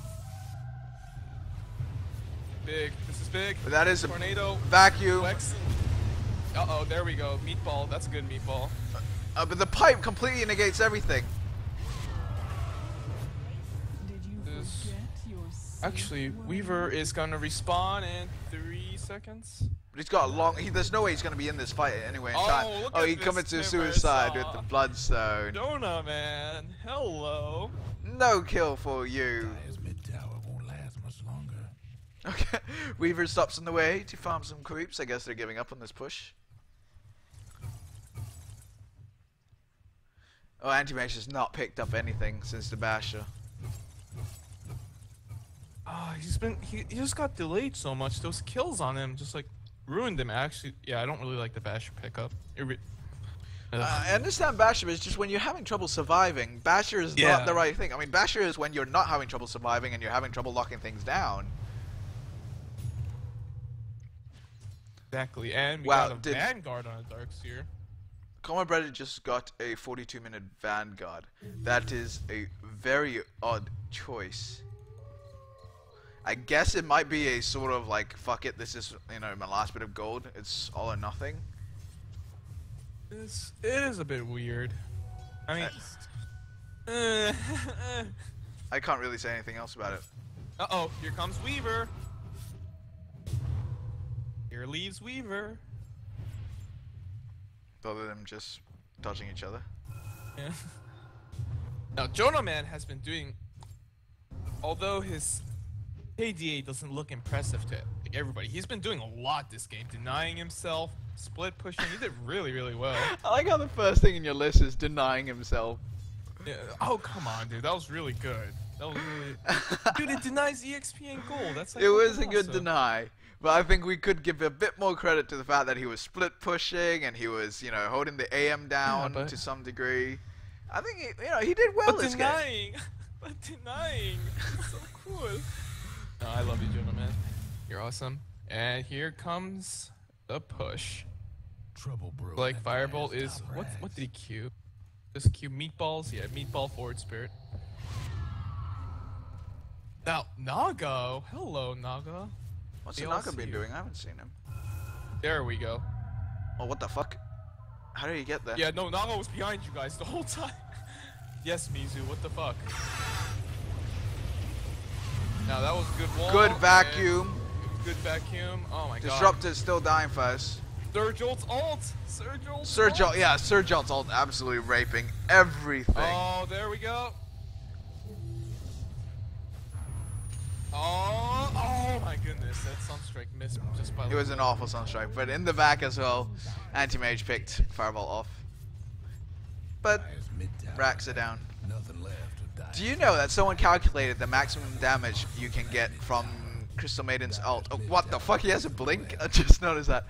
[SPEAKER 1] though.
[SPEAKER 2] Big. This is big.
[SPEAKER 1] But that is a
[SPEAKER 2] Tornado.
[SPEAKER 1] vacuum.
[SPEAKER 2] Flex. Uh-oh, there we go. Meatball. That's a good meatball.
[SPEAKER 1] But the pipe completely negates everything.
[SPEAKER 4] Did you
[SPEAKER 2] This-
[SPEAKER 4] forget your
[SPEAKER 2] Actually,
[SPEAKER 4] safe
[SPEAKER 2] Weaver is gonna respawn in 3 seconds.
[SPEAKER 1] But he's got a long. There's no way he's going to be in this fight anyway in
[SPEAKER 2] Oh,
[SPEAKER 1] time.
[SPEAKER 2] look
[SPEAKER 1] Oh,
[SPEAKER 2] at
[SPEAKER 1] he
[SPEAKER 2] this
[SPEAKER 1] commits
[SPEAKER 2] Timber
[SPEAKER 1] suicide with
[SPEAKER 2] saw.
[SPEAKER 1] the Bloodstone.
[SPEAKER 2] Jonah, man. Hello.
[SPEAKER 1] No kill for you.
[SPEAKER 3] Dire's mid tower won't last much longer.
[SPEAKER 1] Okay. Weaver stops on the way to farm some creeps. I guess they're giving up on this push. Oh, Anti-Mage has not picked up anything since the Basher.
[SPEAKER 2] Ah, he just got delayed so much. Those kills on him just like ruined him. Actually, yeah, I don't really like the Basher pickup.
[SPEAKER 1] I understand Basher, but it's just when you're having trouble surviving, Basher is
[SPEAKER 2] Yeah.
[SPEAKER 1] not the right thing. I mean, Basher is when you're not having trouble surviving and you're having trouble locking things down.
[SPEAKER 2] Exactly, and we
[SPEAKER 1] Wow,
[SPEAKER 2] got a
[SPEAKER 1] did-
[SPEAKER 2] Vanguard on a Darkseer.
[SPEAKER 1] Comrade just got a 42-minute Vanguard. That is a very odd choice. I guess it might be a sort of like, fuck it, this is, you know, my last bit of gold. It's all or nothing.
[SPEAKER 2] It is a bit weird. I mean,
[SPEAKER 1] I can't really say anything else about it.
[SPEAKER 2] uh-oh, here comes Weaver. Here leaves Weaver.
[SPEAKER 1] Both of them just dodging each other.
[SPEAKER 2] Yeah. Now, Jonah Man has been doing, although his KDA doesn't look impressive to like, everybody, he's been doing a lot this game, denying himself, split pushing. He did really, really well.
[SPEAKER 1] I like how the first thing in your list is denying himself.
[SPEAKER 2] Yeah. Oh, come on, dude. That was really good. That was really... Dude, it denies EXP and gold. That's like
[SPEAKER 1] It was a
[SPEAKER 2] fucking
[SPEAKER 1] good
[SPEAKER 2] awesome.
[SPEAKER 1] deny, but I think we could give a bit more credit to the fact that he was split pushing and he was, you know, holding the AM down
[SPEAKER 2] but-
[SPEAKER 1] to some degree. I think he, you know, he did well
[SPEAKER 2] But
[SPEAKER 1] this game.
[SPEAKER 2] denying! But denying! It's so cool. No, I love you, Jonah, man. You're awesome. And here comes the push.
[SPEAKER 3] Trouble brewing.
[SPEAKER 2] Like
[SPEAKER 3] at the
[SPEAKER 2] Firebolt
[SPEAKER 3] Dire's
[SPEAKER 2] is...
[SPEAKER 3] top
[SPEAKER 2] What
[SPEAKER 3] ranks.
[SPEAKER 2] did he cue? Just cue meatballs? Yeah, meatball forward spirit. Now, Naga! Hello, Naga.
[SPEAKER 1] What's
[SPEAKER 2] They
[SPEAKER 1] the
[SPEAKER 2] all
[SPEAKER 1] Naga
[SPEAKER 2] see
[SPEAKER 1] been
[SPEAKER 2] you.
[SPEAKER 1] doing? I haven't seen him.
[SPEAKER 2] There we go.
[SPEAKER 1] Oh, what the fuck? How did he get there?
[SPEAKER 2] Yeah, no, Naga was behind you guys the whole time. Yes, Mizu, what the fuck? Now that was a good wall.
[SPEAKER 1] Good
[SPEAKER 2] and
[SPEAKER 1] vacuum.
[SPEAKER 2] Good vacuum. Oh my god.
[SPEAKER 1] Disruptor's still dying first.
[SPEAKER 2] Sir Jolt's ult. Sir Jolt's
[SPEAKER 1] Sir
[SPEAKER 2] ult.
[SPEAKER 1] Jolt, yeah, Sir Jolt's ult absolutely raping everything.
[SPEAKER 2] Oh, there we go. Oh my goodness, that Sunstrike missed just by
[SPEAKER 1] It was an awful Sunstrike, but in the back as well, Anti-Mage picked Fireball off. But
[SPEAKER 3] Dire's mid tower.
[SPEAKER 1] racks it down.
[SPEAKER 3] Nothing left of Dire.
[SPEAKER 1] Do you know that someone calculated the maximum damage you can get from Crystal Maiden's ult? Oh, what the fuck? He has a blink? I just noticed that.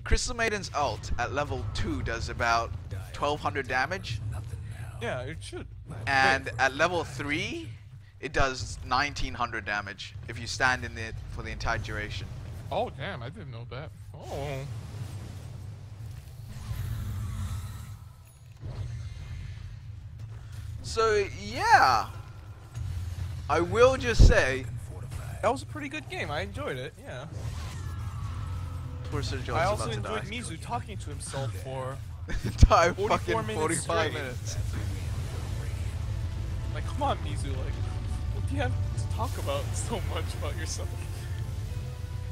[SPEAKER 1] Crystal Maiden's ult at level 2 does about 1200 damage,
[SPEAKER 3] Nothing now.
[SPEAKER 2] Yeah, it should.
[SPEAKER 1] and at level 3 it does 1900 damage if you stand in it for the entire duration.
[SPEAKER 2] Oh damn, I didn't know that. Oh.
[SPEAKER 1] So yeah, I will just say,
[SPEAKER 3] Fortified.
[SPEAKER 2] That was a pretty good game. I enjoyed it. Yeah.
[SPEAKER 1] poor Sir Jolt's
[SPEAKER 2] I
[SPEAKER 1] about
[SPEAKER 2] also
[SPEAKER 1] to
[SPEAKER 2] enjoyed
[SPEAKER 1] die.
[SPEAKER 2] Mizu talking to himself for
[SPEAKER 1] Entire
[SPEAKER 2] 44
[SPEAKER 1] fucking
[SPEAKER 2] minutes
[SPEAKER 1] 45
[SPEAKER 2] straight.
[SPEAKER 1] minutes.
[SPEAKER 2] Like, come on, Mizu. Like, what do you have to talk about so much about yourself?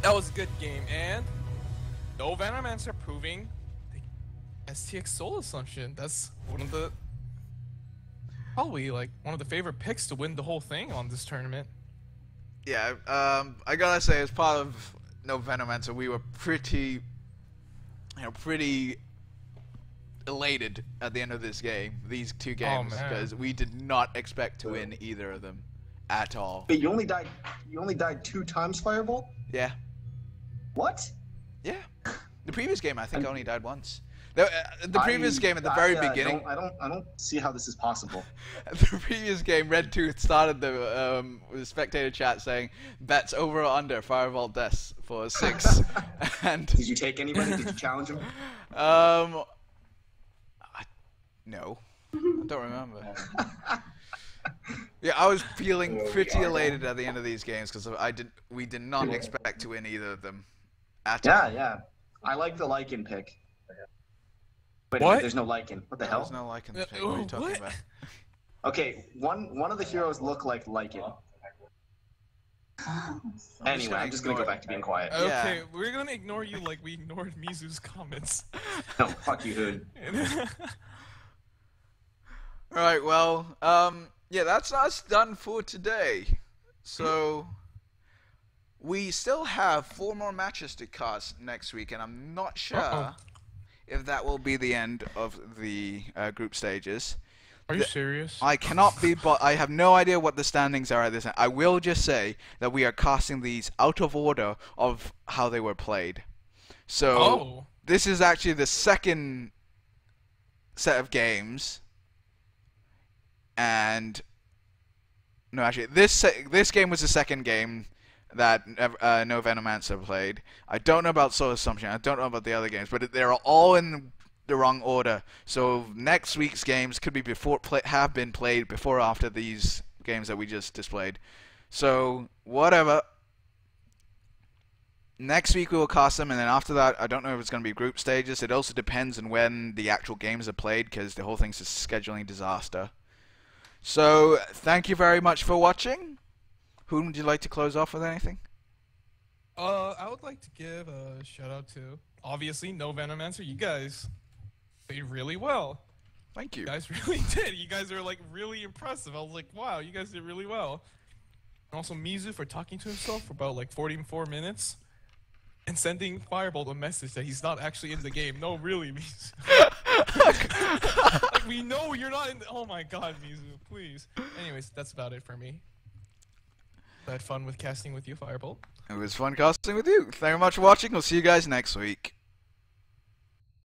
[SPEAKER 2] That was a good game, and no Venomancer proving the STX Soul Assumption. That's one of the probably like one of the favorite picks to win the whole thing on this tournament.
[SPEAKER 1] Yeah, I gotta say, as part of No Venomancer, we were pretty elated at the end of this game, these two games, because we did not expect to win either of them at all.
[SPEAKER 6] Wait, you only died 2 times, Fireball?
[SPEAKER 1] Yeah.
[SPEAKER 6] What?
[SPEAKER 1] Yeah. The previous game, I think, I only died once. The previous game at the very beginning.
[SPEAKER 6] I don't see how this is possible.
[SPEAKER 1] The previous game, Red Tooth started the spectator chat saying bets over or under Firebolt deaths for 6. And
[SPEAKER 6] did you take anybody? Did you challenge him?
[SPEAKER 1] No, I don't remember. Yeah, I was feeling pretty elated at the end of these games because we did not expect to win either of them at all.
[SPEAKER 6] Yeah. I like the Lycan pick. Wait,
[SPEAKER 2] what?
[SPEAKER 6] There's no Lycan. What the hell?
[SPEAKER 1] There's no Lycan pick. What are you talking about?
[SPEAKER 6] Okay, one of the heroes look like Lycan. Anyway, I'm just gonna go back to being quiet.
[SPEAKER 2] Okay, we're gonna ignore you like we ignored Mizu's comments.
[SPEAKER 6] No, fuck you, Hood.
[SPEAKER 1] Alright, well, yeah, that's us done for today. So, we still have 4 more matches to cast next week, and I'm not sure if that will be the end of the group stages.
[SPEAKER 2] Are you serious?
[SPEAKER 1] I cannot be, but I have no idea what the standings are at this end. I will just say that we are casting these out of order of how they were played. So, this is actually the second set of games. And no, actually, this game was the second game that No Venomancer played. I don't know about Soul Assumption. I don't know about the other games, but they're all in the wrong order. So next week's games could be have been played before or after these games that we just displayed. So whatever. Next week we will cast them, and then after that, I don't know if it's going to be group stages. It also depends on when the actual games are played, because the whole thing's a scheduling disaster. So, thank you very much for watching. Who would you like to close off with anything?
[SPEAKER 2] I would like to give a shout out to, obviously, No Venomancer. You guys played really well.
[SPEAKER 1] Thank you.
[SPEAKER 2] You guys really did. You guys are, like, really impressive. I was like, wow, you guys did really well. And also Mizu for talking to himself for about, like, 44 minutes. And sending Firebolt a message that he's not actually in the game. No, really, Mizu. Like, we know you're not in the— oh my god, Mizu, please. Anyways, that's about it for me. I had fun with casting with you, Firebolt.
[SPEAKER 1] It was fun casting with you. Thank you very much for watching. We'll see you guys next week.